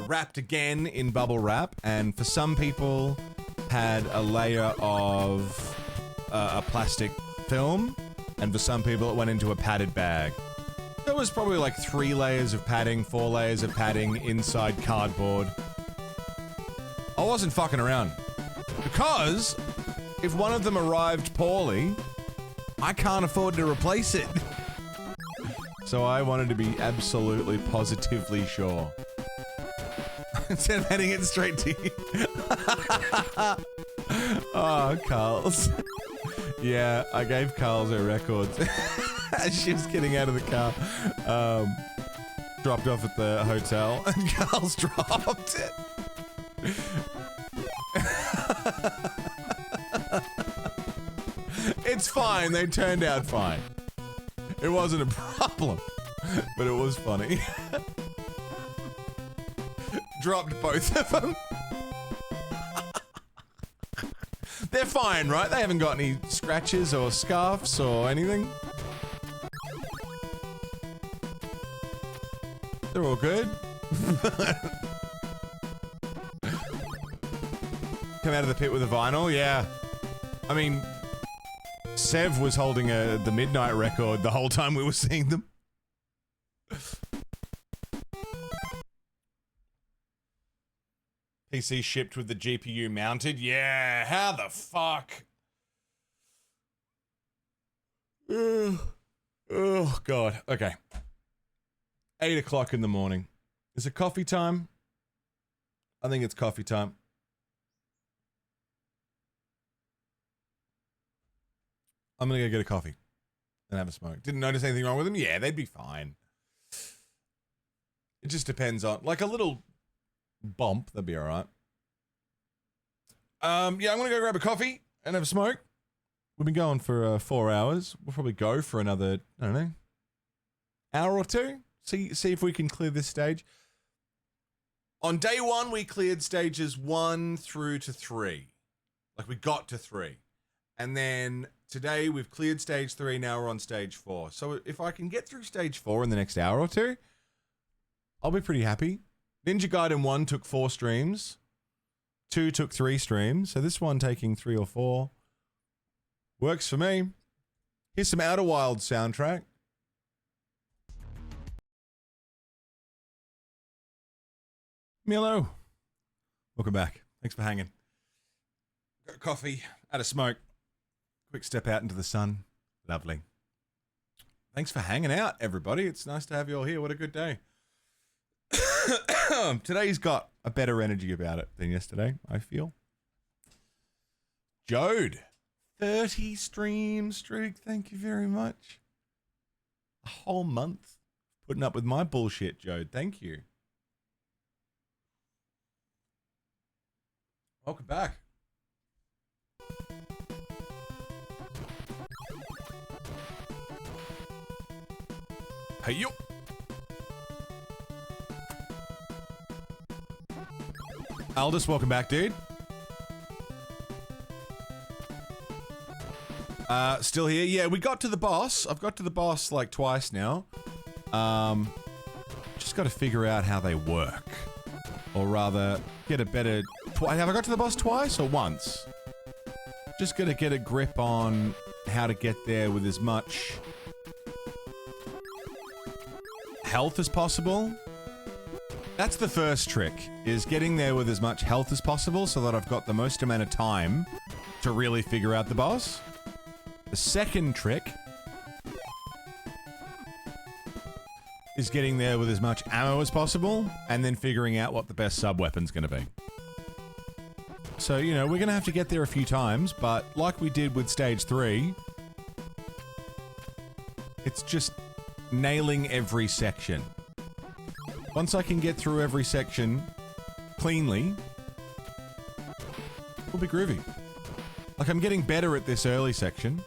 [SPEAKER 1] wrapped again in bubble wrap, and for some people had a layer of a plastic film, and for some people it went into a padded bag. There was probably like 3 layers of padding, 4 layers of padding inside cardboard. I wasn't fucking around. Because if one of them arrived poorly, I can't afford to replace it. So I wanted to be absolutely positively sure. Instead of heading it straight to you. Oh, Carl's. Yeah, I gave Carl's her records. As she was getting out of the car. Dropped off at the hotel, and Carl's dropped it. It's fine, they turned out fine. It wasn't a problem, but it was funny. Dropped both of them. They're fine, right? They haven't got any scratches or scuffs or anything. They're all good. Come out of the pit with a vinyl, yeah. I mean, Sev was holding the Midnight record the whole time we were seeing them. PC shipped with the GPU mounted. Yeah, how the fuck? Oh, God. Okay. 8 o'clock in the morning. Is it coffee time? I think it's coffee time. I'm gonna go get a coffee and have a smoke. Didn't notice anything wrong with them? Yeah, they'd be fine. It just depends on, like a little bump, they'd be alright. Yeah, I'm gonna go grab a coffee and have a smoke. We've been going for 4 hours. We'll probably go for another, I don't know, hour or two. See if we can clear this stage. On day 1, we cleared stages 1 through to 3. Like, we got to 3. And then today we've cleared stage 3, now we're on stage 4. So if I can get through stage 4 in the next hour or two, I'll be pretty happy. Ninja Gaiden 1 took 4 streams. 2 took 3 streams. So this one taking 3 or 4 works for me. Here's some Outer Wilds soundtrack. Hello. Welcome back. Thanks for hanging. Got coffee, had a smoke. Quick step out into the sun. Lovely. Thanks for hanging out, everybody. It's nice to have you all here. What a good day. Today's got a better energy about it than yesterday, I feel. Jode. 30 stream streak. Thank you very much. A whole month putting up with my bullshit, Jode. Thank you. Welcome back. Hey, yo. Aldous, welcome back, dude. Still here? Yeah, we got to the boss. I've got to the boss like twice now. Just got to figure out how they work. Or rather, get a better... Have I got to the boss twice or once? Just got to get a grip on how to get there with as much health as possible. That's the first trick, is getting there with as much health as possible so that I've got the most amount of time to really figure out the boss. The second trick is getting there with as much ammo as possible and then figuring out what the best sub-weapon's gonna be. So, you know, we're gonna have to get there a few times, but like we did with stage 3, it's just nailing every section. Once I can get through every section cleanly, we'll be groovy. Like, I'm getting better at this early section.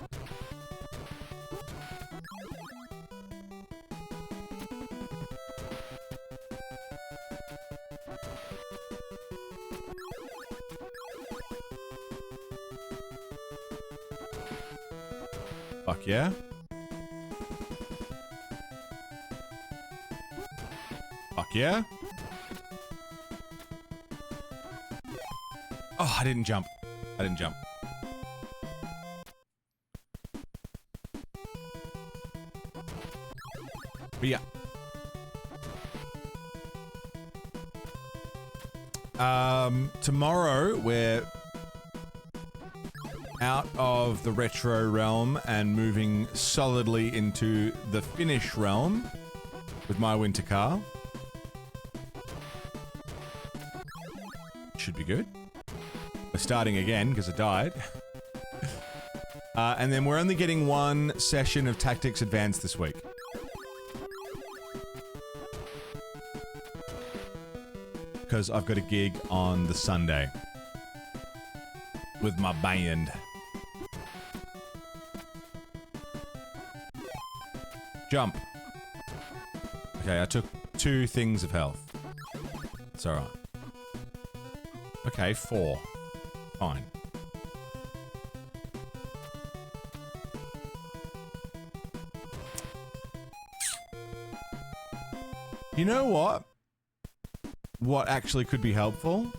[SPEAKER 1] Fuck yeah. Fuck yeah. Oh, I didn't jump. I didn't jump. But yeah. Tomorrow we're out of the retro realm and moving solidly into the Finnish realm with my winter car. Should be good. We're starting again because I died. And then we're only getting one session of Tactics Advanced this week. Because I've got a gig on the Sunday with my band. Jump. Okay, I took 2 things of health. It's alright. Okay, 4. Fine. You know what? What actually could be helpful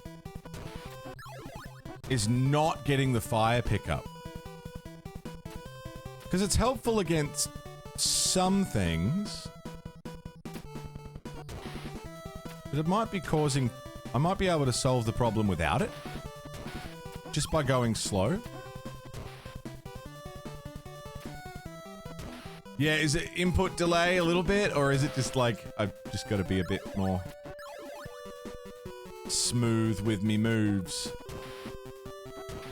[SPEAKER 1] is not getting the fire pickup. Because it's helpful against some things, but it might be causing... I might be able to solve the problem without it, just by going slow. Yeah, is it input delay a little bit, or is it just like, I've just got to be a bit more smooth with me moves?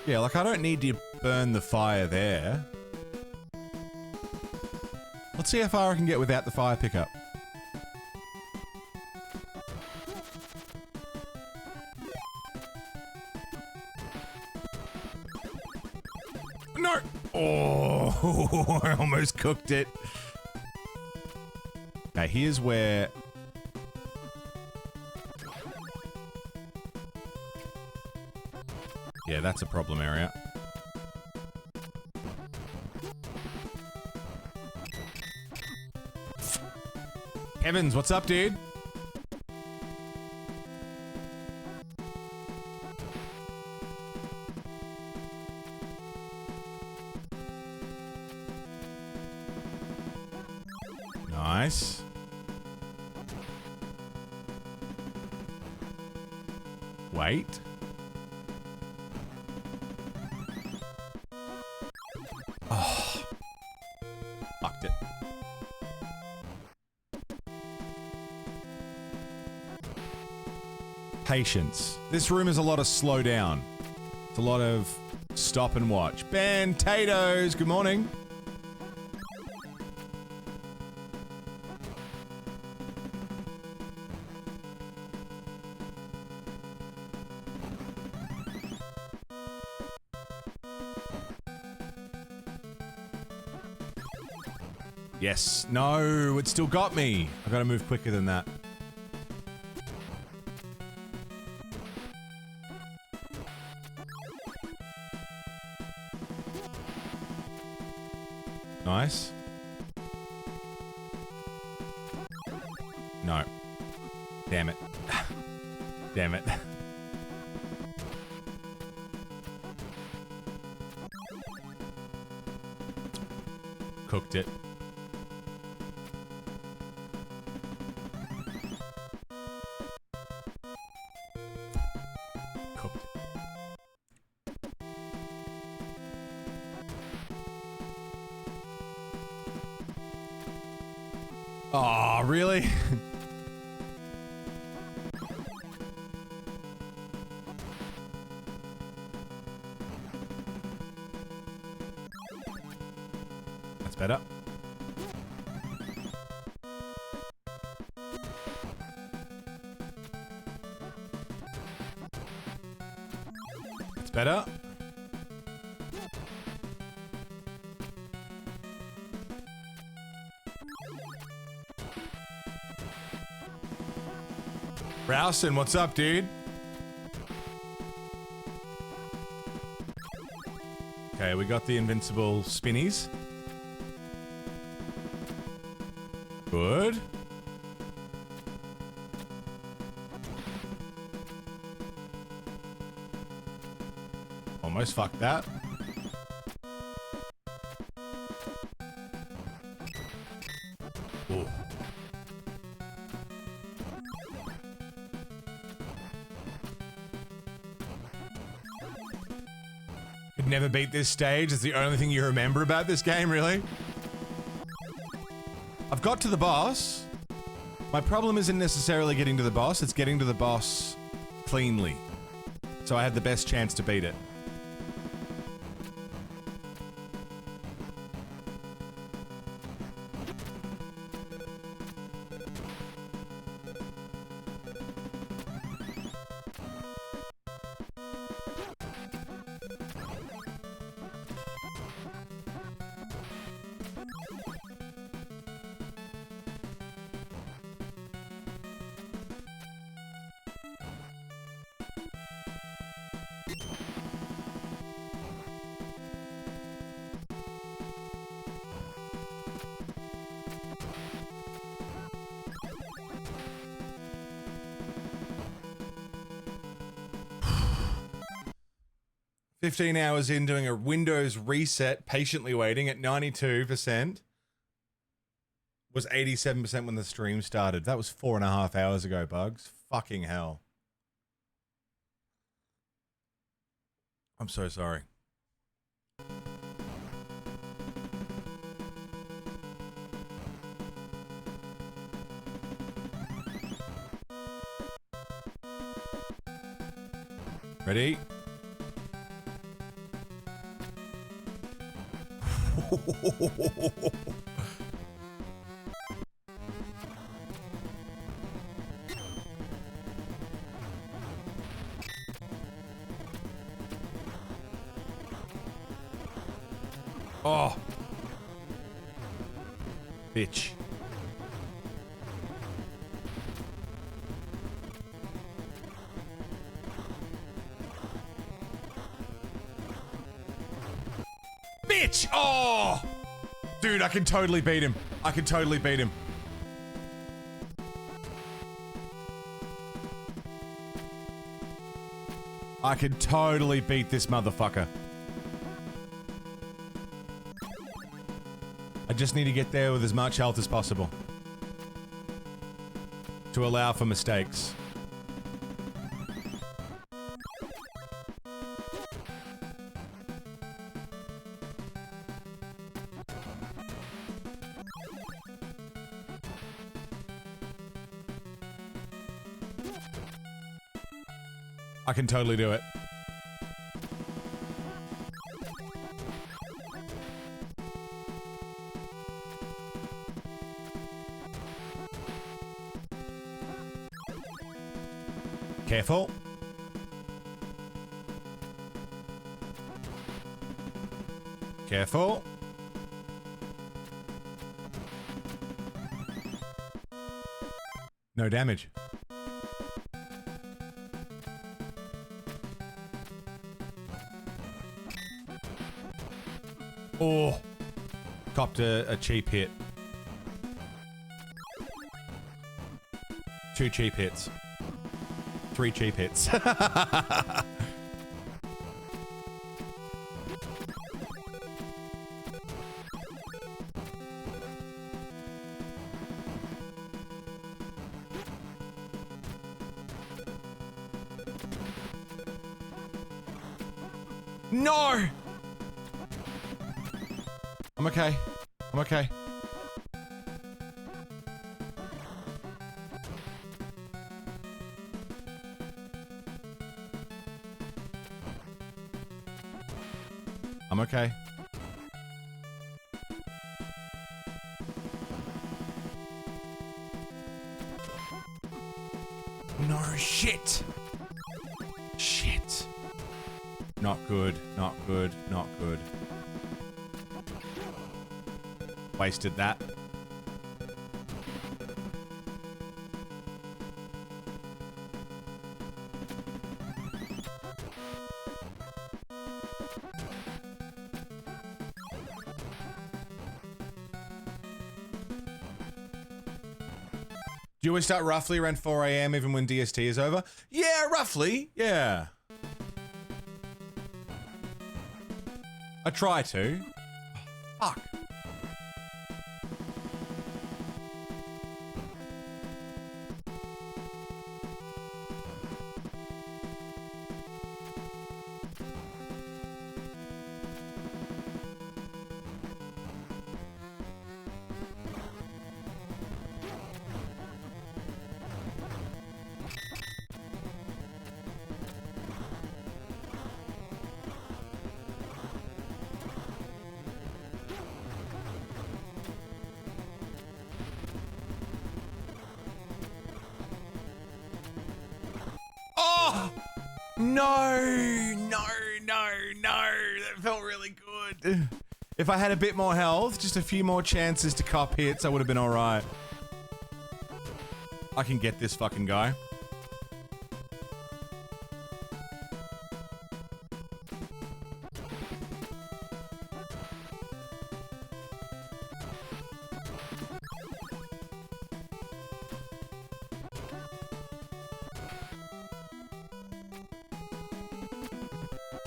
[SPEAKER 1] Yeah, like I don't need to burn the fire there. Let's see how far I can get without the fire pickup. No! Oh, I almost cooked it. Okay, here's where... Yeah, that's a problem area. Evans, what's up, dude? Nice. Wait. Oh. Fucked it. Patience. This room is a lot of slow down. It's a lot of stop and watch. Ben Tatoes, good morning. Yes. No, it still got me. I gotta move quicker than that. Nice. No. Damn it. Damn it. Cooked it. Cooked it. Oh, really? That's better. That's better. Rowson, what's up, dude? Okay, we got the invincible spinnies. Good. Almost fucked that. Ooh. Could never beat this stage. It's the only thing you remember about this game, really? I've got to the boss. My problem isn't necessarily getting to the boss, it's getting to the boss cleanly. So I had the best chance to beat it. $15 hours in doing a Windows reset, patiently waiting at 92%. Was 87% when the stream started. That was 4.5 hours ago, Bugs. Fucking hell. I'm so sorry. Ready? Oh. Bitch. Bitch! Oh! Dude, I can totally beat him. I can totally beat him. I could totally beat this motherfucker. I just need to get there with as much health as possible. To allow for mistakes. I can totally do it. Careful. Careful. No damage. Oh, copped a cheap hit. 2 cheap hits. 3 cheap hits. No! I'm okay. I'm okay. I'm okay. No shit. Shit. Not good. Not good. Not good. Wasted that. Do you always start roughly around 4 AM even when DST is over? Yeah, roughly. Yeah. I try to. Oh, fuck. That felt really good. If I had a bit more health, just a few more chances to cop hits, I would have been alright. I can get this fucking guy.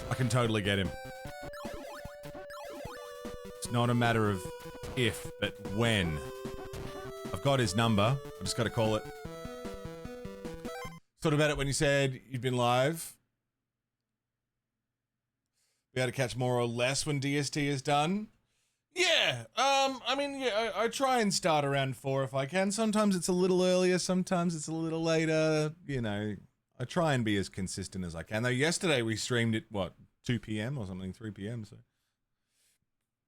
[SPEAKER 1] I can totally get him. It's not a matter of if, but when. I've got his number. I just got to call it. Thought about it when you said you'd been live. Be able to catch more or less when DST is done. Yeah, I mean, yeah, I try and start around 4 if I can. Sometimes it's a little earlier, sometimes it's a little later. You know, I try and be as consistent as I can. Though yesterday we streamed at, what, 2 PM or something, 3 PM, so.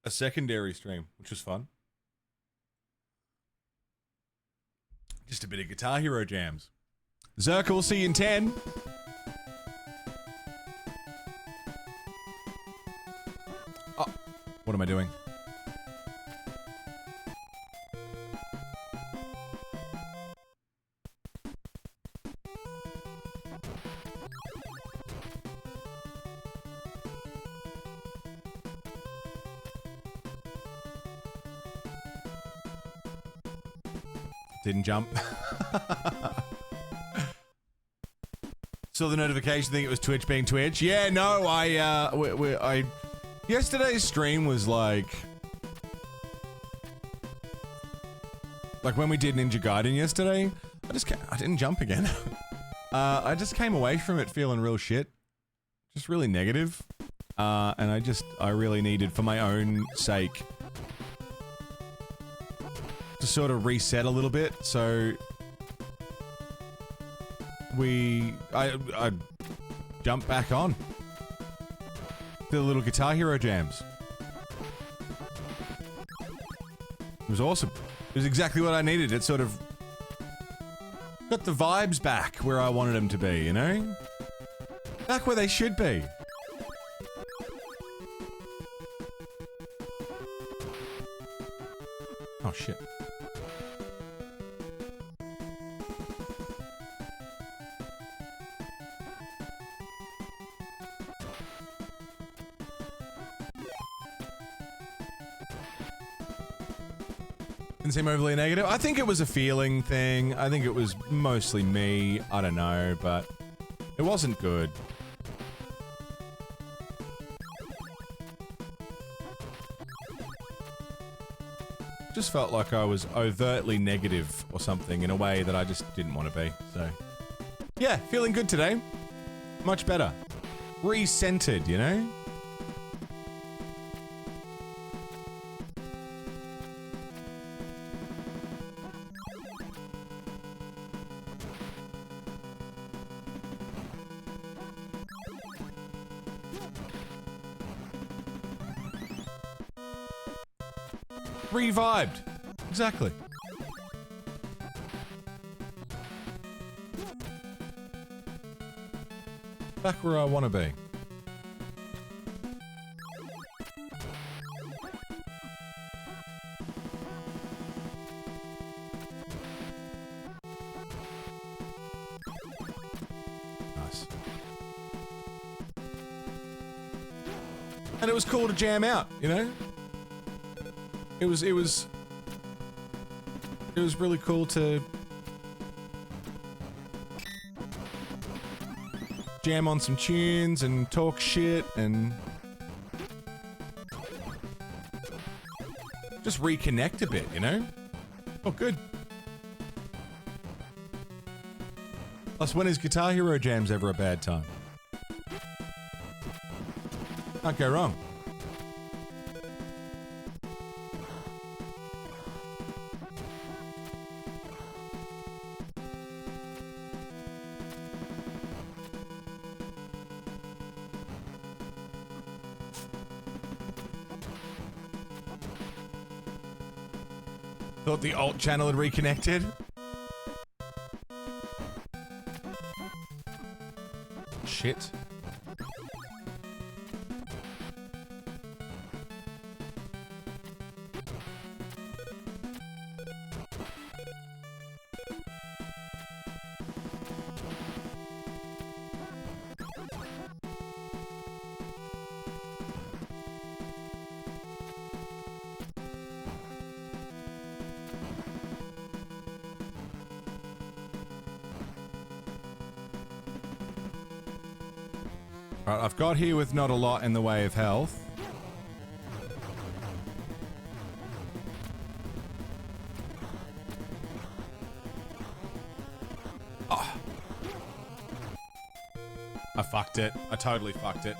[SPEAKER 1] A secondary stream, which was fun. Just a bit of Guitar Hero jams. Zerk, we'll see you in 10. Oh, what am I doing? Didn't jump. Saw the notification, think it was Twitch being Twitch. Yeah, no, I yesterday's stream was like when we did Ninja Gaiden yesterday, I didn't jump again. I just came away from it feeling real shit. Just really negative. And I really needed, for my own sake, to sort of reset a little bit, so I jumped back on the little Guitar Hero jams. It was awesome. It was exactly what I needed. It sort of got the vibes back where I wanted them to be, you know? Back where they should be. Oh shit. Didn't seem overly negative. I think it was a feeling thing. I think it was mostly me. I don't know, but it wasn't good. Just felt like I was overtly negative or something in a way that I just didn't want to be. So, yeah, feeling good today. Much better. Re-centered, you know? Revibed. Exactly. Back where I want to be. Nice. And it was cool to jam out, you know? It was really cool to jam on some tunes and talk shit and just reconnect a bit, you know? Oh, good. Plus, when is Guitar Hero jams ever a bad time? Can't go wrong. Thought the alt channel had reconnected. Shit. Right, I've got here with not a lot in the way of health. Oh. I fucked it. I totally fucked it.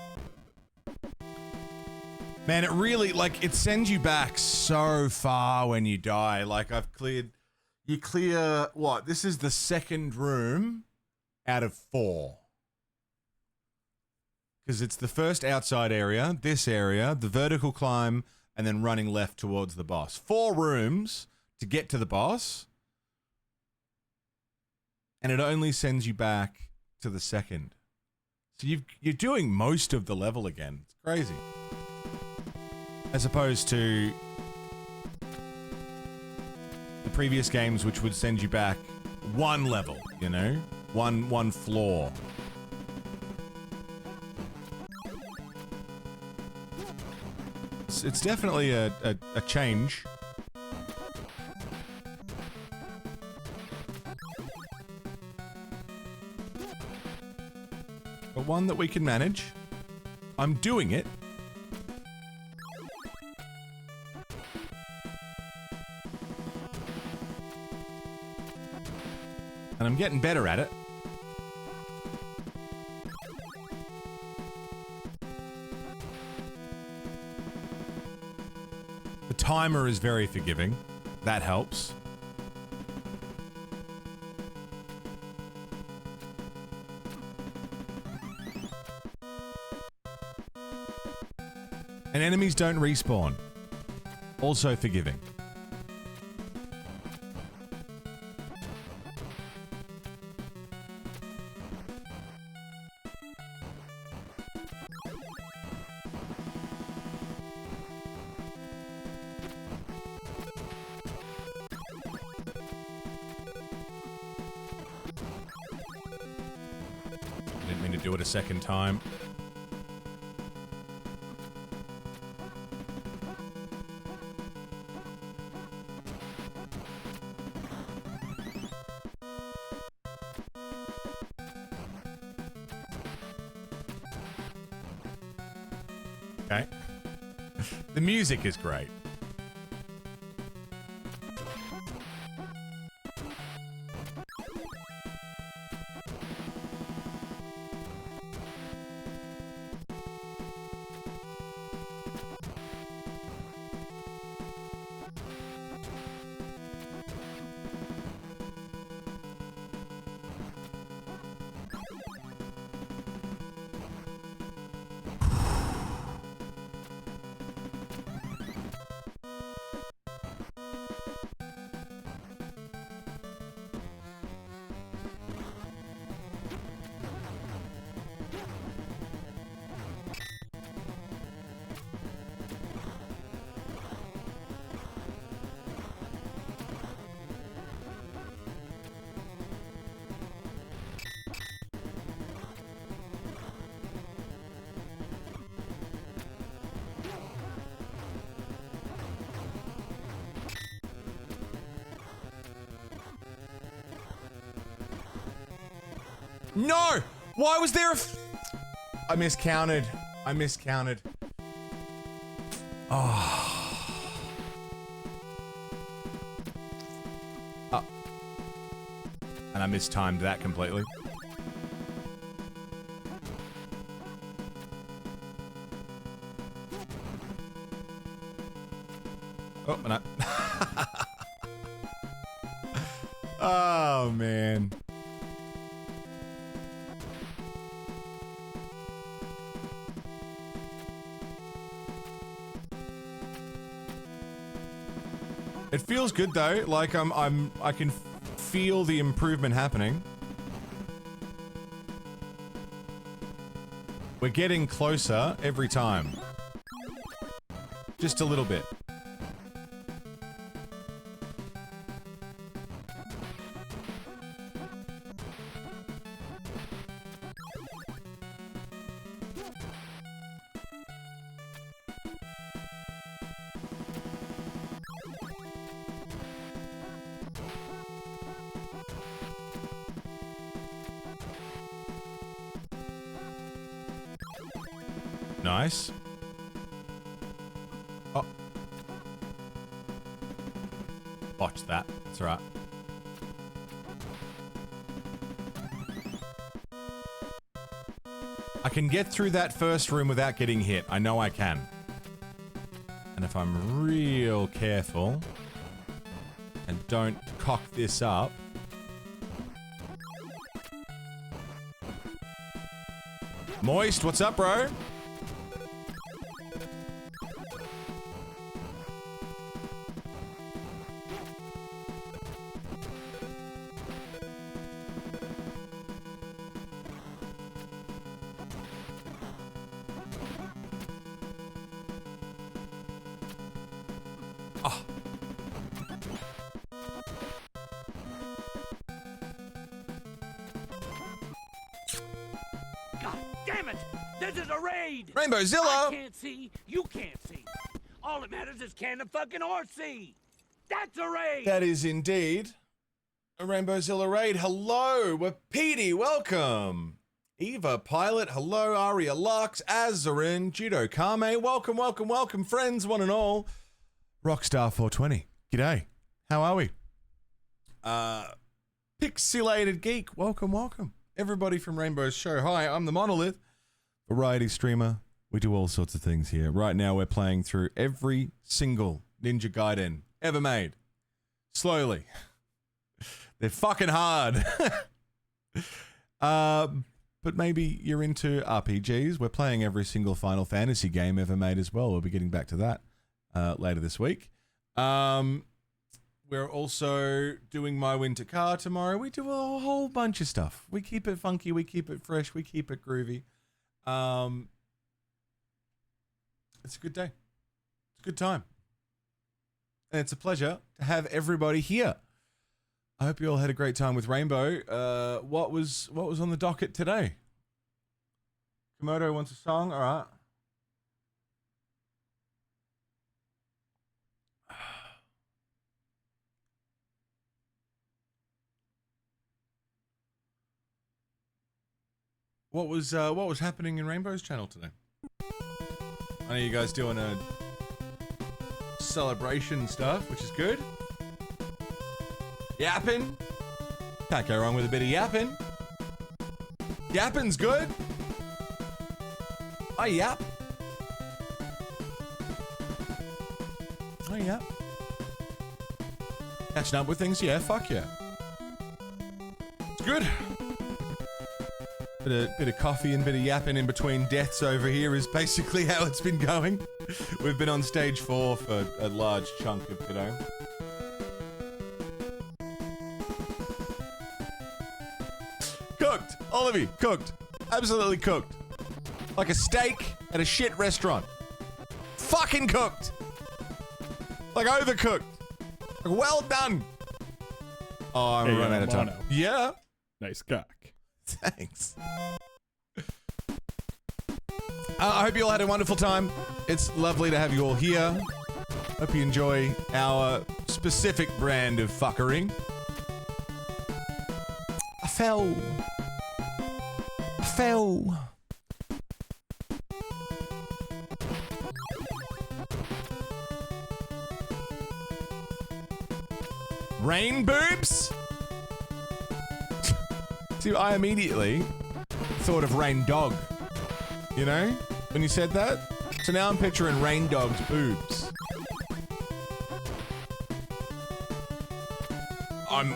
[SPEAKER 1] Man, it really, like, it sends you back so far when you die. Like, I've cleared... You clear... What? This is the second room out of 4. Because it's the first outside area, this area, the vertical climb, and then running left towards the boss. 4 rooms to get to the boss. And it only sends you back to the second. So you're doing most of the level again. It's crazy. As opposed to the previous games, which would send you back 1 level, you know? One floor. It's definitely a change. but one that we can manage. I'm doing it. And I'm getting better at it. The timer is very forgiving. That helps. And enemies don't respawn. Also forgiving. Didn't mean to do it a second time. Okay. The music is great. No! Why was there a I miscounted. I miscounted. Oh. Oh. And I mistimed that completely. Oh, and I... Oh, man. It feels good though, like I can feel the improvement happening. We're getting closer every time. Just a little bit. Nice. Oh. Watch that. That's right. I can get through that first room without getting hit. I know I can. And if I'm real careful and don't cock this up. Moist, what's up, bro? Oh.
[SPEAKER 4] God damn it! This is a raid!
[SPEAKER 1] Rainbow Zilla!
[SPEAKER 4] I can't see, you can't see. All that matters is can the fucking horse see? That's a raid!
[SPEAKER 1] That is indeed a Rainbow Zilla raid. Hello, we're Petey, welcome. Eva Pilot, hello, Aria Lux, Azarin, Judo Kame, welcome, welcome, welcome, friends, one and all. Rockstar 420, g'day, how are we? Pixelated Geek, welcome, welcome. Everybody from Rainbow's Show, hi, I'm the Monolith, variety streamer. We do all sorts of things here. Right now we're playing through every single Ninja Gaiden ever made. Slowly. They're fucking hard. But maybe you're into RPGs. We're playing every single Final Fantasy game ever made as well. We'll be getting back to that later this week. We're also doing My Winter Car tomorrow. We do a whole bunch of stuff. We keep it funky. We keep it fresh. We keep it groovy. It's a good day. It's a good time. And it's a pleasure to have everybody here. I hope you all had a great time with Rainbow. What was on the docket today? Komodo wants a song? All right. What was happening in Rainbow's channel today? I know you guys doing a celebration stuff, which is good. Yapping. Can't go wrong with a bit of yapping. Yapping's good. I yap. I yap. Catching up with things, yeah, fuck yeah. It's good. Bit of coffee and bit of yapping in between deaths over here is basically how it's been going. We've been on stage 4 for a large chunk of today. Cooked! Olivie, cooked. Absolutely cooked. Like a steak at a shit restaurant. Fucking cooked! Like overcooked. Like well done! Oh, I'm running out of time.
[SPEAKER 6] Mono.
[SPEAKER 1] Yeah?
[SPEAKER 6] Nice cock.
[SPEAKER 1] Thanks. I hope you all had a wonderful time. It's lovely to have you all here. Hope you enjoy our specific brand of fuckering. I fell. Rain boobs? See, I immediately thought of Rain Dog. You know? When you said that? So now I'm picturing Rain Dog's boobs. I'm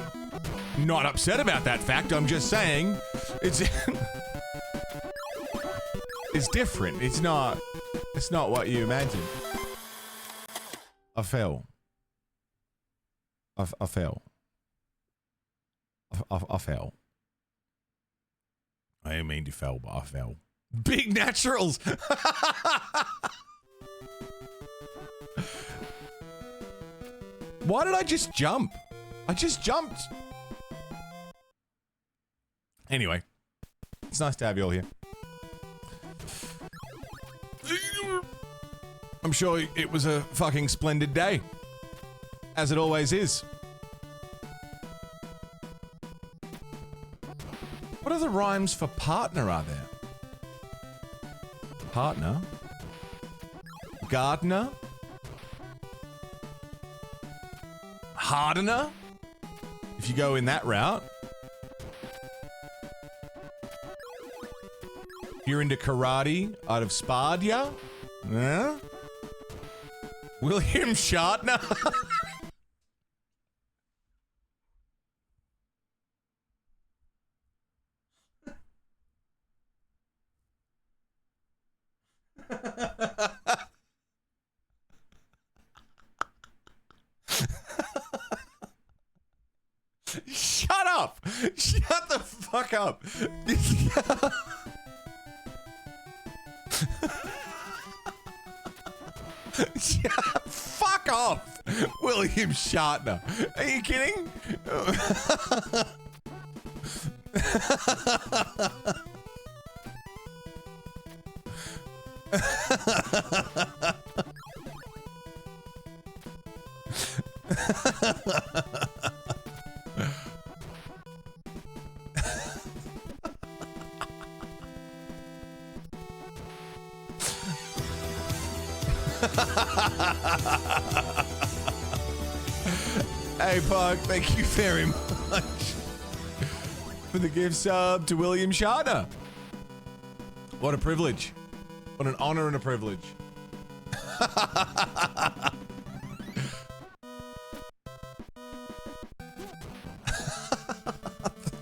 [SPEAKER 1] not upset about that fact. I'm just saying it's it's different. It's not what you imagine. I fell. I fell. I fell. I didn't mean to fell, but I fell. Big naturals! Why did I just jump? I just jumped. Anyway, it's nice to have you all here. I'm sure it was a fucking splendid day. As it always is. What other rhymes for partner are there? Partner? Gardener? Hardener? If you go in that route. If you're into karate, out of Spardia? Yeah? William Shatner? Shut up! Shut the fuck up! Fuck off! William Shatner. Are you kidding? Hey, Park, thank you very much for the gift sub to William Sharner. What a privilege. What an honor and a privilege.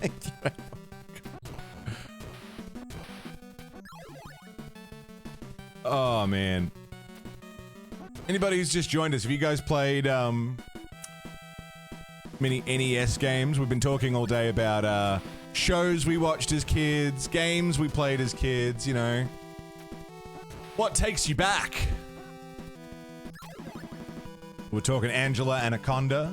[SPEAKER 1] Thank you. Oh, man. Anybody who's just joined us, have you guys played many NES games? We've been talking all day about shows we watched as kids, games we played as kids, you know. What takes you back? We're talking Angela Anaconda.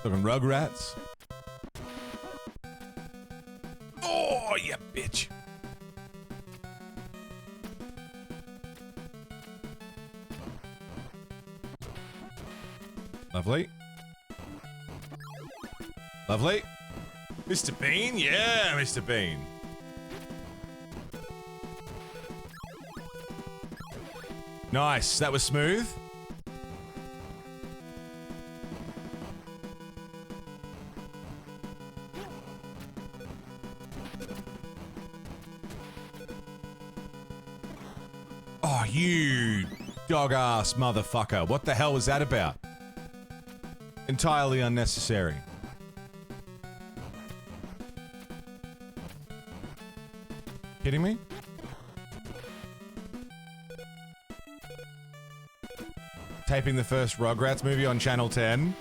[SPEAKER 1] Talking Rugrats. Oh, you bitch. Lovely. Lovely. Mr. Bean? Yeah, Mr. Bean. Nice. That was smooth. Oh, you dog-ass motherfucker. What the hell was that about? Entirely unnecessary. Kidding me? Taping the first Rugrats movie on Channel 10.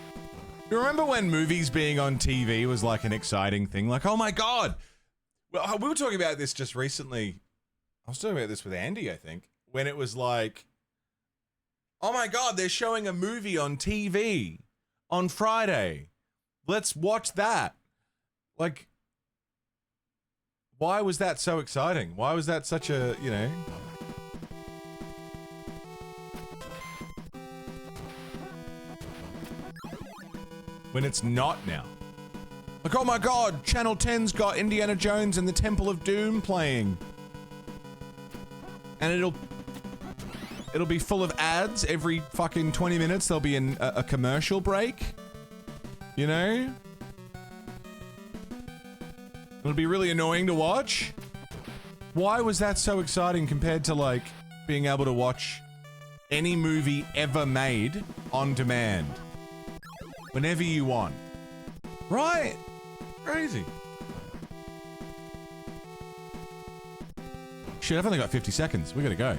[SPEAKER 1] You remember when movies being on TV was like an exciting thing? Like, oh my god! Well, we were talking about this just recently. I was talking about this with Andy, I think. When it was like, oh my god, they're showing a movie on TV on Friday. Let's watch that. Like, why was that so exciting? Why was that such a, you know... When it's not now. Like, oh my god, Channel 10's got Indiana Jones and the Temple of Doom playing. And it'll be full of ads every fucking 20 minutes. There'll be a commercial break. You know? It'll be really annoying to watch. Why was that so exciting compared to, like, being able to watch any movie ever made on demand? Whenever you want. Right? Crazy. Shit, I've only got 50 seconds. We gotta go.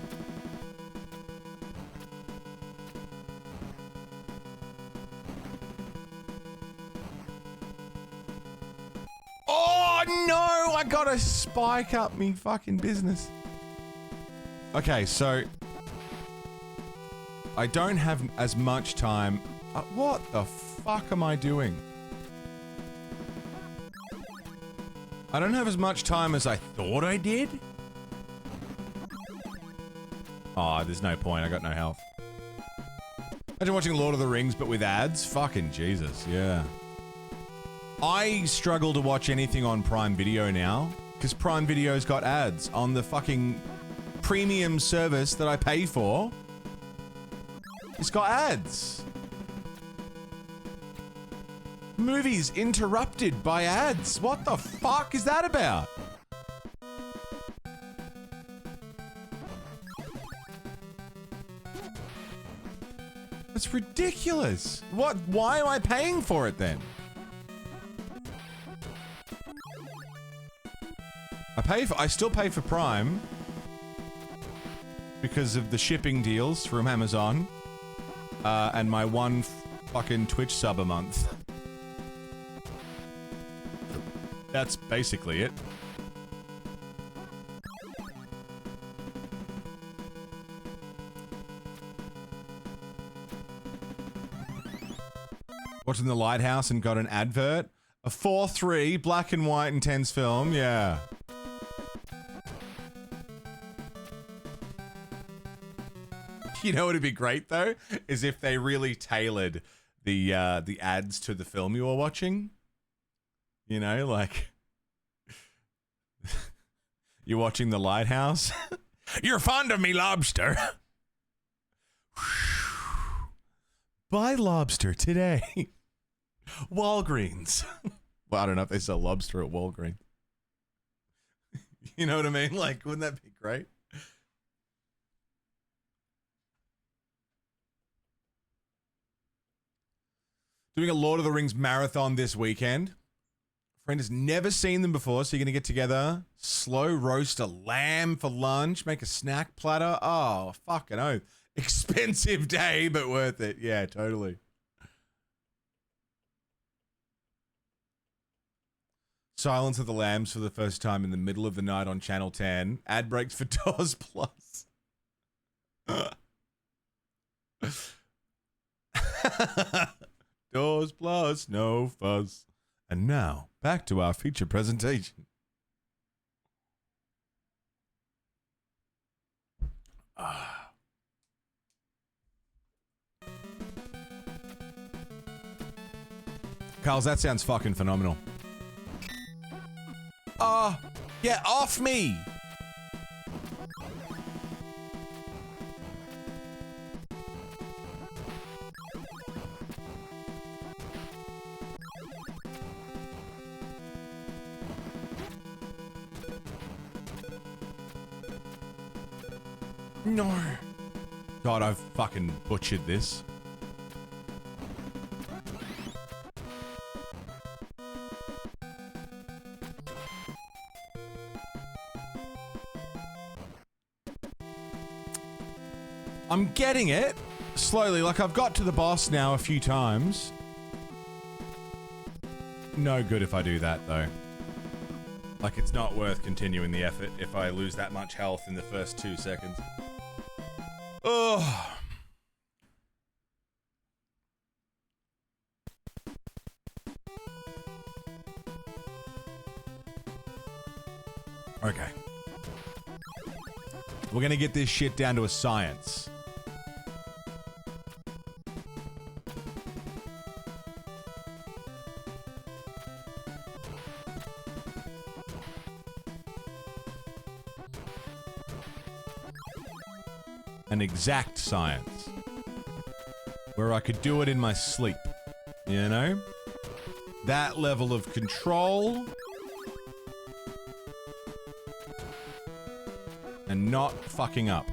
[SPEAKER 1] Oh no! I got a spike up me fucking business. Okay, so I don't have as much time. What the fuck am I doing? I don't have as much time as I thought I did. Oh, there's no point. I got no health. Imagine watching Lord of the Rings, but with ads. Fucking Jesus, yeah. I struggle to watch anything on Prime Video now, because Prime Video's got ads on the fucking premium service that I pay for. It's got ads. Movies interrupted by ads. What the fuck is that about? That's ridiculous. What? Why am I paying for it then? I still pay for Prime because of the shipping deals from Amazon and my one fucking Twitch sub a month. That's basically it. Watching The Lighthouse and got an advert. A 4:3 black and white intense film. Yeah. You know what would be great though? Is if they really tailored the ads to the film you were watching. You know, like you're watching The Lighthouse. You're fond of me, lobster. Buy lobster today. Walgreens. Well, I don't know if they sell lobster at Walgreens. You know what I mean? Like, wouldn't that be great? Doing a Lord of the Rings marathon this weekend. Friend has never seen them before, so you're going to get together, slow roast a lamb for lunch, make a snack platter. Oh, fucking oath. Expensive day, but worth it. Yeah, totally. Silence of the Lambs for the first time in the middle of the night on Channel 10. Ad breaks for DOS Plus. DOS Plus, no fuzz. And now, back to our feature presentation. Carls, that sounds fucking phenomenal. Get off me! No. God, I've fucking butchered this. I'm getting it slowly. Like, I've got to the boss now a few times. No good if I do that, though. Like, it's not worth continuing the effort if I lose that much health in the first 2 seconds. Ugh. Okay. We're gonna get this shit down to a science. An exact science. Where I could do it in my sleep. You know? That level of control. And not fucking up.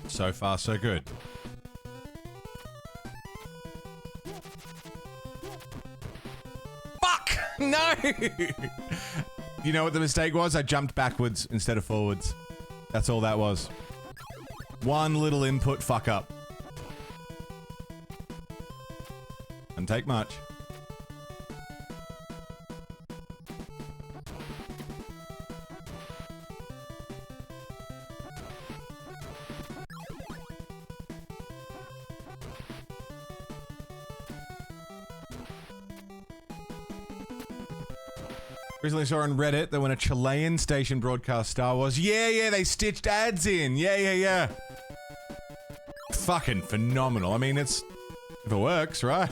[SPEAKER 1] So far, so good. Fuck! No! You know what the mistake was? I jumped backwards instead of forwards. That's all that was. One little input fuck up. Doesn't take much. Recently saw on Reddit that when a Chilean station broadcast Star Wars, yeah, they stitched ads in. Yeah. Fucking phenomenal. I mean, it's... if it works, right?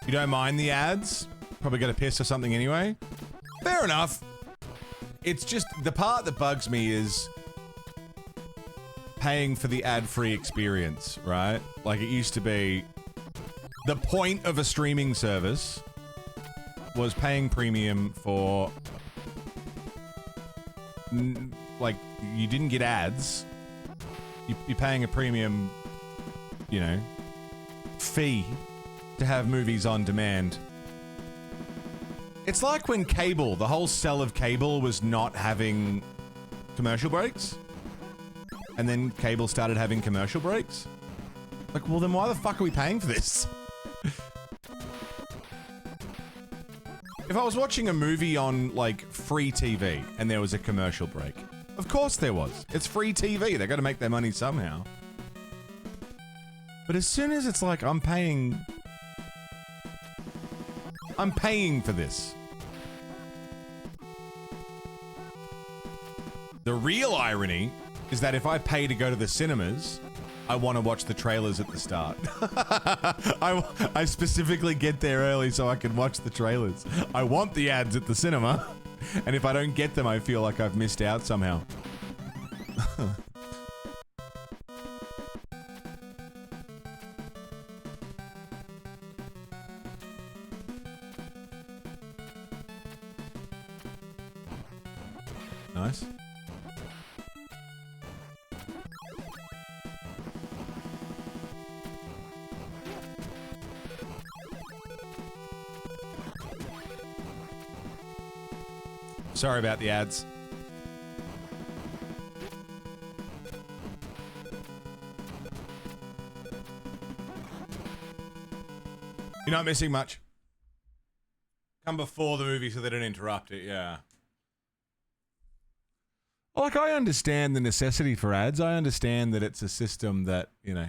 [SPEAKER 1] You don't mind the ads? Probably got a piss or something anyway? Fair enough. It's just the part that bugs me is paying for the ad-free experience, right? Like, it used to be the point of a streaming service was paying premium for like, you didn't get ads. You're paying a premium, you know, fee to have movies on demand. It's like when cable, the whole sell of cable was not having commercial breaks. And then cable started having commercial breaks. Like, well then why the fuck are we paying for this? If I was watching a movie on, like, free TV and there was a commercial break. Of course there was. It's free TV. They're going to make their money somehow. But as soon as it's like, I'm paying for this. The real irony is that if I pay to go to the cinemas, I want to watch the trailers at the start. I specifically get there early so I can watch the trailers. I want the ads at the cinema, and if I don't get them, I feel like I've missed out somehow. Nice. Sorry about the ads. You're not missing much. Come before the movie so they don't interrupt it, yeah. Like, I understand the necessity for ads. I understand that it's a system that, you know,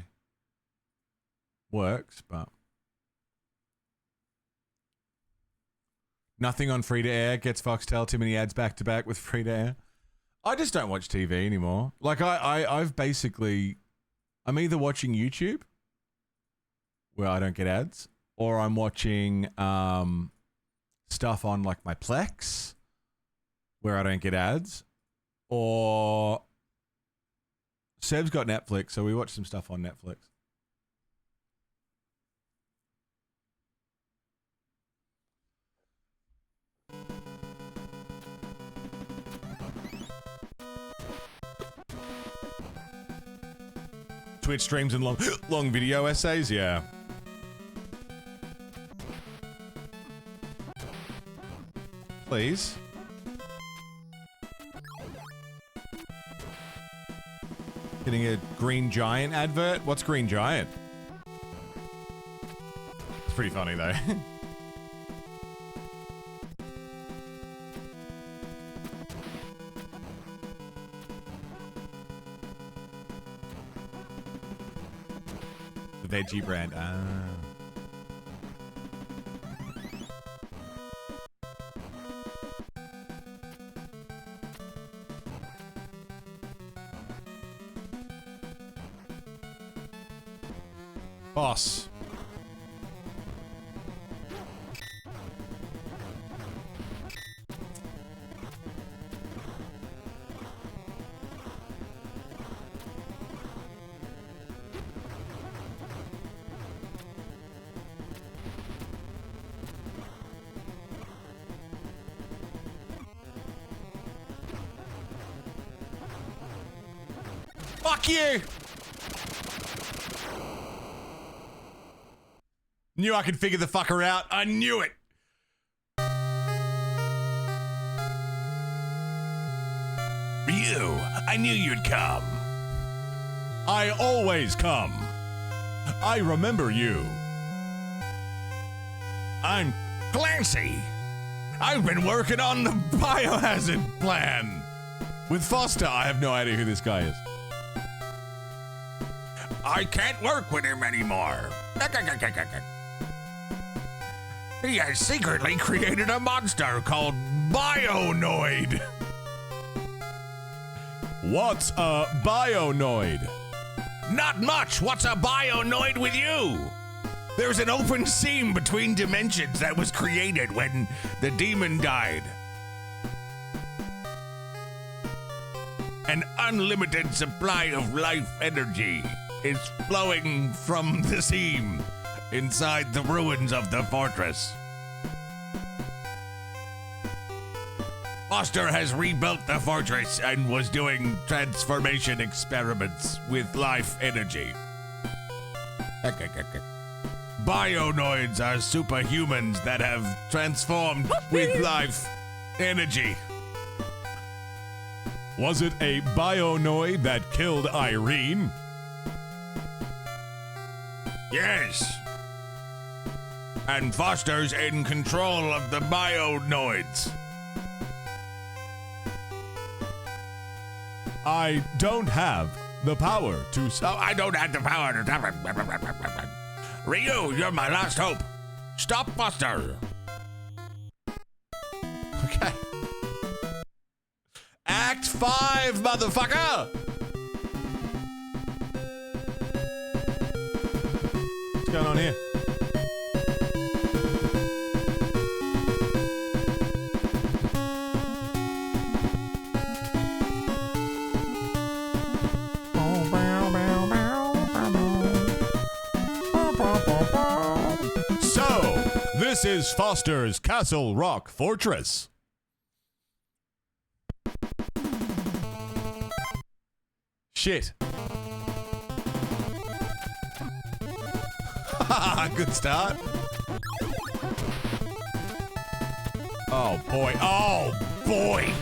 [SPEAKER 1] works, but nothing on free to air gets Foxtel too many ads back to back with free to air. I just don't watch TV anymore. Like, I'm either watching YouTube where I don't get ads, or I'm watching stuff on like my Plex where I don't get ads, or Seb's got Netflix, so we watch some stuff on Netflix. Twitch streams and long video essays, yeah. Please. Getting a Green Giant advert? What's Green Giant? It's pretty funny though. The veggie brand. Ah. Boss. Fuck you! Knew I could figure the fucker out. I knew it. You, I knew you'd come. I always come. I remember you. I'm Clancy. I've been working on the biohazard plan. With Foster, I have no idea who this guy is. I can't work with him anymore. He has secretly created a monster called Bionoid. What's a Bionoid? Not much. What's a Bionoid with you? There's an open seam between dimensions that was created when the demon died. An unlimited supply of life energy is flowing from the seam inside the ruins of the fortress. Foster has rebuilt the fortress and was doing transformation experiments with life energy. Bionoids are superhumans that have transformed with life energy. Was it a Bionoid that killed Irene? Yes. And Foster's in control of the Bionoids. I don't have the power to.
[SPEAKER 6] I don't have the power to. Ryu, you're my last hope. Stop Buster.
[SPEAKER 1] Okay. Act 5, motherfucker! What's going on here? So, this is Foster's Castle Rock Fortress. Shit. Good start. Oh boy. Oh boy.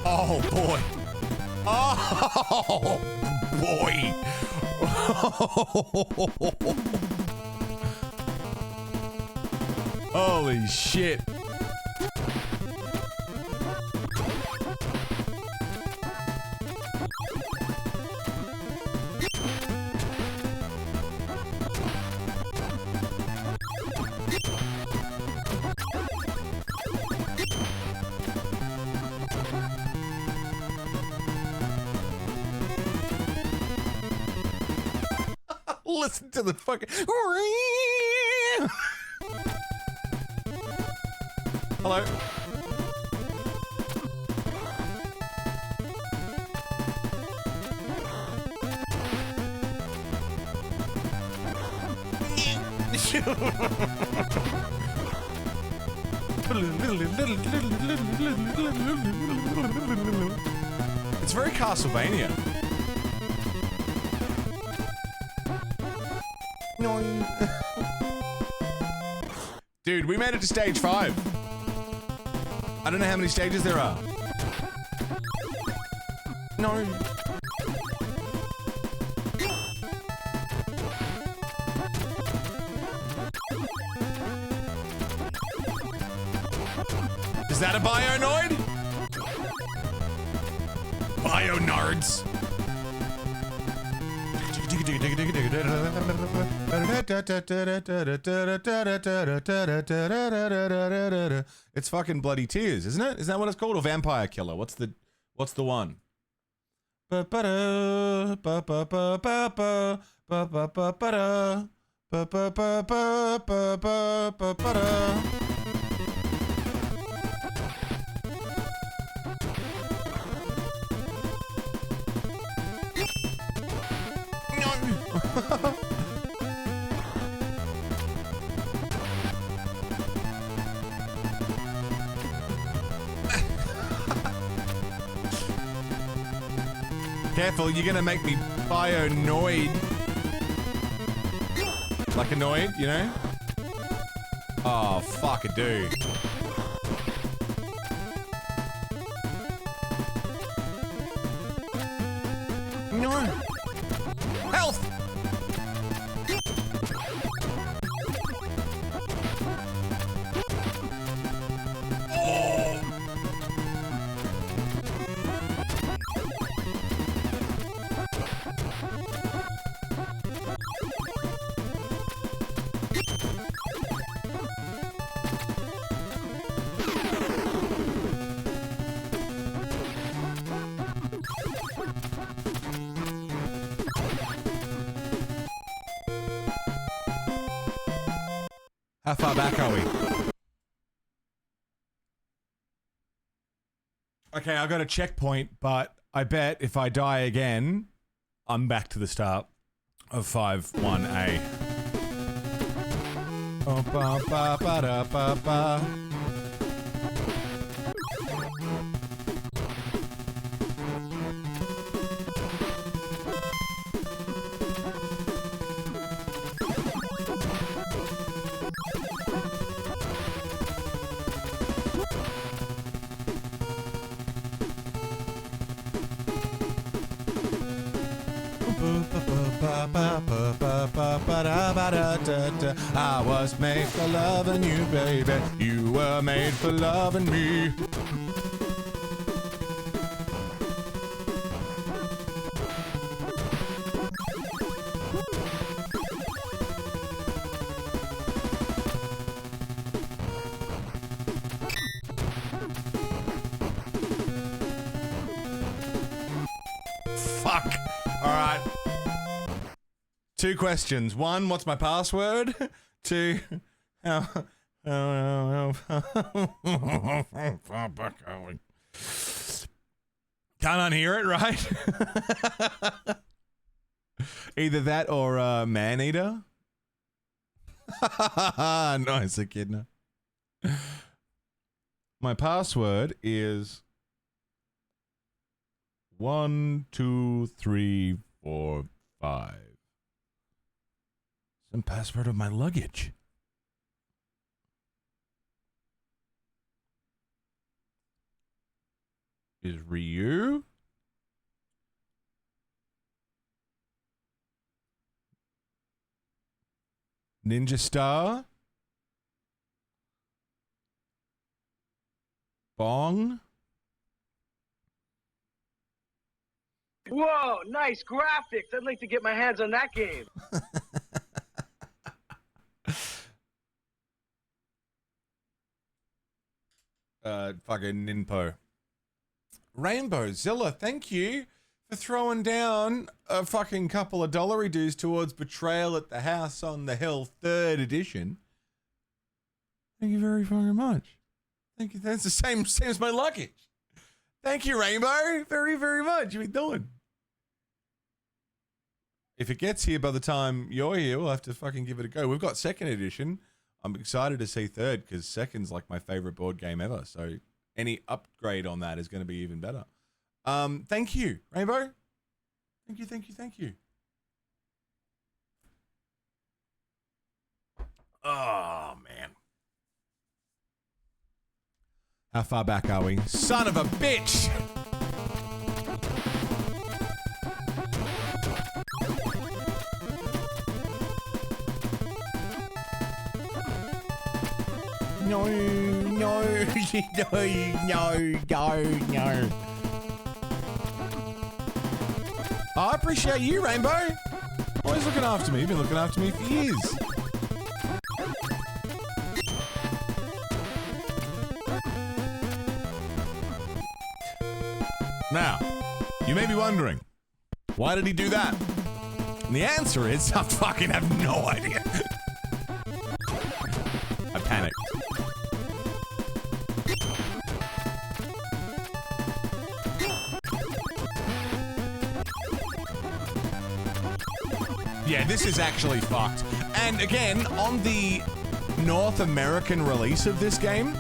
[SPEAKER 1] Oh boy. Oh boy. Holy shit. Listen to the fucking. Hello. It's very Castlevania. Dude, we made it to stage 5. I don't know how many stages there are. No. Is that a Bionoid? Bionards. It's fucking Bloody Tears, isn't it? Is that what it's called? Or Vampire Killer? What's the one? Careful, you're gonna make me Bionoid. Like annoyed, you know? Oh, fuck a dude. No. Health! How far back are we? Okay, I got a checkpoint, but I bet if I die again, I'm back to the start of 5-1A. Oh, ba, ba, ba, da, ba, ba. I was made for loving you, baby. You were made for loving me. Fuck. All right. 2 questions. 1, what's my password? 2, how can't unhear it, right? Either that or man-eater. Nice, Echidna. My password is 1, 2, 3, 4, 5. Some password of my luggage. Is Ryu? Ninja Star? Bong?
[SPEAKER 7] Whoa, nice graphics. I'd like to get my hands on that game.
[SPEAKER 1] Fucking Ninpo. Rainbow Zilla, thank you for throwing down a fucking couple of dollary dues towards Betrayal at the House on the Hill 3rd edition. Thank you very fucking much. Thank you. That's the same as my luggage. Thank you, Rainbow. Very, very much. What are you doing? If it gets here by the time you're here, we'll have to fucking give it a go. We've got 2nd edition. I'm excited to see 3rd because 2nd's like my favorite board game ever. So any upgrade on that is going to be even better. Thank you, Rainbow. Thank you, thank you, thank you. Oh, man. How far back are we? Son of a bitch! No, no, no. I appreciate you, Rainbow. Always looking after me. You've been looking after me for years. Now, you may be wondering, why did he do that? And the answer is, I fucking have no idea. I panicked. Yeah, this is actually fucked. And again, on the North American release of this game,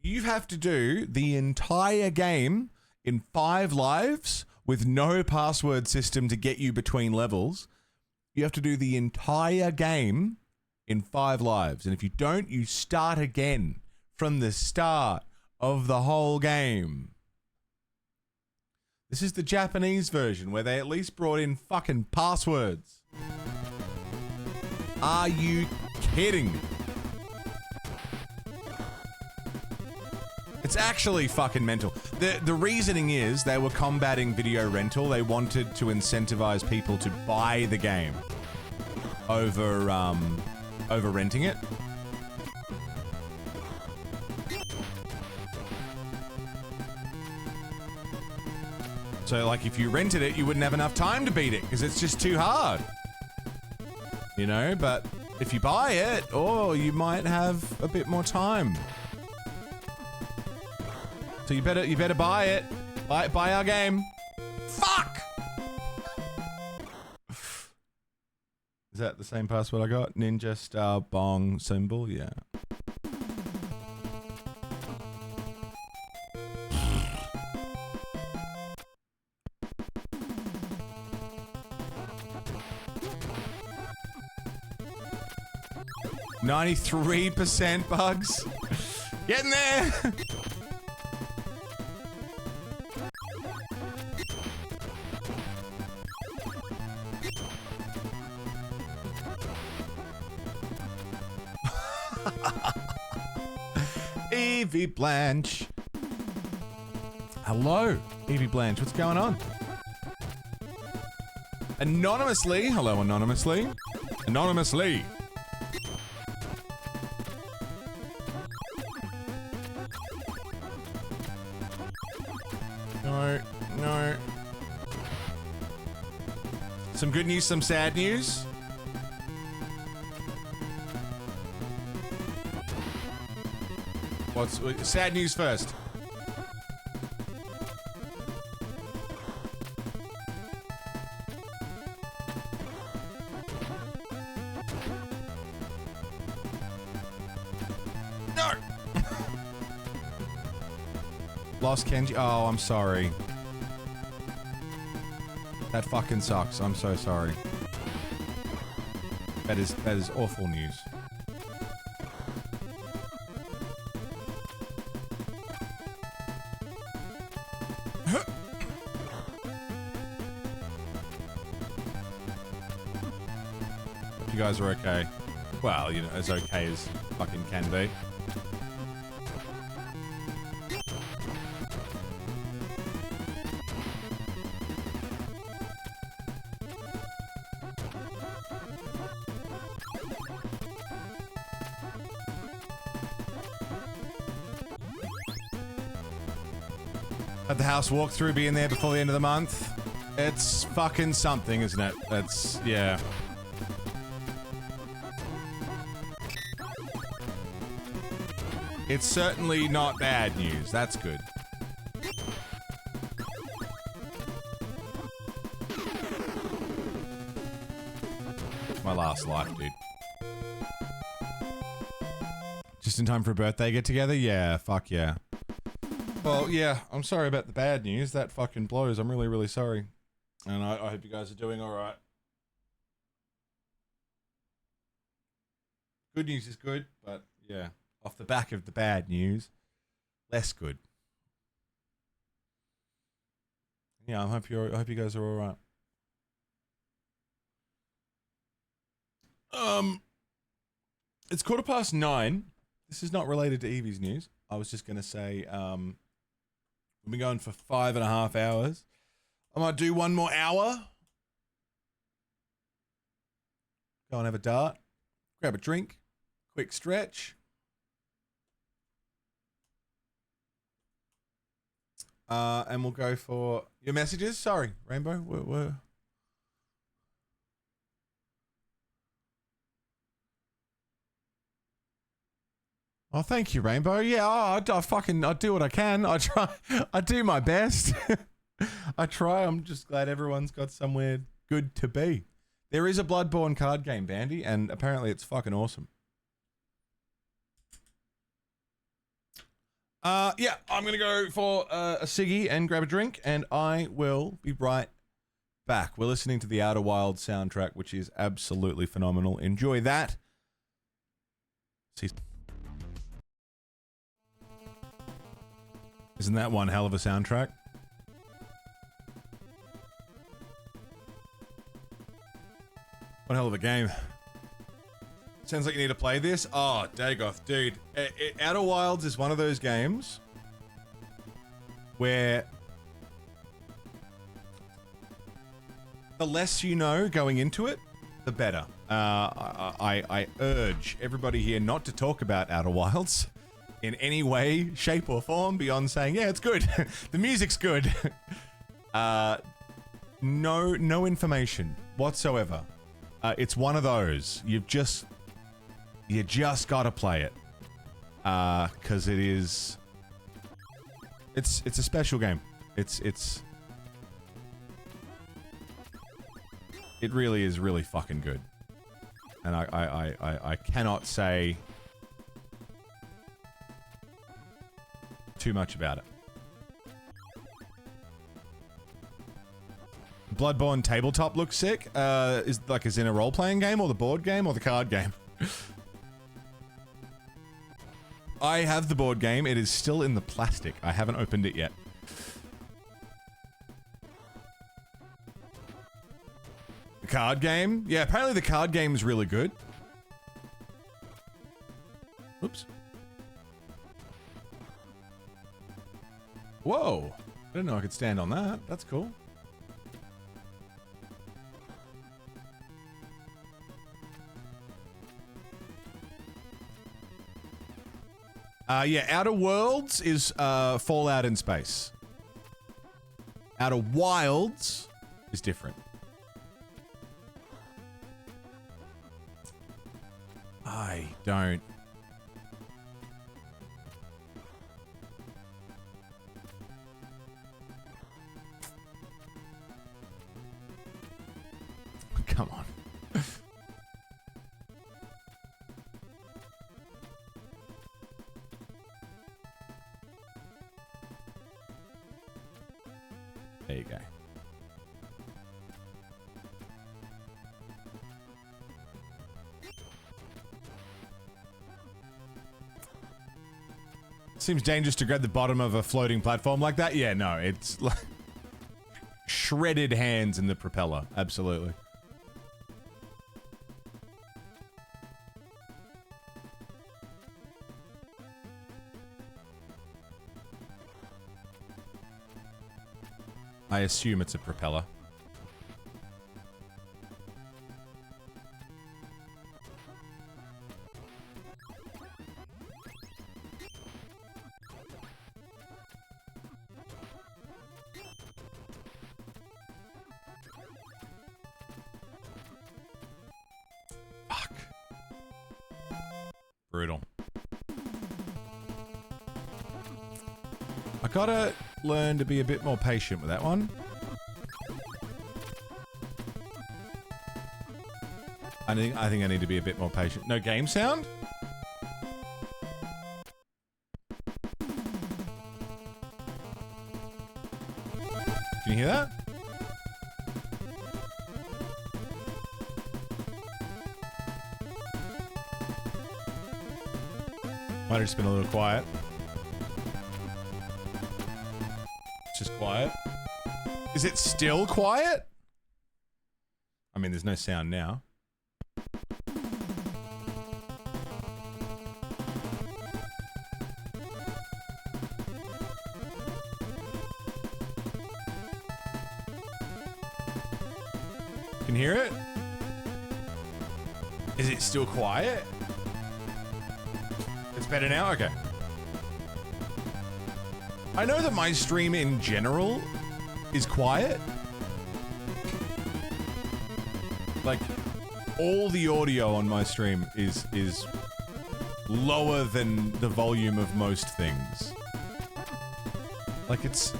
[SPEAKER 1] you have to do the entire game in 5 lives with no password system to get you between levels. You have to do the entire game in 5 lives. And if you don't, you start again from the start of the whole game. This is the Japanese version where they at least brought in fucking passwords. Are you kidding me? It's actually fucking mental. The reasoning is they were combating video rental. They wanted to incentivize people to buy the game over renting it. So like if you rented it, you wouldn't have enough time to beat it because it's just too hard. You know, but if you buy it, oh, you might have a bit more time. So you better buy it. Buy our game. Fuck! Is that the same password I got? Ninja Star Bong symbol? Yeah. %93 bugs. Getting there. Evie Blanche. Hello, Evie Blanche. What's going on? Anonymously. Hello, anonymously. Anonymously. No, no. Some good news, some sad news. What's sad news first? No. Lost Kenji. Oh, I'm sorry. That fucking sucks. I'm so sorry. That is awful news. You guys are okay. Well, you know, as okay as fucking can be. Had the house walkthrough be in there before the end of the month. It's fucking something, isn't it? That's, yeah. It's certainly not bad news. That's good. My last life, dude. Just in time for a birthday get together? Yeah, fuck yeah. Well, yeah, I'm sorry about the bad news. That fucking blows. I'm really, really sorry. And I hope you guys are doing alright. Good news is good, but yeah. Off the back of the bad news, less good. Yeah, I hope you guys are alright. It's 9:15. This is not related to Evie's news. I was just gonna say, we've been going for 5.5 hours. I might do one more hour. Go and have a dart. Grab a drink. Quick stretch. And we'll go for your messages. Sorry, Rainbow. We're... Oh, thank you, Rainbow. Yeah, I do what I can. I try. I do my best. I try. I'm just glad everyone's got somewhere good to be. There is a Bloodborne card game, Bandy, and apparently it's fucking awesome. Yeah, I'm gonna go for a ciggy and grab a drink, and I will be right back. We're listening to the Outer Wilds soundtrack, which is absolutely phenomenal. Enjoy that. See. Isn't that one hell of a soundtrack? One hell of a game. Sounds like you need to play this. Oh, Dagoth, dude. Outer Wilds is one of those games where the less you know going into it, the better. I urge everybody here not to talk about Outer Wilds in any way, shape, or form beyond saying, yeah, it's good. The music's good. No information whatsoever. It's one of those. You just gotta play it. Cause it's a special game. It really is really fucking good. And I cannot say too much about it. Bloodborne tabletop looks sick. Is in a role-playing game, or the board game, or the card game? I have the board game. It is still in the plastic. I haven't opened it yet. The card game? Yeah, apparently the card game is really good. Oops. know I could stand on that. That's cool. Yeah, Outer Worlds is Fallout in space. Outer Wilds is different. I don't. Come on. There you go. Seems dangerous to grab the bottom of a floating platform like that. Yeah, no, it's like shredded hands in the propeller. Absolutely. I assume it's a propeller. Fuck. Brutal. I gotta learn to be a bit more patient with that one. I think I need to be a bit more patient. No game sound? Can you hear that? Might have just been a little quiet. Just quiet. Is it still quiet? I mean, there's no sound now. Can you hear it? Is it still quiet? It's better now? Okay. I know that my stream in general is quiet. Like, all the audio on my stream is lower than the volume of most things. Like, it's,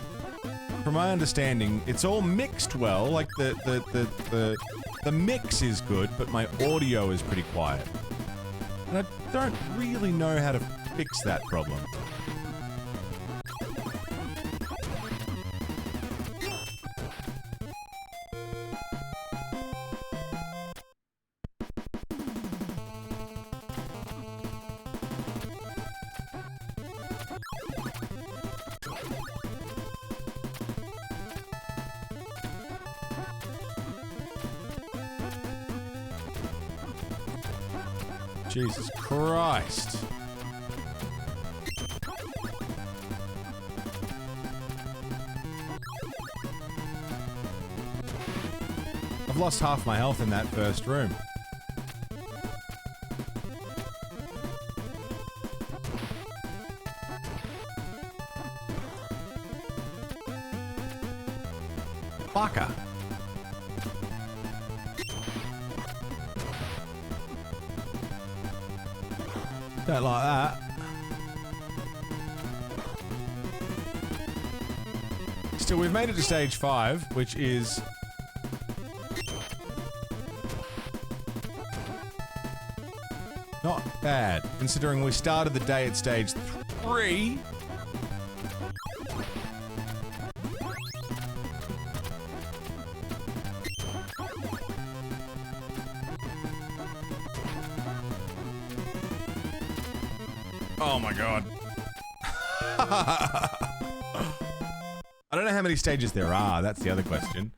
[SPEAKER 1] from my understanding, it's all mixed well. Like, the mix is good, but my audio is pretty quiet. And I don't really know how to fix that problem. Jesus Christ. I've lost half my health in that first room. Fucker. Don't like that. Still, we've made it to stage 5, which is... not bad, considering we started the day at stage 3. Oh my god. I don't know how many stages there are. That's the other question.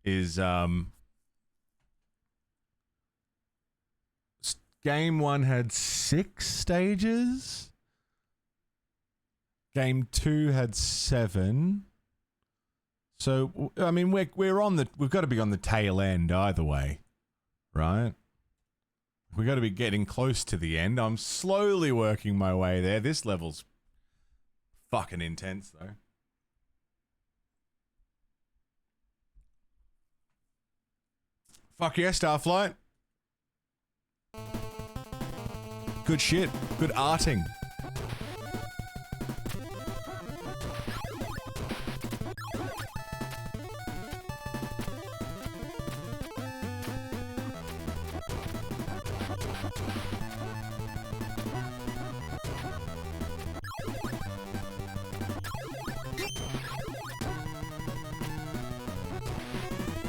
[SPEAKER 1] Is game 1 had 6 stages. Game 2 had 7. So, I mean, we're on the, we've got to be on the tail end either way, right? We've got to be getting close to the end. I'm slowly working my way there. This level's fucking intense, though. Fuck yeah, Starflight. Good shit. Good arting.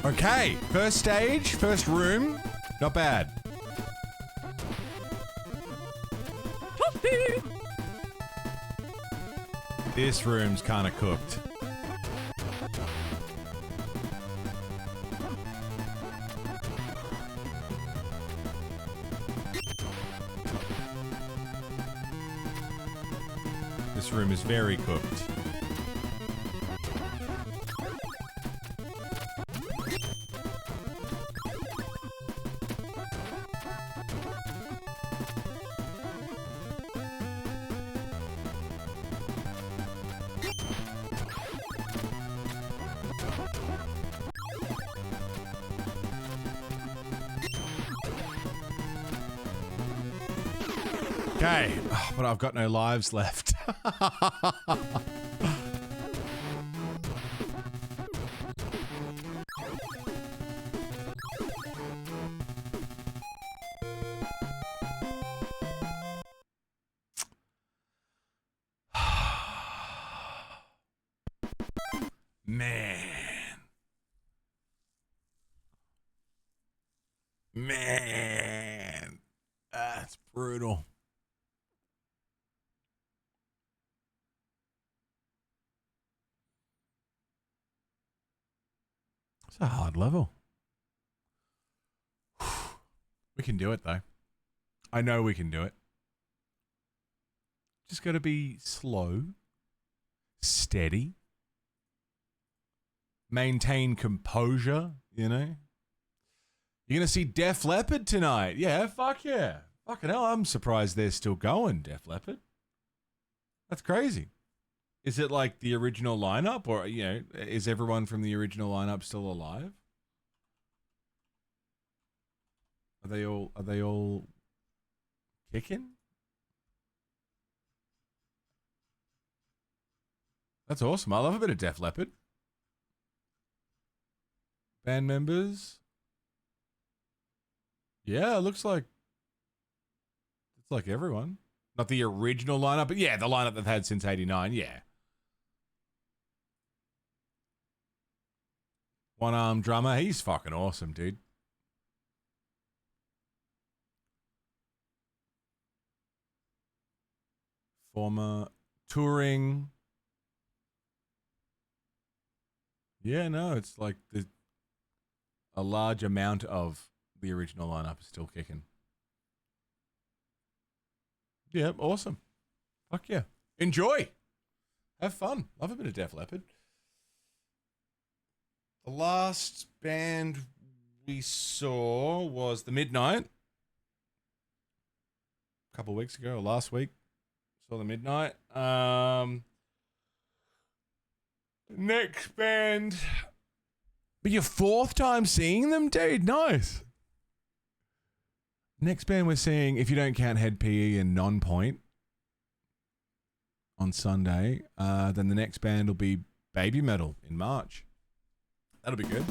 [SPEAKER 1] Okay, first stage, first room, not bad. This room's kind of cooked. This room is very cooked. Okay, but I've got no lives left. Man, that's brutal. It's a hard level. We can do it, though. I know we can do it. Just got to be slow, steady, maintain composure, you know? You're going to see Def Leppard tonight. Yeah, fuck yeah. Fucking hell, I'm surprised they're still going, Def Leppard. That's crazy. Is it like the original lineup, or, you know, is everyone from the original lineup still alive? Are they all kicking? That's awesome. I love a bit of Def Leppard. Band members. Yeah, it looks like it's like everyone. Not the original lineup, but yeah, the lineup they've had since '89, yeah. One-arm drummer, he's fucking awesome, dude. Former touring. Yeah, no, it's like a large amount of the original lineup is still kicking. Yeah, awesome. Fuck yeah. Enjoy. Have fun. Love a bit of Def Leppard. The last band we saw was The Midnight. A couple of weeks ago, or last week. Saw The Midnight. Next band. But your fourth time seeing them, dude? Nice. Next band we're seeing, if you don't count Head PE and Non-Point on Sunday, then the next band will be Baby Metal in March. That'll be good.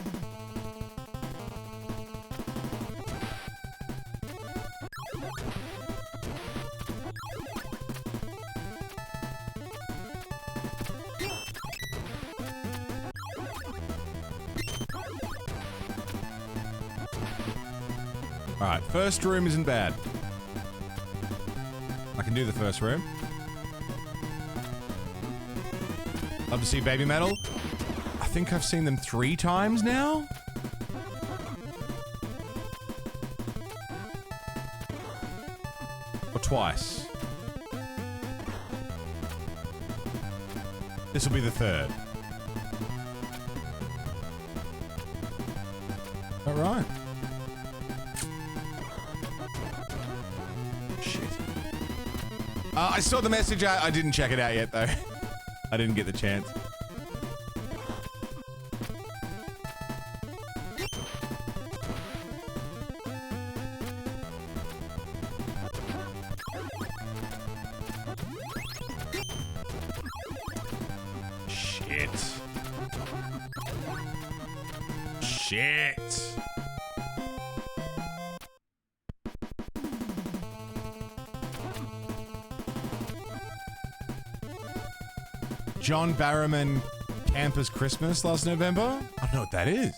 [SPEAKER 1] All right, first room isn't bad. I can do the first room. Love to see Baby Metal. I think I've seen them 3 times now. Or twice. This will be the third. All right. Shit. I saw the message. I didn't check it out yet, though. I didn't get the chance. Shit. John Barrowman Campus Christmas last November? I don't know what that is.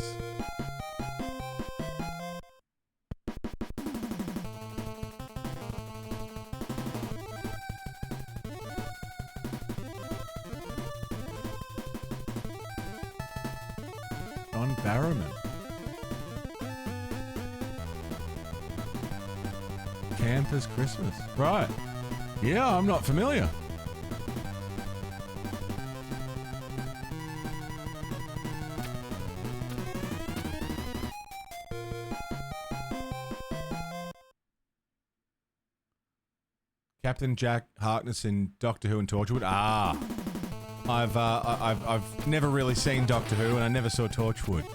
[SPEAKER 1] John Barrowman. Campus Christmas. Right. Yeah, I'm not familiar. Captain Jack Harkness in Doctor Who and Torchwood. Ah. I've never really seen Doctor Who and I never saw Torchwood.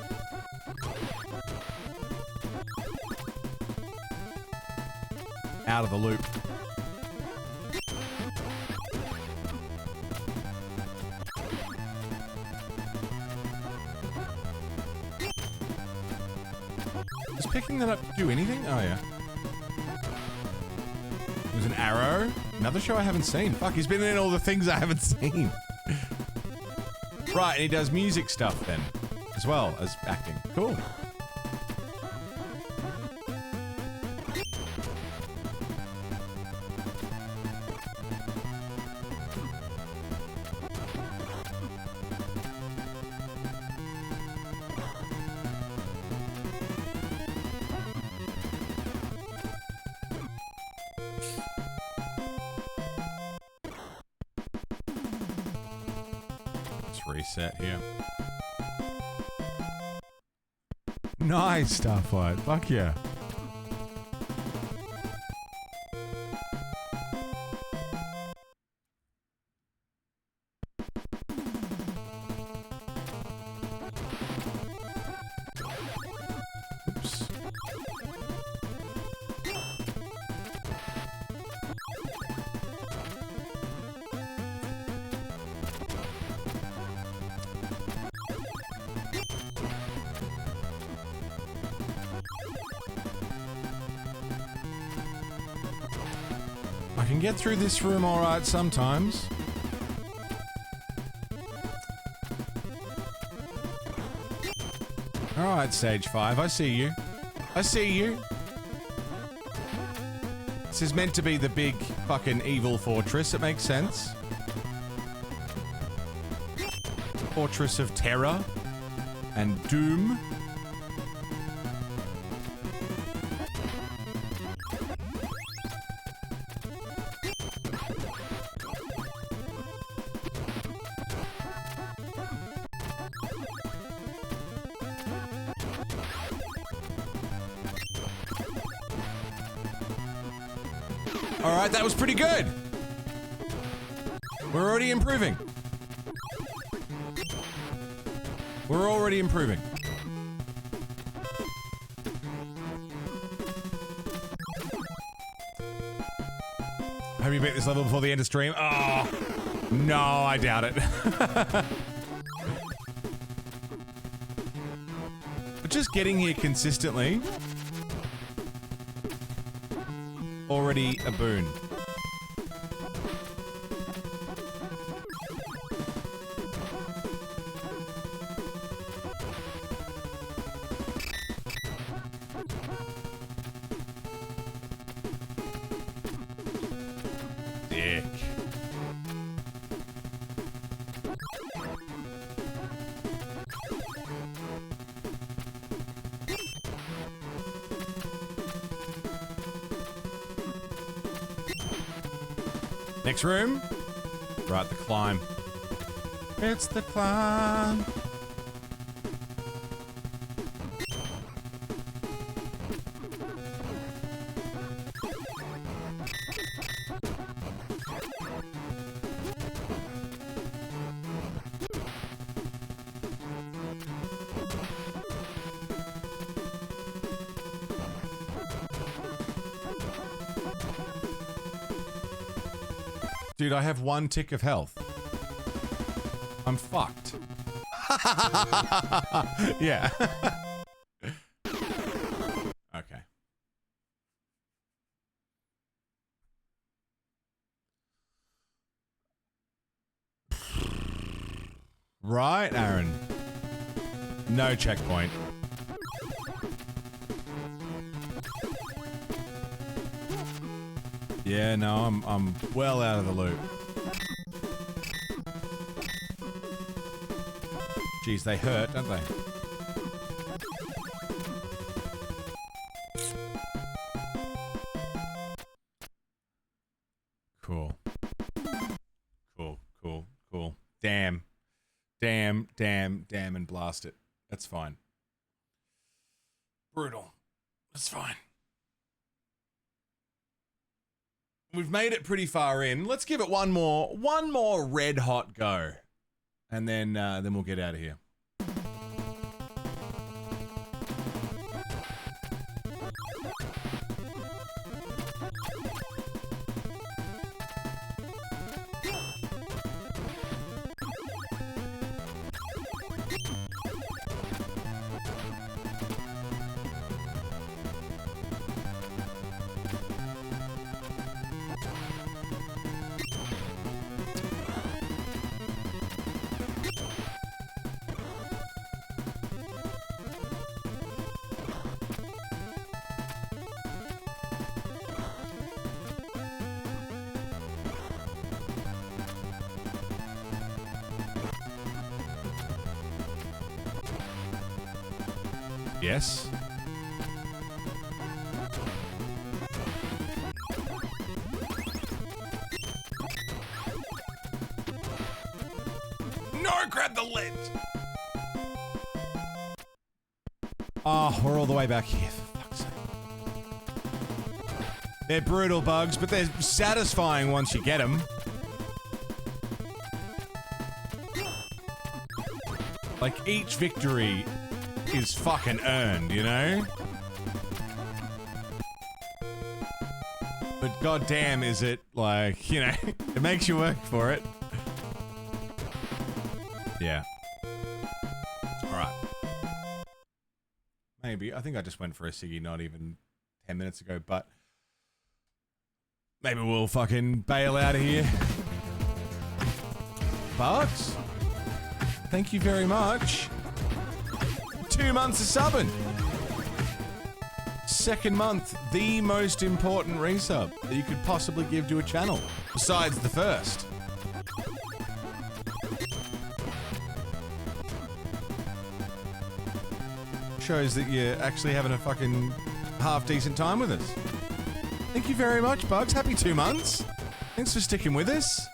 [SPEAKER 1] Out of the loop. Does picking that up do anything? Oh yeah. There's an arrow. Another show I haven't seen. Fuck, he's been in all the things I haven't seen. Right, and he does music stuff then, as well as acting. Cool. Reset here. Nice, Starflight. Fuck yeah. Oops. I can get through this room alright sometimes. Alright, Stage 5, I see you. I see you. This is meant to be the big fucking evil fortress, it makes sense. Fortress of terror and doom. Alright, that was pretty good. We're already improving. We're already improving. Have you beat this level before the end of stream? Oh, no, I doubt it. But just getting here consistently. Already a boon. Dick. Next room. Right, the climb. It's the climb. Dude, I have 1 tick of health. I'm fucked. Yeah. Okay. Right, Aaron. No checkpoint. Yeah, no, I'm well out of the loop. Jeez, they hurt, don't they? Cool. Cool. Damn, and blast it. That's fine. Brutal. That's fine. We've made it pretty far in. Let's give it one more red hot go. And then we'll get out of here. Yes. No, grab the lid. Oh, we're all the way back here, for fuck's sake. They're brutal bugs, but they're satisfying once you get them. Like, each victory is fucking earned, you know? But goddamn is it, like, you know, it makes you work for it. Yeah. Alright. Maybe. I think I just went for a ciggy not even 10 minutes ago, but maybe we'll fucking bail out of here. Bugs? Thank you very much. 2 months of subbing. Second month, the most important resub that you could possibly give to a channel, besides the first. Shows that you're actually having a fucking half decent time with us. Thank you very much, Bugs. Happy 2 months. Thanks for sticking with us.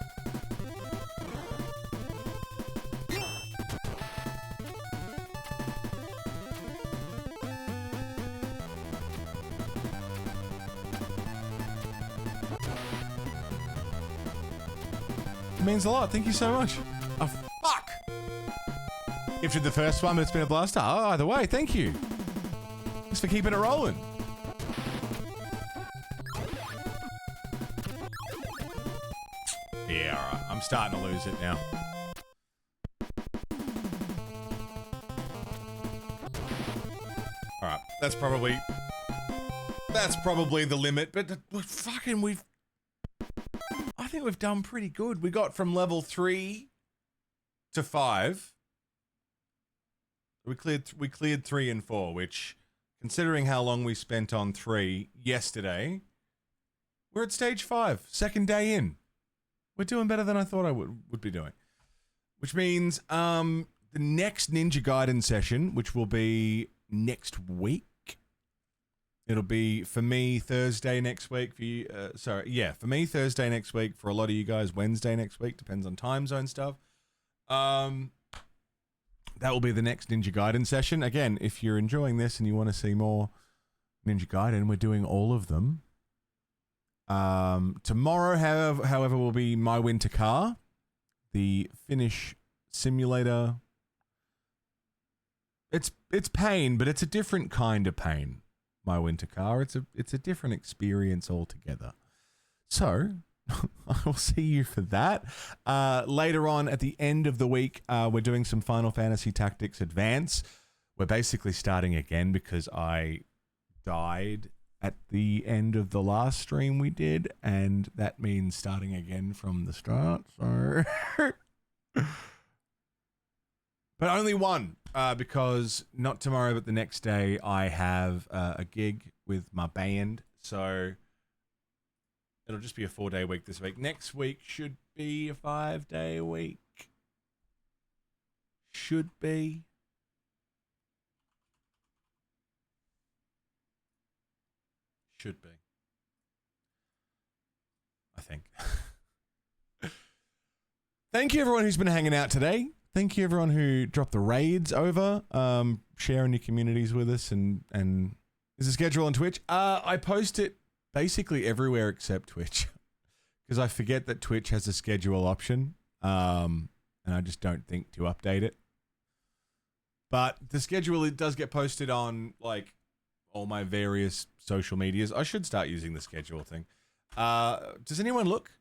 [SPEAKER 1] Means a lot. Thank you so much. Oh, fuck! Gifted the first one, but it's been a blast. Oh, either way, thank you. Thanks for keeping it rolling. Yeah, alright. I'm starting to lose it now. Alright. That's probably the limit, but I think we've done pretty good. We got from level 3 to 5. We cleared 3 and 4, which, considering how long we spent on 3 yesterday, we're at stage 5, second day in. We're doing better than I thought I would be doing. Which means the next Ninja Gaiden session, which will be next week. It'll be, for me, Thursday next week. For you, for me, Thursday next week. For a lot of you guys, Wednesday next week. Depends on time zone stuff. That will be the next Ninja Gaiden session. Again, if you're enjoying this and you want to see more Ninja Gaiden, we're doing all of them. Tomorrow, however, will be My Winter Car, the Finnish simulator. It's pain, but it's a different kind of pain. My Winter Car. It's a different experience altogether. So, I will see you for that. Later on at the end of the week, we're doing some Final Fantasy Tactics Advance. We're basically starting again because I died at the end of the last stream we did, and that means starting again from the start. So, but only one, because not tomorrow, but the next day I have a gig with my band. So it'll just be a 4-day week this week. Next week should be a 5-day week. Should be. Should be. I think. Thank you everyone who's been hanging out today. Thank you everyone who dropped the raids over, sharing your communities with us, and there's a schedule on Twitch. I post it basically everywhere except Twitch because I forget that Twitch has a schedule option, and I just don't think to update it. But the schedule, it does get posted on like all my various social medias. I should start using the schedule thing. Does anyone look?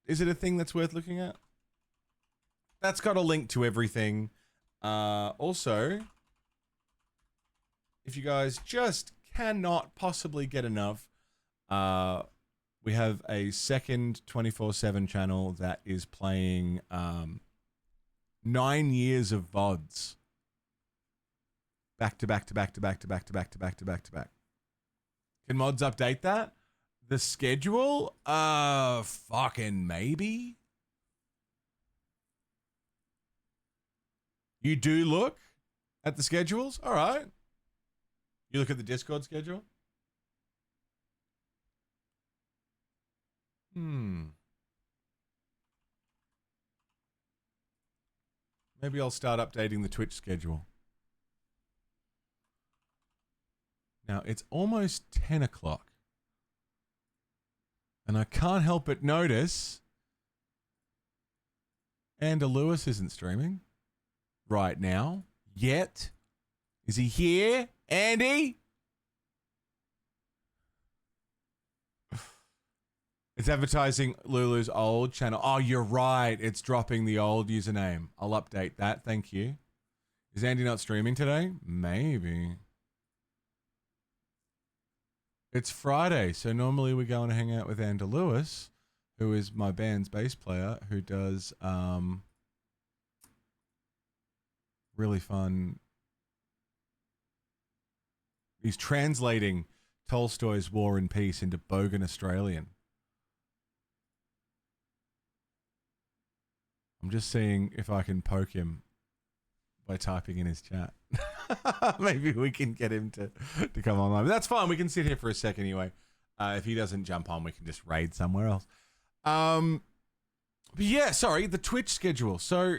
[SPEAKER 1] Is it a thing that's worth looking at? That's got a link to everything. Also, if you guys just cannot possibly get enough, we have a second 24/7 channel that is playing 9 years of VODs. Back to back to back to back to back to back to back to back to back. Can mods update that? The schedule? Fucking maybe. You do look at the schedules? All right. You look at the Discord schedule? Maybe I'll start updating the Twitch schedule. Now, it's almost 10 o'clock. And I can't help but notice Ander Lewis isn't streaming right now yet. Is he here, Andy? It's advertising Lulu's old channel. Oh, you're right. It's dropping the old username. I'll update that. Thank you. Is Andy not streaming today? Maybe. It's Friday, so normally we go and hang out with Ander Lewis, who is my band's bass player, who does really fun. He's translating Tolstoy's War and Peace into Bogan Australian. I'm just seeing if I can poke him by typing in his chat. Maybe we can get him to come online. But that's fine. We can sit here for a second anyway. If he doesn't jump on, we can just raid somewhere else. But yeah, sorry, the Twitch schedule. So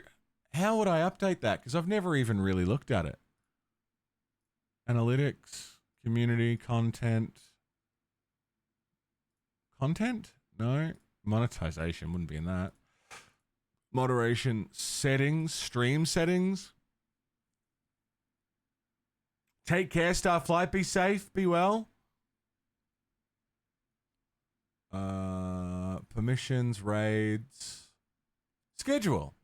[SPEAKER 1] how would I update that? Because I've never even really looked at it. Analytics, community, content. Content? No. Monetization wouldn't be in that. Moderation, settings, stream settings. Take care, Starflight. Be safe. Be well. Permissions, raids. Schedule.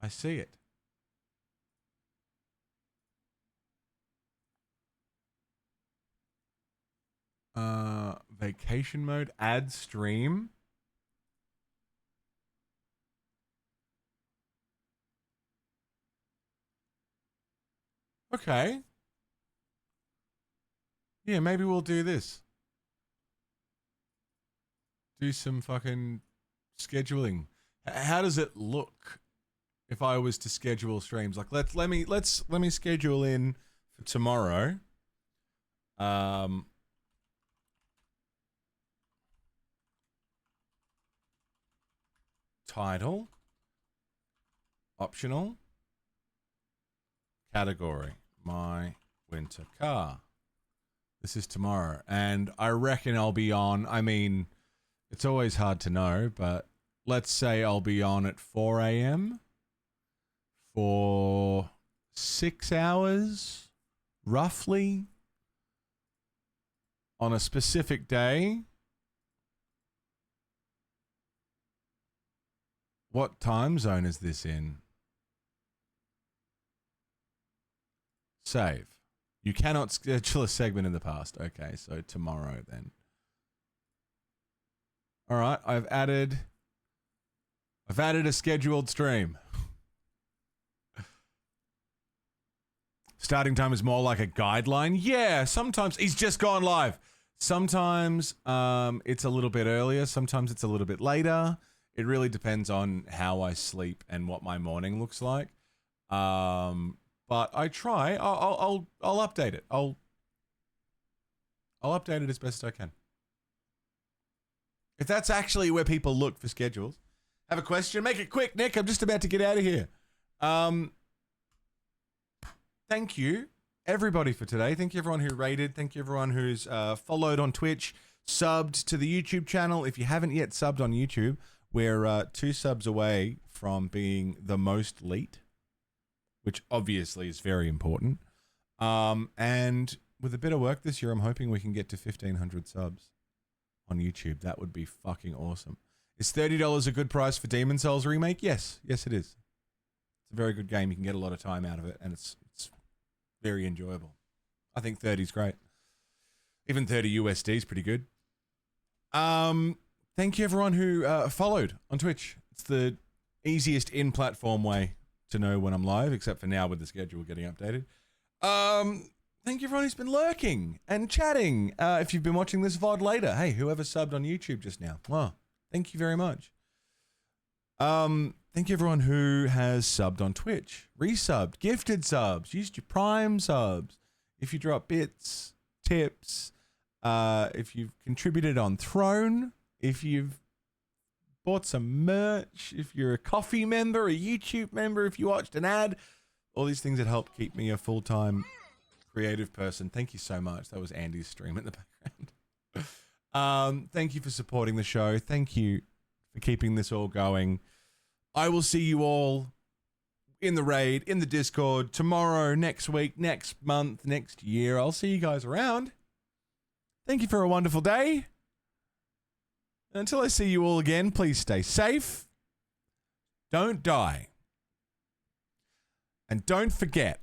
[SPEAKER 1] I see it. Vacation mode, add stream. Okay. Yeah, maybe we'll do this. Do some fucking scheduling. How does it look if I was to schedule streams? Like let me schedule in for tomorrow. Title, optional, category, my winter car. This is tomorrow, and I reckon I'll be on. I mean, it's always hard to know, but let's say I'll be on at 4 a.m. for 6 hours, roughly. on a specific day. What time zone is this in? Save. You cannot schedule a segment in the past. Okay, so tomorrow then. All right, I've added a scheduled stream. Starting time is more like a guideline. Yeah, sometimes he's just gone live. Sometimes it's a little bit earlier. Sometimes it's a little bit later. It really depends on how I sleep and what my morning looks like. But I try. I'll update it. I'll update it as best I can. If that's actually where people look for schedules. Have a question? Make it quick, Nick. I'm just about to get out of here. Thank you, everybody, for today. Thank you, everyone who rated. Thank you, everyone who's followed on Twitch, subbed to the YouTube channel. If you haven't yet subbed on YouTube, we're 2 subs away from being the most elite, which obviously is very important. And with a bit of work this year, I'm hoping we can get to 1,500 subs on YouTube. That would be fucking awesome. Is $30 a good price for Demon Souls Remake? Yes. Yes, it is. It's a very good game. You can get a lot of time out of it, and it's very enjoyable. I think 30 is great. Even 30 USD is pretty good. Thank you, everyone who followed on Twitch. It's the easiest in-platform way to know when I'm live, except for now with the schedule getting updated. Thank you, everyone who's been lurking and chatting. If you've been watching this VOD later, hey, whoever subbed on YouTube just now, wow, thank you very much. Thank you, everyone who has subbed on Twitch, resubbed, gifted subs, used your Prime subs. If you drop bits, tips, if you've contributed on Throne, if you've bought some merch, if you're a coffee member, a YouTube member, if you watched an ad, all these things that help keep me a full-time creative person. Thank you so much. That was Andy's stream in the background. Thank you for supporting the show. Thank you for keeping this all going. I will see you all in the raid, in the Discord, tomorrow, next week, next month, next year. I'll see you guys around. Thank you for a wonderful day. Until I see you all again, please stay safe. Don't die. And don't forget,